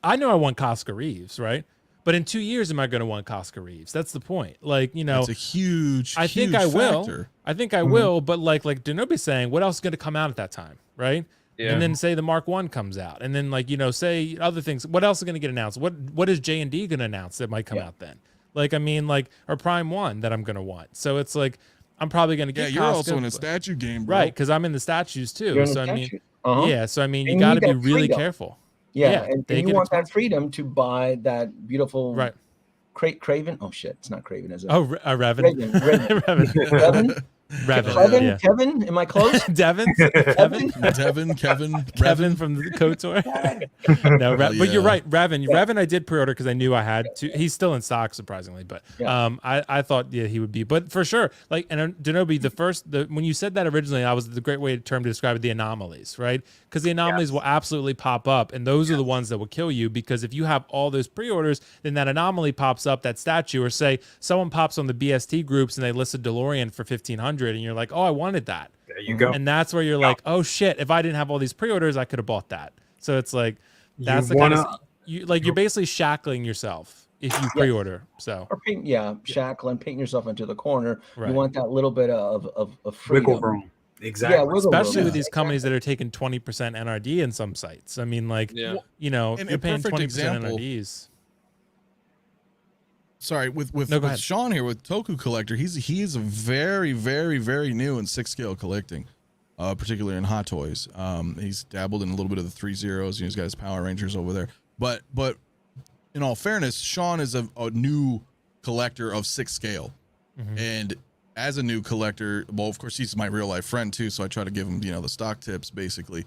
I know I want Cosca Reeves, right? But in 2 years, am I going to want Cosca Reeves? That's the point. Like, you know, it's a huge, I think I will. I think I will. But like Denobi's saying, what else is going to come out at that time, right? Yeah. And then say the Mark I comes out, and then like, you know, say other things. What else is going to get announced? What is J&D going to announce that might come out then? Like, I mean, like, or Prime 1 that I'm going to want. So it's like, I'm probably going to get. Yeah, you're also in a statue game, bro. Right? Because I'm in the statues too. You're in so the I mean. statue. Yeah, so I mean, you got to be really careful. Yeah, and you want that freedom to buy that beautiful Craven. Oh shit, it's not Craven, is it? Oh, Revan. Revan. Revan. Kevin, am I close? Kevin from the KOTOR. No, but you're right, Revan I did pre-order because I knew I had to. He's still in stock, surprisingly, but I thought he would be. But for sure, like, and Denobi, when you said that originally, that was the great term to describe it, the anomalies, right? Because the anomalies will absolutely pop up, and those are the ones that will kill you, because if you have all those pre-orders, then that anomaly pops up, that statue, or say someone pops on the BST groups and they list a DeLorean for $1,500. And you're like, oh, I wanted that. There you go. And that's where you're like, oh shit, if I didn't have all these pre-orders, I could have bought that. So it's like, that's you're basically shackling yourself if you pre-order. So shackle and paint yourself into the corner. Right. You want that little bit of freedom. Wiggle room. Exactly. Yeah, especially with these companies that are taking 20% NRD in some sites. I mean, like, you know, if you're paying 20% NRDs. Sorry, with Sean here with Toku Collector, he is a very, very, very new in 6 scale collecting, particularly in Hot Toys. He's dabbled in a little bit of the 3-0s. He's got his Power Rangers over there. But in all fairness, Sean is a new collector of 6 scale, and as a new collector, well, of course, he's my real life friend too, so I try to give him, you know, the stock tips basically.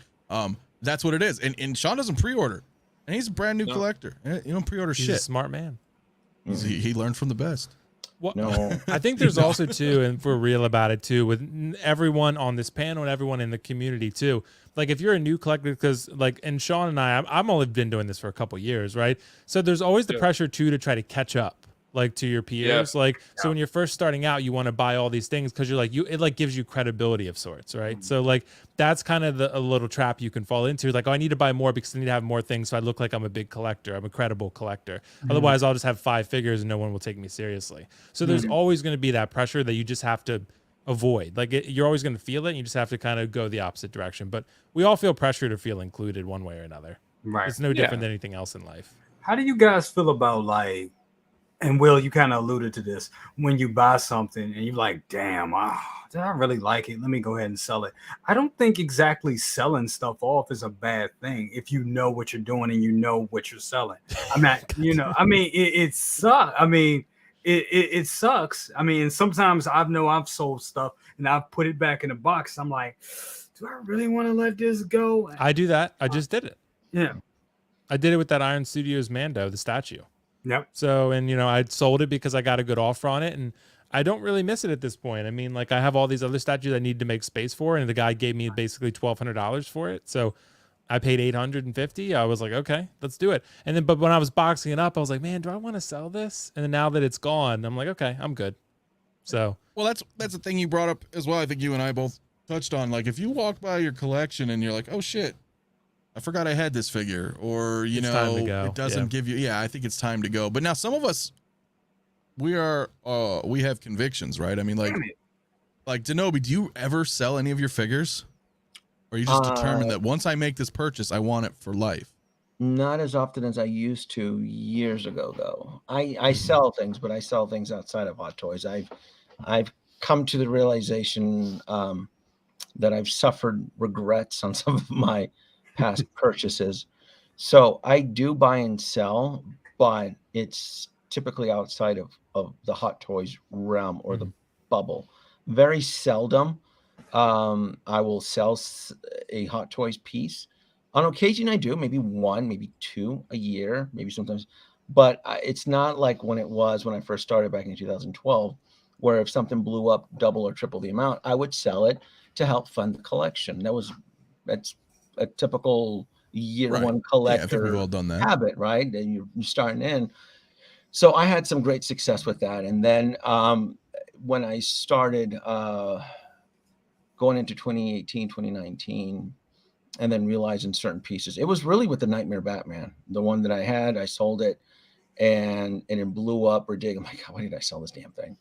That's what it is. And Sean doesn't pre-order, and he's a brand new collector. You don't pre-order shit. He's a smart man. He learned from the best. Well, I think there's also too, and if we're real about it too, with everyone on this panel and everyone in the community too. Like, if you're a new collector, because like, and Sean and I've only been doing this for a couple years, right? So there's always the pressure too to try to catch up, like, to your peers. So when you're first starting out, you want to buy all these things because you're like, it like gives you credibility of sorts, right? So like, that's kind of a little trap you can fall into. Like, oh, I need to buy more because I need to have more things so I look like I'm a big collector. I'm a credible collector. Otherwise, I'll just have 5 figures and no one will take me seriously. So there's always going to be that pressure that you just have to avoid. Like, you're always going to feel it. And you just have to kind of go the opposite direction. But we all feel pressure to feel included one way or another. Right. It's no different than anything else in life. How do you guys feel about, like, and Will, you kind of alluded to this, when you buy something and you're like, damn, did I really like it? Let me go ahead and sell it. I don't think exactly selling stuff off is a bad thing if you know what you're doing and you know what you're selling. I'm not, you know, I mean, it sucks. I mean, it sucks. I mean, sometimes I've sold stuff and I've put it back in the box. I'm like, do I really want to let this go? I do that. I just did it. Yeah. I did it with that Iron Studios Mando, the statue. Yep. So, and you know, I sold it because I got a good offer on it, and I don't really miss it at this point. I mean, like I have all these other statues I need to make space for, and the guy gave me basically $1,200 for it. So I paid $850. I was like, okay, let's do it. And then, but when I was boxing it up, I was like, man, do I want to sell this? And then now that it's gone, I'm like, okay, I'm good. So, well, that's the thing you brought up as well. I think you and I both touched on, like, if you walk by your collection and you're like, oh shit, I forgot I had this figure, or, you know, it doesn't give you, I think it's time to go. But now some of us, we have convictions, right? I mean, like Denobi, do you ever sell any of your figures? Or you just determined that once I make this purchase, I want it for life? Not as often as I used to years ago, though. I sell things, but I sell things outside of Hot Toys. I've come to the realization that I've suffered regrets on some of my past purchases. So I do buy and sell, but it's typically outside of the Hot Toys realm or the bubble. Very seldom I will sell a Hot Toys piece. On occasion I do, maybe one, maybe two a year, maybe sometimes, but it's not like when it was when I first started back in 2012, where if something blew up double or triple the amount, I would sell it to help fund the collection. That's a typical year one collector I think we've all done that habit, right? And you're starting in. So I had some great success with that. And then when I started going into 2018, 2019, and then realizing certain pieces, it was really with the Nightmare Batman, the one that I had. I sold it, and it blew up or dig. I'm like, why did I sell this damn thing?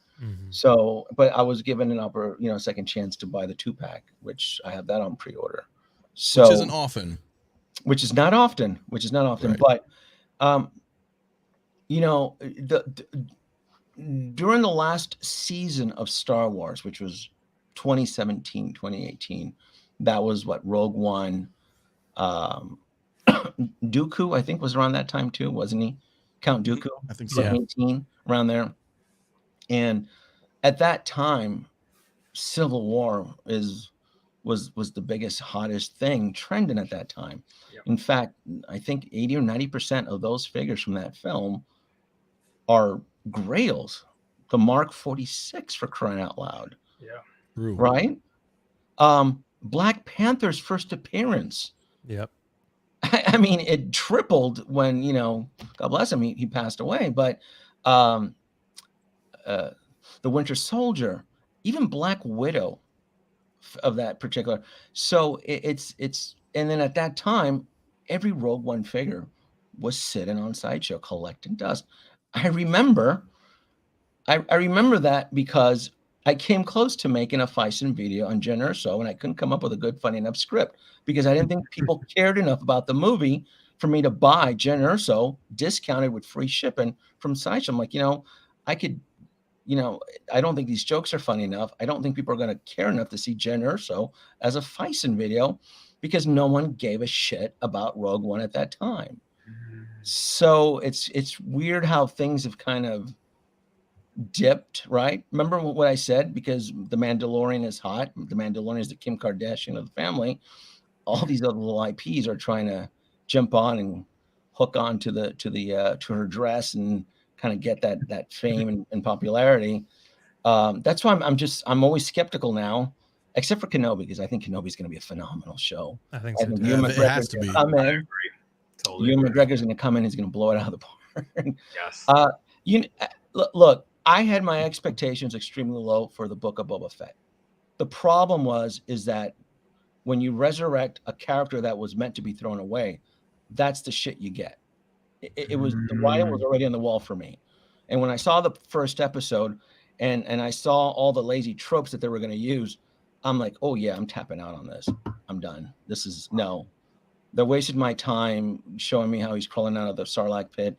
So, but I was given an second chance to buy the 2-pack, which I have that on pre-order. So, which isn't often. Which is not often. Right. But, during the last season of Star Wars, which was 2017, 2018, that was what, Rogue One. Dooku, I think, was around that time too, wasn't he? Count Dooku, I think so. 18, around there. And at that time, Civil War was the biggest, hottest thing trending at that time. Yep. In fact, I think 80 or 90% of those figures from that film are Grails. The Mark 46, for crying out loud. Yeah. True. Right? Black Panther's first appearance. Yep. I mean, it tripled when, God bless him, he passed away. But the Winter Soldier, even Black Widow of that particular. So it's and then at that time, every Rogue One figure was sitting on Sideshow collecting dust. I remember that because I came close to making a Fison video on Jen Erso, and I couldn't come up with a good, funny enough script because I didn't think people cared enough about the movie for me to buy Jen Erso discounted with free shipping from Sideshow. I'm like, I could, I don't think these jokes are funny enough. I don't think people are going to care enough to see Jen Erso as a Fison video because no one gave a shit about Rogue One at that time. So it's weird how things have kind of dipped, right? Remember what I said? Because the Mandalorian is hot. The Mandalorian is the Kim Kardashian of the family. All these other little IPs are trying to jump on and hook on to her dress and kind of get that fame and popularity. That's why I'm always skeptical now, except for Kenobi, because I think Kenobi's going to be a phenomenal show. I think so. It has to be. I agree. Totally. Ewan McGregor's going to come in. He's going to blow it out of the park. Yes. Look, I had my expectations extremely low for the Book of Boba Fett. The problem is that when you resurrect a character that was meant to be thrown away, that's the shit you get. It was the writing was already on the wall for me. And when I saw the first episode and I saw all the lazy tropes that they were going to use, I'm like, oh yeah, I'm tapping out on this. I'm done. They wasted my time showing me how he's crawling out of the Sarlacc pit.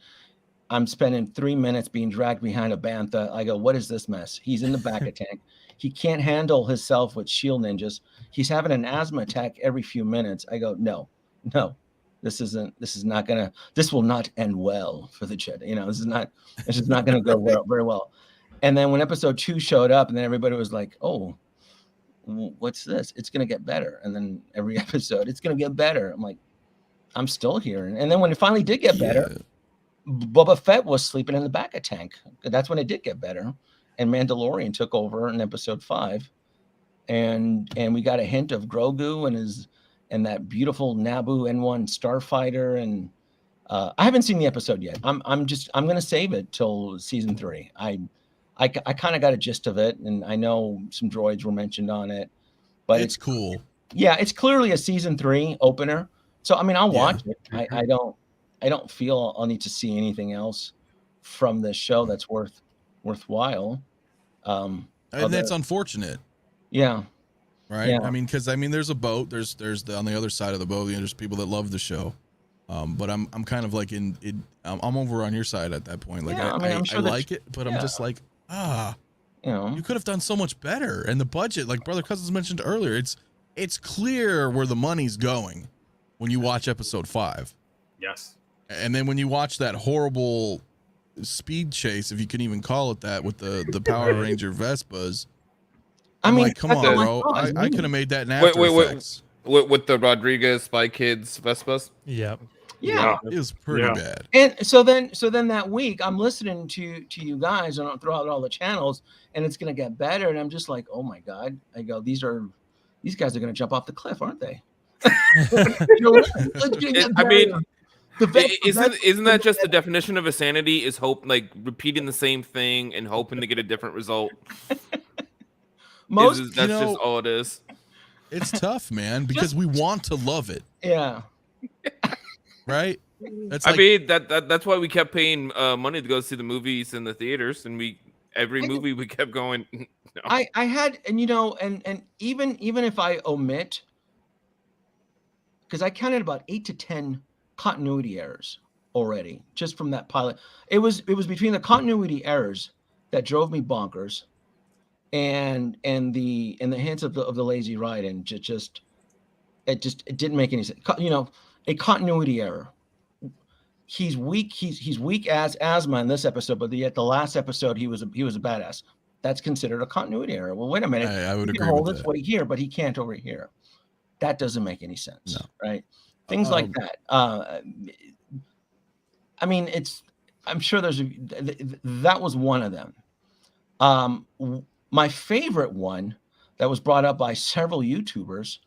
I'm spending 3 minutes being dragged behind a bantha. I go, what is this mess? He's in the back of tank. He can't handle himself with shield ninjas. He's having an asthma attack every few minutes. I go, no, this will not end well for the Jedi. This is not going to go very well. And then when episode 2 showed up and then everybody was like, oh, what's this? It's going to get better. And then every episode, it's going to get better. I'm like, I'm still here. And then when it finally did get better, Boba Fett was sleeping in the back of tank. That's when it did get better. Mandalorian took over in episode 5, and we got a hint of Grogu and that beautiful Naboo N1 starfighter, and I haven't seen the episode yet. I'm gonna save it till season 3. I kind of got a gist of it, and I know some droids were mentioned on it, but it's cool. Yeah, it's clearly a season 3 opener. So I mean, I'll watch it. I don't feel I'll need to see anything else from this show that's worthwhile. And that's unfortunate. Yeah. Right. Yeah. I mean, because there's a boat. There's on the other side of the boat. There's people that love the show. But I'm kind of like I'm over on your side at that point. Like I'm sure I like it, but I'm just like, you could have done so much better. And the budget, like Brother Cousins mentioned earlier, it's clear where the money's going when you watch episode 5. Yes. And then when you watch that horrible speed chase, if you can even call it that, with the Power Ranger Vespas. I'm like, come on, bro. I could have made that in After Effects. With the Rodriguez Spy Kids Vespas. Yep. Yeah, it was pretty bad. And so then that week I'm listening to you guys and I'll throw out all the channels, and it's gonna get better. And I'm just like, oh my God. I go, these guys are gonna jump off the cliff, aren't they? Isn't that just the definition of insanity? Is hope, like repeating the same thing and hoping to get a different result? That's just all it is. It's tough, man, because we want to love it. Yeah. Right. That's why we kept paying money to go see the movies in the theaters, and every movie we kept going. No. I had, and and even if I omit, because I counted about 8 to 10 continuity errors already just from that pilot. It was between the continuity errors that drove me bonkers, and the hints of the lazy ride, and it didn't make any sense. A continuity error. He's weak. He's weak as asthma in this episode, but yet the last episode he was a badass. That's considered a continuity error. Well, wait a minute. I would agree. He can hold his weight here, but he can't over here. That doesn't make any sense, right? Things like that. I'm sure that was one of them. My favorite one that was brought up by several YouTubers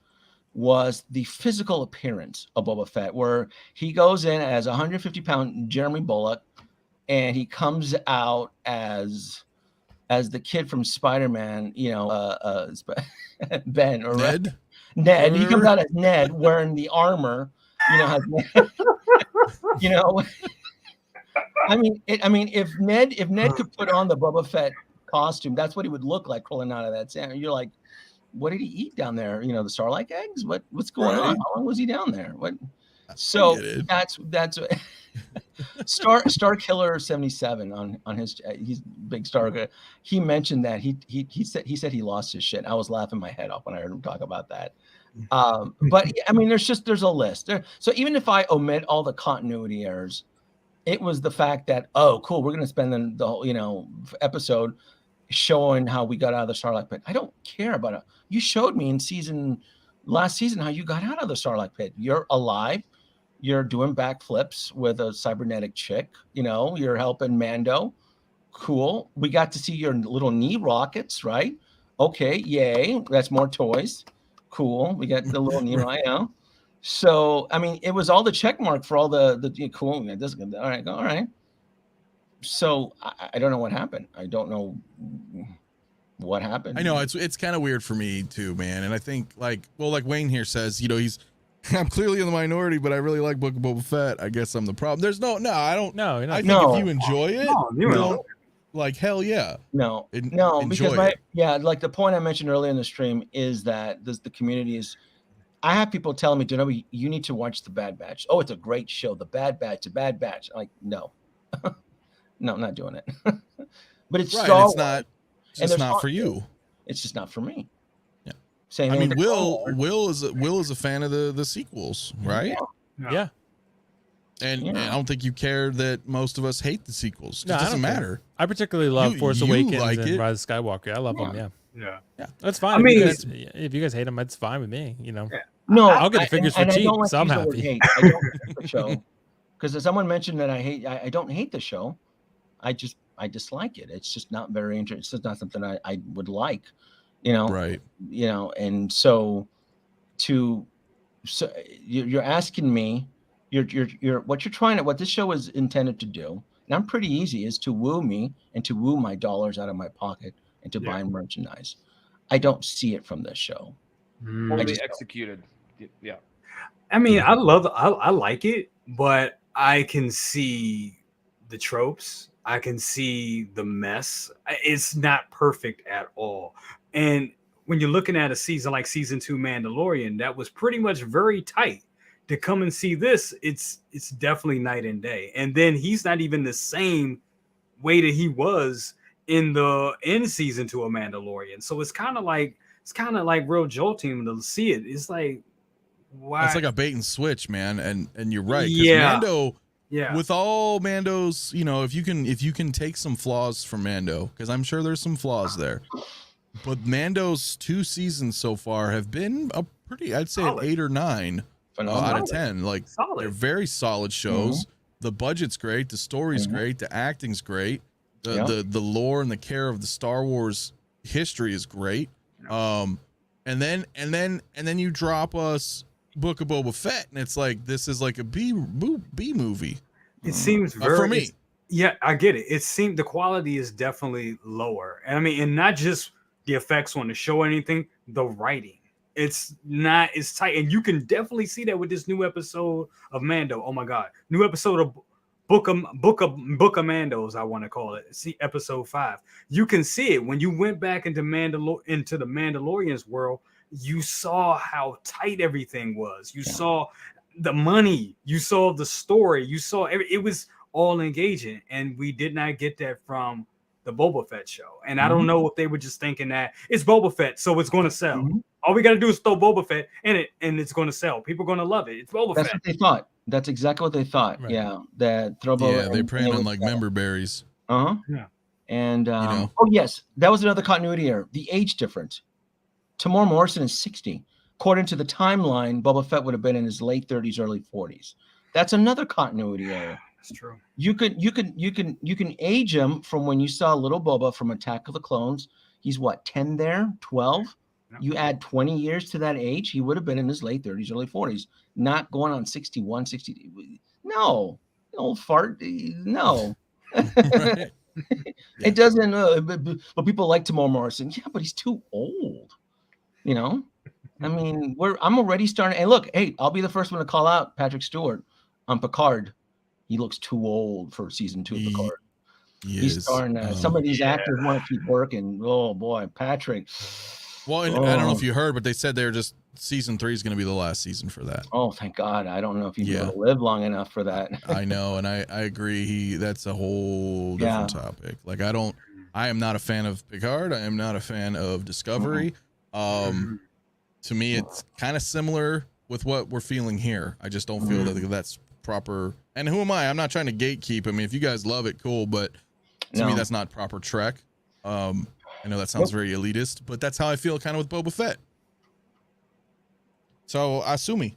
was the physical appearance of Boba Fett, where he goes in as 150-pound Jeremy Bullock, and he comes out as the kid from Spider-Man, Ben or Ned. Ned. He comes out as Ned wearing the armor, if Ned could put on the Boba Fett costume, that's what he would look like crawling out of that sand. You're like, what did he eat down there? The Starlight eggs? What's going on? How long was he down there? What? So that's Star Killer 77 on his, he's big Star. He mentioned that he said he lost his shit. I was laughing my head off when I heard him talk about that. But there's a list there. So even if I omit all the continuity errors, it was the fact that, oh, cool, we're going to spend the whole, episode showing how we got out of the Starlight Pit. I don't care about it. You showed me in last season how you got out of the Starlight Pit. You're alive. You're doing backflips with a cybernetic chick. You're helping Mando. Cool. We got to see your little knee rockets, right? Okay, yay. That's more toys. Cool. We got the little knee right now. So, it was all the check mark for all the cool. All right. So I don't know what happened. I don't know what happened. I know it's kind of weird for me too, man. And I think like Wayne here says, I'm clearly in the minority, but I really like Book of Boba Fett. I guess I'm the problem. There's I don't know. I think if you enjoy it, like hell yeah. Because like the point I mentioned earlier in the stream is that the community is. I have people telling me, Denobi, you need to watch The Bad Batch. Oh, it's a great show. The Bad Batch. I'm like, no. No, I'm not doing it. But it's right. Star It's not. It's not for you. It's just not for me. Yeah. Same. Will is a fan of the sequels, right? Yeah. And I don't think you care that most of us hate the sequels. It doesn't matter. I particularly love Force Awakens and Rise of Skywalker. I love them. Yeah. That's fine. If you guys hate them, it's fine with me. No, I'll get the figures for cheap, so I'm happy. I don't hate the show because someone mentioned that I don't hate the show. I just I dislike it. It's just not very interesting. It's just not something I would like, you know. Right. You know, and so you're asking me, what this show is intended to do, and I'm pretty easy, is to woo me and to woo my dollars out of my pocket and to buy merchandise. I don't see it from this show. Poorly executed. Yeah. I mean, I like it, but I can see the tropes. I can see the mess. It's not perfect at all. And when you're looking at a season like season 2 Mandalorian, that was pretty much very tight. To come and see this, it's definitely night and day. And then he's not even the same way that he was in season 2 of Mandalorian. So it's kind of like real jolting to see it. It's like, why? It's like a bait and switch, man. And you're right. Yeah. Mando, yeah. with all Mando's, you know, if you can take some flaws from Mando, because I'm sure there's some flaws there, but Mando's 2 seasons so far have been a pretty, I'd say, Solid. an 8 or 9 out of 10. Like, Solid. they're very solid shows. Mm-hmm. The budget's great, the story's great, the acting's great, the lore and the care of the Star Wars history is great. And then you drop us Book of Boba Fett, and it's like, this is like a B movie. It seems very for me. Yeah, I get it. It seemed the quality is definitely lower. And I mean, and not just the effects on the show or anything, the writing. It's not as tight. And you can definitely see that with this new episode of Mando. Oh my God. New episode of Book of Mandos, I want to call it. See episode 5. You can see it when you went back into the Mandalorian's world. You saw how tight everything was. You saw the money. You saw the story. You saw it was all engaging, and we did not get that from the Boba Fett show. And I don't know if they were just thinking that it's Boba Fett, so it's going to sell. All we got to do is throw Boba Fett in it, and it's going to sell. People are going to love it. It's Boba Fett. That's what they thought. That's exactly what they thought. Right. Yeah, that throw Boba. Yeah, they're preying on like member berries. Yeah. And oh yes, that was another continuity error. The age difference. Tamor Morrison is 60. According to the timeline, Boba Fett would have been in his late 30s, early 40s. That's another continuity error. That's true. You can age him from when you saw little Boba from Attack of the Clones. He's what, 10 there, 12? Yeah. You add 20 years to that age, he would have been in his late 30s, early 40s. Not going on 61, 60. No, old fart. No. Right. It doesn't. But people like Tamor Morrison. Yeah, but he's too old. You know. I mean, I'm already starting. And look, hey, I'll be the first one to call out Patrick Stewart on Picard. He looks too old for season 2 of Picard. He's starting. Some of these actors want to keep working. Oh boy, Patrick. Well, and I don't know if you heard, but they said they're just season 3 is going to be the last season for that. Oh, thank God. I don't know if he's going to live long enough for that. I know. And I agree. That's a whole different topic. Like, I am not a fan of Picard. I am not a fan of Discovery. To me, it's kind of similar with what we're feeling here. I just don't feel that that's proper. And who am I? I'm not trying to gatekeep. I mean, if you guys love it, cool. But to me, that's not proper Trek. I know that sounds very elitist, but that's how I feel kind of with Boba Fett. So Asumi,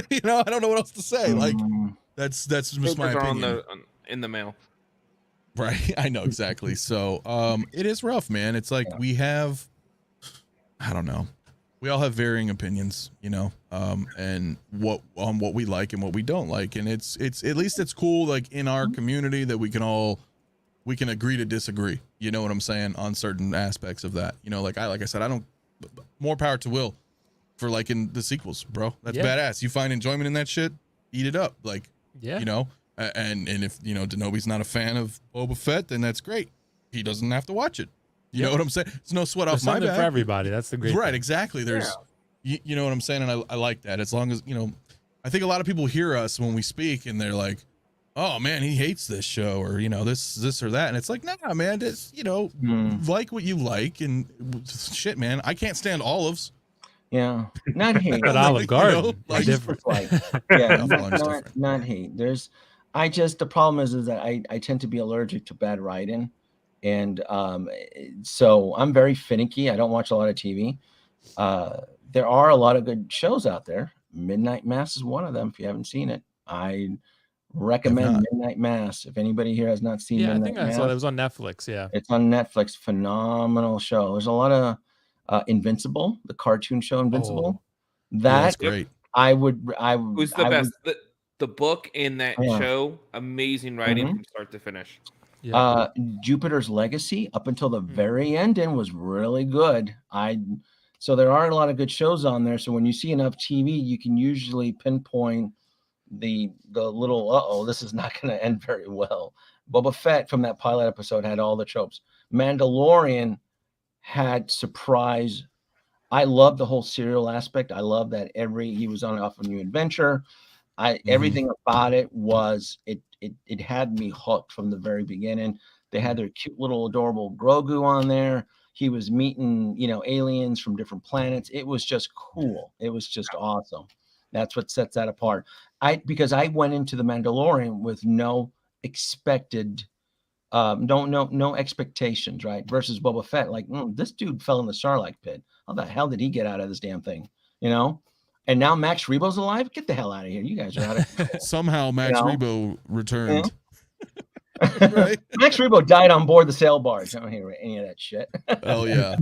you know, I don't know what else to say. Like, that's just my opinion. In the mail. Right. I know exactly. So, it is rough, man. It's like we have, I don't know. We all have varying opinions, you know, and what we like and what we don't like. And it's at least it's cool. Like in our community that we can agree to disagree. You know what I'm saying? On certain aspects of that, you know, like I said, I don't, more power to Will for liking the sequels, bro. That's badass. You find enjoyment in that shit, eat it up. Like, you know, and if, you know, Denobi's not a fan of Boba Fett, then that's great. He doesn't have to watch it. You know what I'm saying? It's no sweat off my back. For everybody. That's the great right. thing. Exactly. There's, you know what I'm saying? And I like that. As long as, you know, I think a lot of people hear us when we speak and they're like, oh man, he hates this show, or, you know, this or that. And it's like, nah, man, it's, you know, like what you like, and shit, man. I can't stand olives. Yeah. Not hate. But Olive Garden. You know, like, different. Yeah. not hate. The problem is that I tend to be allergic to bad writing. And so I'm very finicky. I don't watch a lot of TV. There are a lot of good shows out there. Midnight Mass is one of them. If you haven't seen it, I Recommend Midnight Mass. If anybody here has not seen Midnight I think I saw that. It was on Netflix. Yeah, it's on Netflix. Phenomenal show. There's a lot of Invincible, the cartoon show Invincible. That's great. Who's the best? The book in that show, amazing writing from start to finish. Yeah. Jupiter's Legacy up until the very end was really good. So there are a lot of good shows on there. So when you see enough TV, you can usually pinpoint the little this is not going to end very well. Boba Fett from that pilot episode had all the tropes. Mandalorian had surprise. I love the whole serial aspect. I love that he was off a new adventure. Everything about it was it had me hooked from the very beginning. They had their cute little adorable Grogu on there. He was meeting, aliens from different planets. It was just cool. It was just awesome. That's what sets that apart. Because I went into the Mandalorian with no expected, no expectations, right? Versus Boba Fett, like this dude fell in the Sarlacc pit. How the hell did he get out of this damn thing? And now Max Rebo's alive. Get the hell out of here! You guys are out of control. Somehow Max Rebo returned. Right? Max Rebo died on board the sail barge. I don't hear any of that shit. Oh yeah,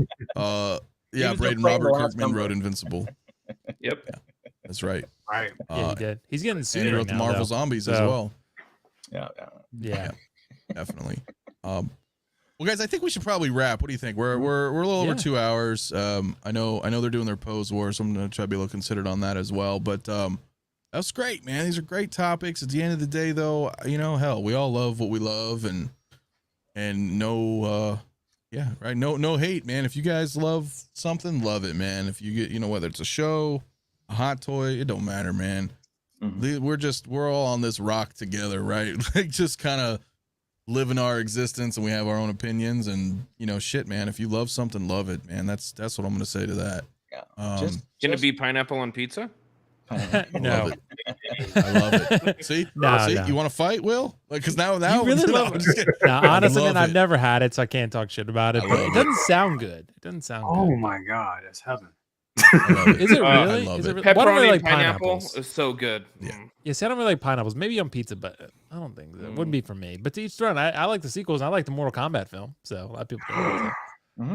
Braden Robert Kirkman wrote Invincible. Yep, that's right. Right. Yeah, he did. He's getting sued. And he wrote the Marvel Zombies as well. Yeah, definitely. Well, guys, I think we should probably wrap. What do you think? We're a little over 2 hours. I know they're doing their pose war, so I'm gonna try to be a little considerate on that as well. But that's great, man. These are great topics. At the end of the day, though, hell, we all love what we love, and no, no hate, man. If you guys love something, love it, man. If you get, whether it's a show, a hot toy, it don't matter, man. We're all on this rock together, right? Like just kind of living our existence, and we have our own opinions, and shit, man. If you love something, love it, man. That's what I'm gonna say to that. Yeah. Can it be pineapple on pizza? No. I love it. See, you want to fight, Will? Like, because now you really love it. No, honestly, man, I've never had it, so I can't talk shit about it. But it doesn't sound good. It doesn't sound good. Oh my god, it's heaven. Is it really? Is it really? Pepperoni Why don't I like pineapple pineapples? is so good. Yeah, see, I don't really like pineapples. Maybe on pizza, but I don't think it wouldn't be for me. But to each their own. I like the sequels. And I like the Mortal Kombat film. So a lot of people don't.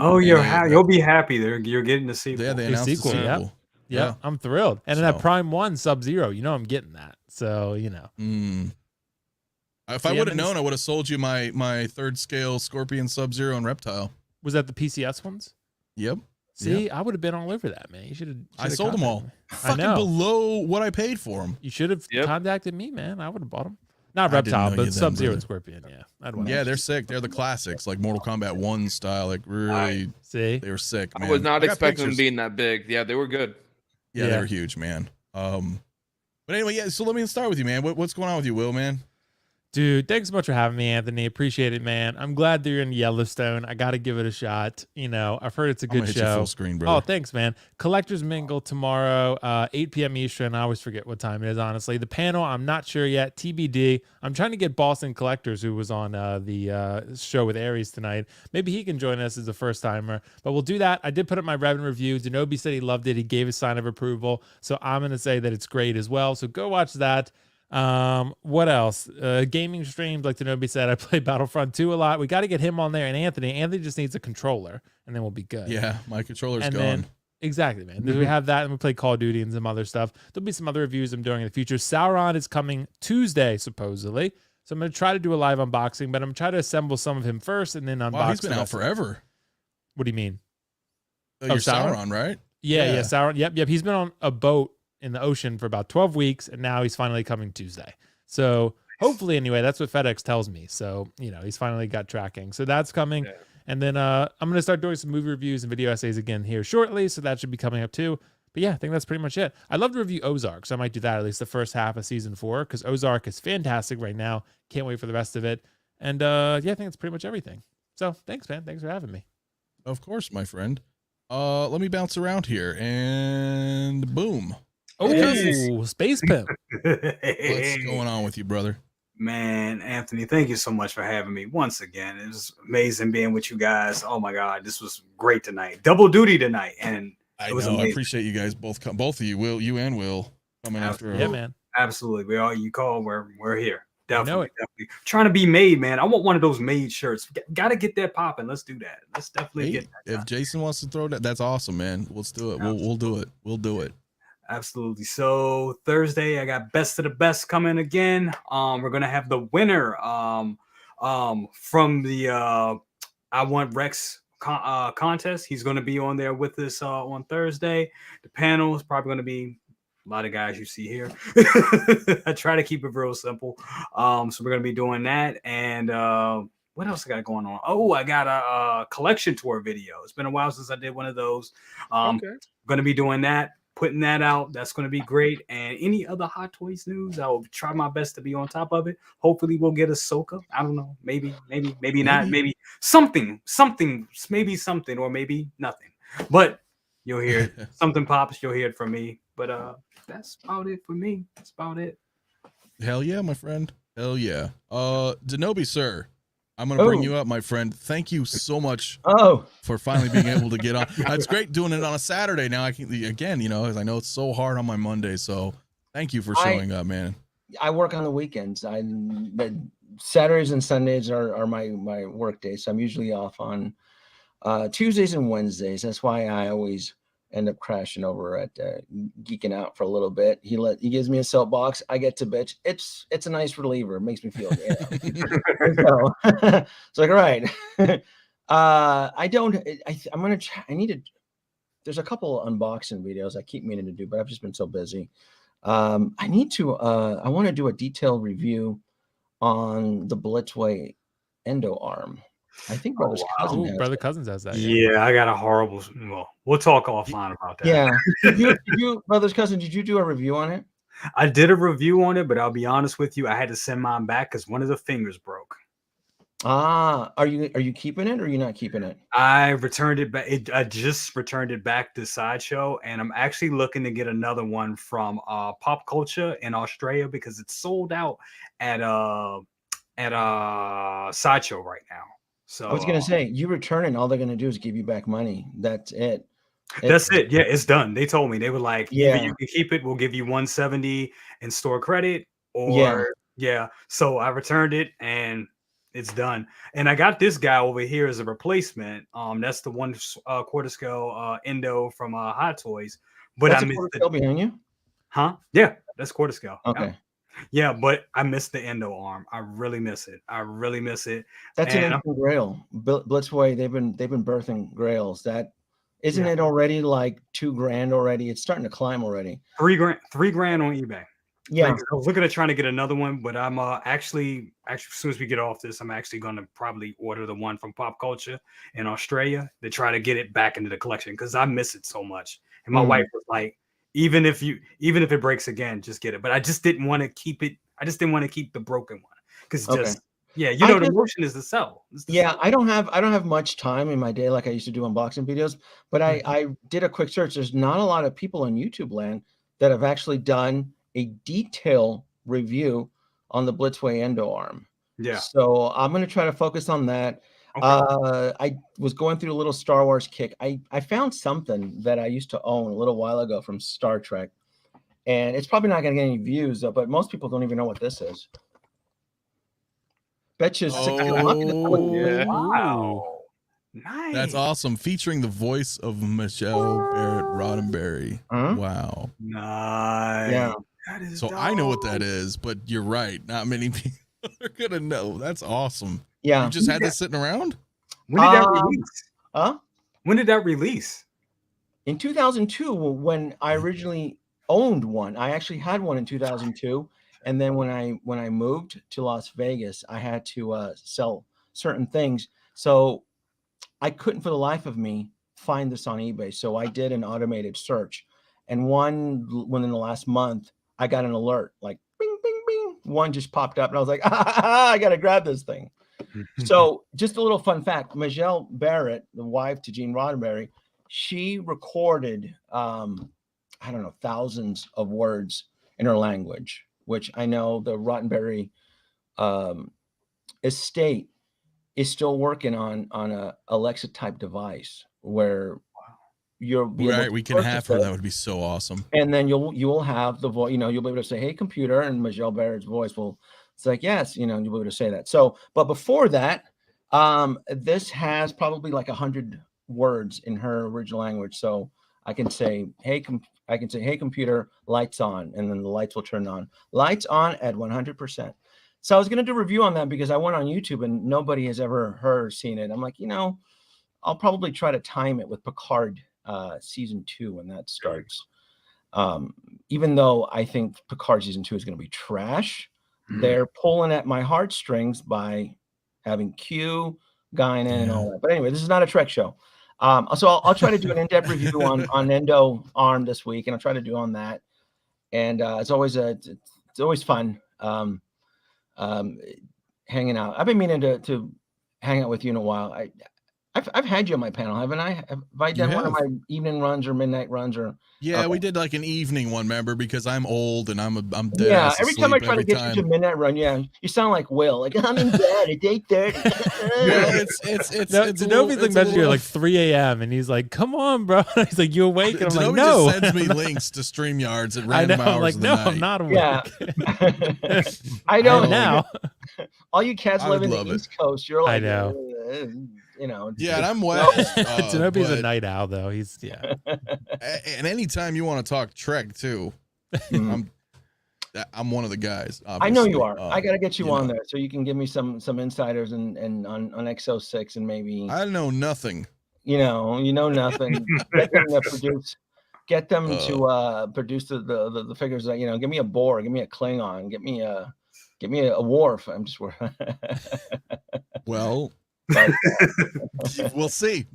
Oh, you'll be happy there. You're getting the sequel. Yeah, they announced the sequel. Yeah, I'm thrilled. And then that Prime 1 Sub-Zero, I'm getting that. So, If I would have known, I would have sold you my third scale Scorpion, Sub-Zero, and Reptile. Was that the PCS ones? Yep. See, I would have been all over that, man. You should have. I sold them all. Fucking below what I paid for them. You should have contacted me, man. I would have bought them. Not Reptile, but Sub-Zero and Scorpion. Yeah, they're sick. They're the classics, like Mortal Kombat 1 style. Like really, see, they were sick. Man. I was not expecting them being that big. Yeah, they were good. Yeah, they were huge, man. But anyway, so let me start with you, man. What's going on with you, Will, man? Dude, thanks so much for having me, Anthony. Appreciate it, man. I'm glad that you're in Yellowstone. I got to give it a shot. I've heard it's a good show. Full screen, brother. Oh, thanks, man. Collectors Mingle tomorrow, 8 p.m. Eastern. I always forget what time it is, honestly. The panel, I'm not sure yet. TBD. I'm trying to get Boston Collectors, who was on the show with Aries tonight. Maybe he can join us as a first timer, but we'll do that. I did put up my Revan review. Denobi said he loved it. He gave his sign of approval. So I'm going to say that it's great as well. So go watch that. What else? Gaming streams, like Denobi said, I play Battlefront 2 a lot. We got to get him on there, and Anthony just needs a controller, and then we'll be good. Yeah, my controller's gone. Exactly, man. We have that, and we play Call of Duty and some other stuff. There'll be some other reviews I'm doing in the future. Sauron is coming Tuesday, supposedly, so I'm going to try to do a live unboxing, but I'm trying to assemble some of him first and then unbox. Wow, he's been out forever. What do you mean? You're Sauron, right? Yeah, Sauron. Yep. He's been on a boat in the ocean for about 12 weeks, and now he's finally coming Tuesday. So hopefully, anyway, that's what FedEx tells me. So, he's finally got tracking. So that's coming. Yeah. And then I'm going to start doing some movie reviews and video essays again here shortly. So that should be coming up too. But yeah, I think that's pretty much it. I'd love to review Ozark. So I might do that at least the first half of season 4, because Ozark is fantastic right now. Can't wait for the rest of it. And I think that's pretty much everything. So thanks, man. Thanks for having me. Of course, my friend. Let me bounce around here and boom. Oh, Space Pimp. What's going on with you, brother? Man, Anthony, thank you so much for having me once again. It was amazing being with you guys. Oh my God, this was great tonight. Double duty tonight, and I appreciate you guys both of you, Will, you and Will, coming after. Yeah, man. Absolutely. You call, we're here. Definitely. Trying to be made, man. I want one of those made shirts. Got to get that popping. Let's do that. Let's definitely get that. If Jason wants to throw that, that's awesome, man. Let's do it. We'll do it. We'll do it. Absolutely. So Thursday, I got Best of the Best coming again. We're gonna have the winner from the I Want Rex contest. He's gonna be on there with us on Thursday. The panel is probably gonna be a lot of guys you see here. I try to keep it real simple. So we're gonna be doing that. And what else I got going on? Oh, I got a collection tour video. It's been a while since I did one of those. Gonna be doing that, putting that out. That's gonna be great. And any other Hot Toys news, I will try my best to be on top of it. Hopefully we'll get Ahsoka. I don't know. Maybe not. Maybe something, maybe something, or maybe nothing. But you'll hear it. Something pops, you'll hear it from me. But that's about it for me. That's about it. Hell yeah, my friend. Hell yeah. Denobi, sir, I'm gonna bring you up, my friend. Thank you so much for finally being able to get on. It's great doing it on a Saturday. Now I can, again, you know, as I know it's so hard on my Monday. So thank you for showing up, man. I work on the weekends. Saturdays and Sundays are my work days. So I'm usually off on Tuesdays and Wednesdays. That's why I always end up crashing over at Geeking Out for a little bit. He gives me a soapbox. I get to bitch. It's a nice reliever. It makes me feel good. So it's like, all right. There's a couple unboxing videos I keep meaning to do, but I've just been so busy. I want to do a detailed review on the Blitzway Endo arm. I think Brother Cousins has that. Yeah, I got a horrible. Well, we'll talk offline about that. Yeah, did you Brother's Cousin? Did you do a review on it? I did a review on it, but I'll be honest with you, I had to send mine back because one of the fingers broke. Are you keeping it or are you not keeping it? I returned it back. I just returned it back to Sideshow, and I'm actually looking to get another one from Pop Culture in Australia because it's sold out at Sideshow right now. So I was gonna say, you return it, and all they're gonna do is give you back money. That's it. That's it. Yeah, it's done. They told me, they were like, either you can keep it, we'll give you 170 in store credit, or So I returned it and it's done. And I got this guy over here as a replacement. That's the one quarter scale Endo from Hot Toys. But that's a quarter scale behind you? Huh? Yeah, that's quarter scale. Okay. Yeah, but I miss the Endo arm. I really miss it. That's an instant grail. Blitzway, they've been birthing grails. That isn't it already like $2,000 already? It's starting to climb already. $3,000 on eBay. Yeah, I was looking at trying to get another one, but I'm actually as soon as we get off this, I'm actually going to probably order the one from Pop Culture in Australia to try to get it back into the collection because I miss it so much. And my wife was like, even if it breaks again, just get it. But I just didn't want to keep it. I just didn't want to keep the broken one because the motion is to sell. I don't have much time in my day like I used to do unboxing videos. But I did a quick search. There's not a lot of people on YouTube land that have actually done a detailed review on the Blitzway Endo arm. Yeah. So I'm going to try to focus on that. Okay. I was going through a little Star Wars kick. I found something that I used to own a little while ago from Star Trek, and it's probably not going to get any views, though, but most people don't even know what this is. Betcha. Wow. Nice. That's awesome. Featuring the voice of Michelle Barrett Roddenberry. Wow. Nice. Yeah. So dope. I know what that is, but you're right. Not many people are going to know. That's awesome. Yeah. You just had this sitting around? When did that release? When did that release? In 2002, when I originally owned one. I actually had one in 2002. And then when I moved to Las Vegas, I had to sell certain things. So I couldn't for the life of me find this on eBay. So I did an automated search. And within the last month, I got an alert like bing, bing, bing. One just popped up and I was like, I got to grab this thing. So just a little fun fact, Michelle Barrett, the wife to Gene Roddenberry, she recorded, thousands of words in her language, which I know the Roddenberry estate is still working on a Alexa type device where you're right. We can have her. That would be so awesome. And then you will have the voice. You'll be able to say, "Hey, computer," and Michelle Barrett's voice will It's like, yes, you would have say that. So, but before that, this has probably like 100 words in her original language. So I can say, hey, computer, lights on, and then the lights will turn on. Lights on at 100%. So I was going to do a review on that because I went on YouTube and nobody has ever seen it. I'm like, I'll probably try to time it with Picard season 2 when that starts. Even though I think Picard season 2 is going to be trash, they're pulling at my heartstrings by having Q, Guinan, and all that. But anyway, this is not a Trek show. So I'll try to do an in-depth review on Endo Arm this week, and I'll try to do on that. And it's always fun hanging out. I've been meaning to hang out with you in a while. I've had you on my panel, haven't I? Have I done one of my evening runs or midnight runs or? Yeah, okay. We did like an evening one, remember? Because I'm old and I'm dead. Yeah, every time I try to get you to midnight run, you sound like Will. Like I'm in bed at 8:30. Yeah, it's Denobi's like messaging you like 3 a.m. and he's like, "Come on, bro." He's like, "You awake?" And I'm like, "No." Just sends me links to StreamYards at random hours. I'm like, of the "No, night. I'm not awake." Yeah, I don't now. All you cats live in the East Coast. You're like, I know. Yeah, and I'm west. Denobi's a night owl, though. He's And anytime you want to talk Trek too, I'm one of the guys. Obviously. I know you are. I got to get you on there so you can give me some insiders and on XO6 and maybe. I know nothing. You know nothing. Get them to produce the figures that give me a Borg, give me a Klingon, give me a Worf. I'm just well. We'll see.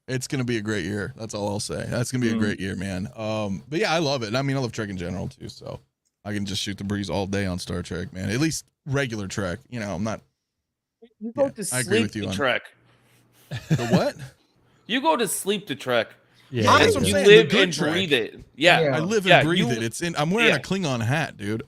It's gonna be a great year. That's all I'll say. That's gonna be a great year, man. But yeah, I love it. I mean, I love Trek in general too, so I can just shoot the breeze all day on Star Trek, man. At least regular Trek. I'm not. You go to sleep to Trek. The what? You go to sleep to Trek. Yeah, that's what I'm saying. Live and breathe it. Yeah, I live and breathe it. I'm wearing a Klingon hat, dude.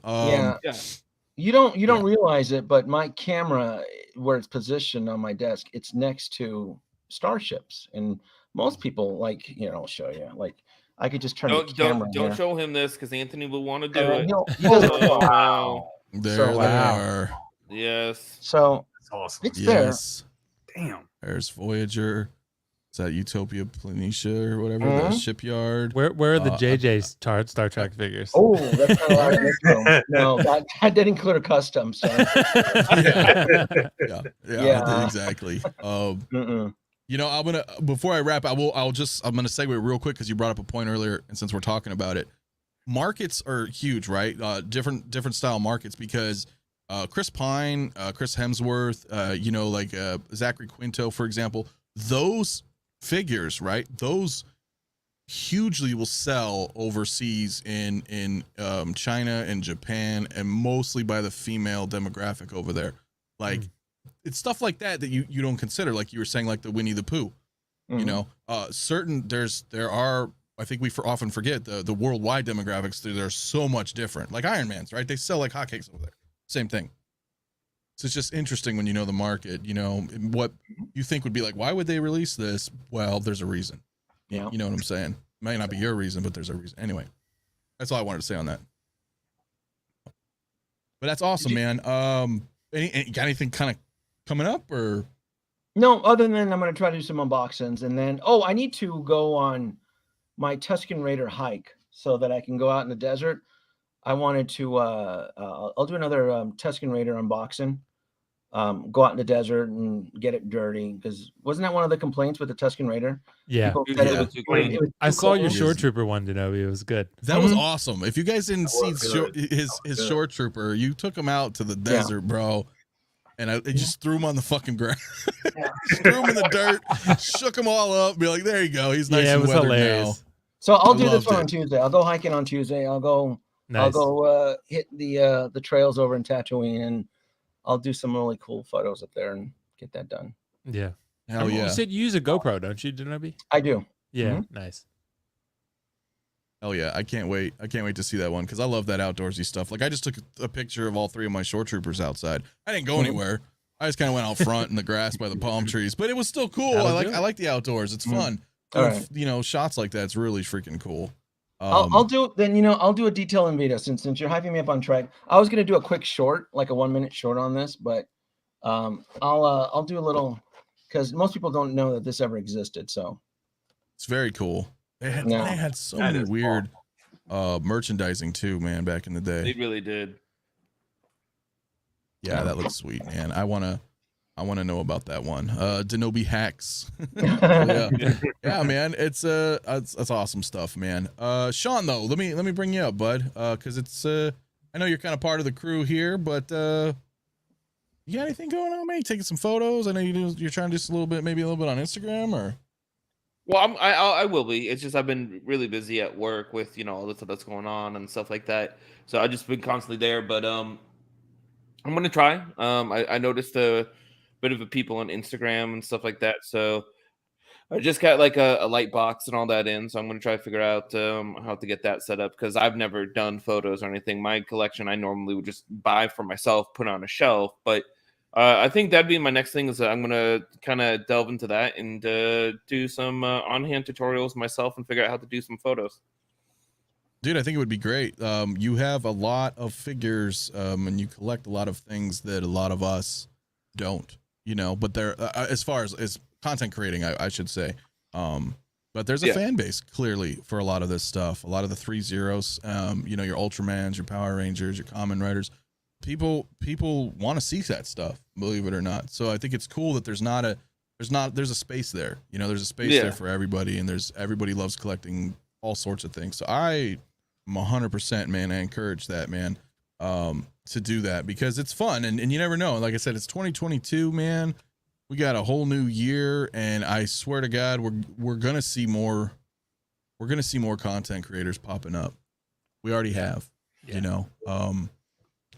You don't realize it, but my camera, where it's positioned on my desk, it's next to starships, and most people I'll show you. Like I could just turn the camera. Don't show him this because Anthony will want to do it. He doesn't wow. There they are. Yes. So that's awesome. It's there. Damn. There's Voyager. Is that Utopia Planitia or whatever? The shipyard. Where are the JJ Star Trek figures? Oh, that's not a lot. No, that did include a custom. So. Yeah, exactly. I'm gonna before I wrap, I'm gonna segue real quick because you brought up a point earlier, and since we're talking about it, markets are huge, right? Different style markets because Chris Pine, Chris Hemsworth, Zachary Quinto, for example, those figures, right? Those hugely will sell overseas in China and Japan, and mostly by the female demographic over there. Like it's stuff like that you don't consider, like you were saying, like the Winnie the Pooh. There are, I think we often forget the worldwide demographics. They're so much different. Like Iron Man's, right? They sell like hotcakes over there. Same thing. So it's just interesting when you know the market, what you think would be like, why would they release this? Well, there's a reason. Yeah. You know what I'm saying? It might not be your reason, but there's a reason. Anyway, that's all I wanted to say on that. But that's awesome, man. Got anything kind of coming up or? No, other than I'm going to try to do some unboxings, and then, I need to go on my Tusken Raider hike so that I can go out in the desert. I wanted to, I'll do another Tusken Raider unboxing. Go out in the desert and get it dirty, because wasn't that one of the complaints with the Tusken Raider? Yeah, I saw your Shore Trooper one, Denobi. It was good. That was awesome. If you guys didn't see his Shore Trooper, you took him out to the desert, bro, and I just threw him on the fucking ground, threw him in the dirt, shook him all up, be like, there you go, he's nice and weathered now. So I'll do this one on Tuesday. I'll go hiking on Tuesday. I'll go hit the trails over in Tatooine, and I'll do some really cool photos up there and get that done. Yeah. Hell yeah. You said you use a GoPro, don't you, Denobi? I do. Yeah. Nice. Hell yeah. I can't wait to see that one, because I love that outdoorsy stuff. Like I just took a picture of all 3 of my Shore Troopers outside. I didn't go anywhere. I just kind of went out front in the grass by the palm trees, but it was still cool. I like the outdoors. It's fun. Shots like that's really freaking cool. I'll do then. I'll do a detail in video since you're hyping me up on track. I was gonna do a quick short, like a 1-minute short on this, but I'll do a little because most people don't know that this ever existed. So it's very cool. They had so many weird merchandising too, man, back in the day. They really did. Yeah, that looks sweet, man. I wanna know about that one. Denobi hacks. Yeah, man. It's awesome stuff, man. Sean, though, let me bring you up, bud. Because it's I know you're kind of part of the crew here, but you got anything going on, man? You taking some photos? I know you're trying to do maybe a little bit on Instagram, or. Well, I will be. It's just I've been really busy at work with all the stuff that's going on and stuff like that. So I've just been constantly there. But I'm gonna try. I noticed a bit of a people on Instagram and stuff like that. So I just got like a light box and all that in. So I'm gonna try to figure out how to get that set up because I've never done photos or anything. My collection I normally would just buy for myself, put on a shelf, but. I think that'd be my next thing is that I'm going to kind of delve into that and do some on-hand tutorials myself and figure out how to do some photos. Dude, I think it would be great. You have a lot of figures and you collect a lot of things that a lot of us don't, but they're as far as content creating, I should say. But there's a fan base clearly for a lot of this stuff. A lot of the 3-0s, your Ultramans, your Power Rangers, your Kamen Riders. People want to see that stuff, believe it or not. So I think it's cool that there's a space there. There's a space there for everybody, and everybody loves collecting all sorts of things. So I'm 100%, man. I encourage that, man, to do that because it's fun and you never know. Like I said, it's 2022, man. We got a whole new year, and I swear to God, we're gonna see more. We're gonna see more content creators popping up. We already have,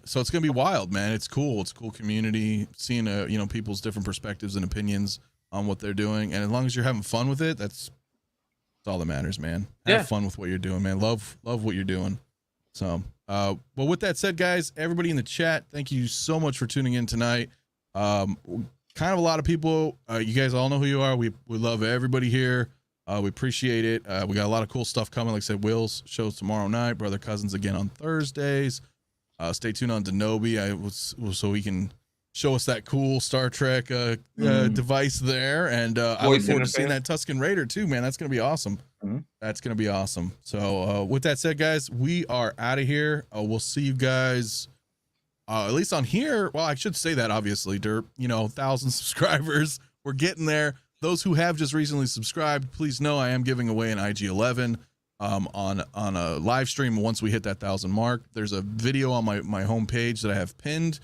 So it's gonna be wild, man. It's cool. It's a cool community, seeing people's different perspectives and opinions on what they're doing. And as long as you're having fun with it, that's all that matters, man. Have fun with what you're doing, man. Love what you're doing. So, well, with that said, guys, everybody in the chat, thank you so much for tuning in tonight. Kind of a lot of people. You guys all know who you are. We love everybody here. We appreciate it. We got a lot of cool stuff coming. Like I said, Will's shows tomorrow night. Brother Cousins again on Thursdays. Stay tuned on Denobi so he can show us that cool Star Trek device there. And I look forward to seeing that Tusken Raider too, man. That's going to be awesome. That's going to be awesome. So with that said, guys, we are out of here. We'll see you guys at least on here. Well, I should say that obviously, Derp, 1,000 subscribers. We're getting there. Those who have just recently subscribed, please know I am giving away an IG-11. On a live stream once we hit that 1,000 mark. There's a video on my homepage that I have pinned.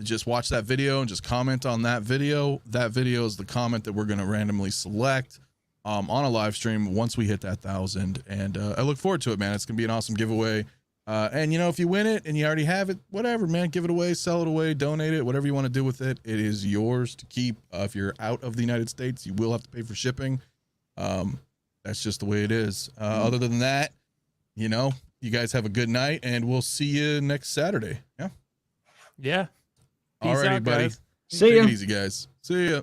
Just watch that video and just comment on that video. That video is the comment that we're going to randomly select on a live stream once we hit that 1,000. And I look forward to it, man. It's going to be an awesome giveaway. And if you win it and you already have it, whatever, man, give it away, sell it away, donate it, whatever you want to do with it. It is yours to keep. If you're out of the United States, you will have to pay for shipping. That's just the way it is. Other than that, you guys have a good night, and we'll see you next Saturday. Yeah. Yeah. All righty, buddy. Guys. See ya. Take it easy, guys. See ya.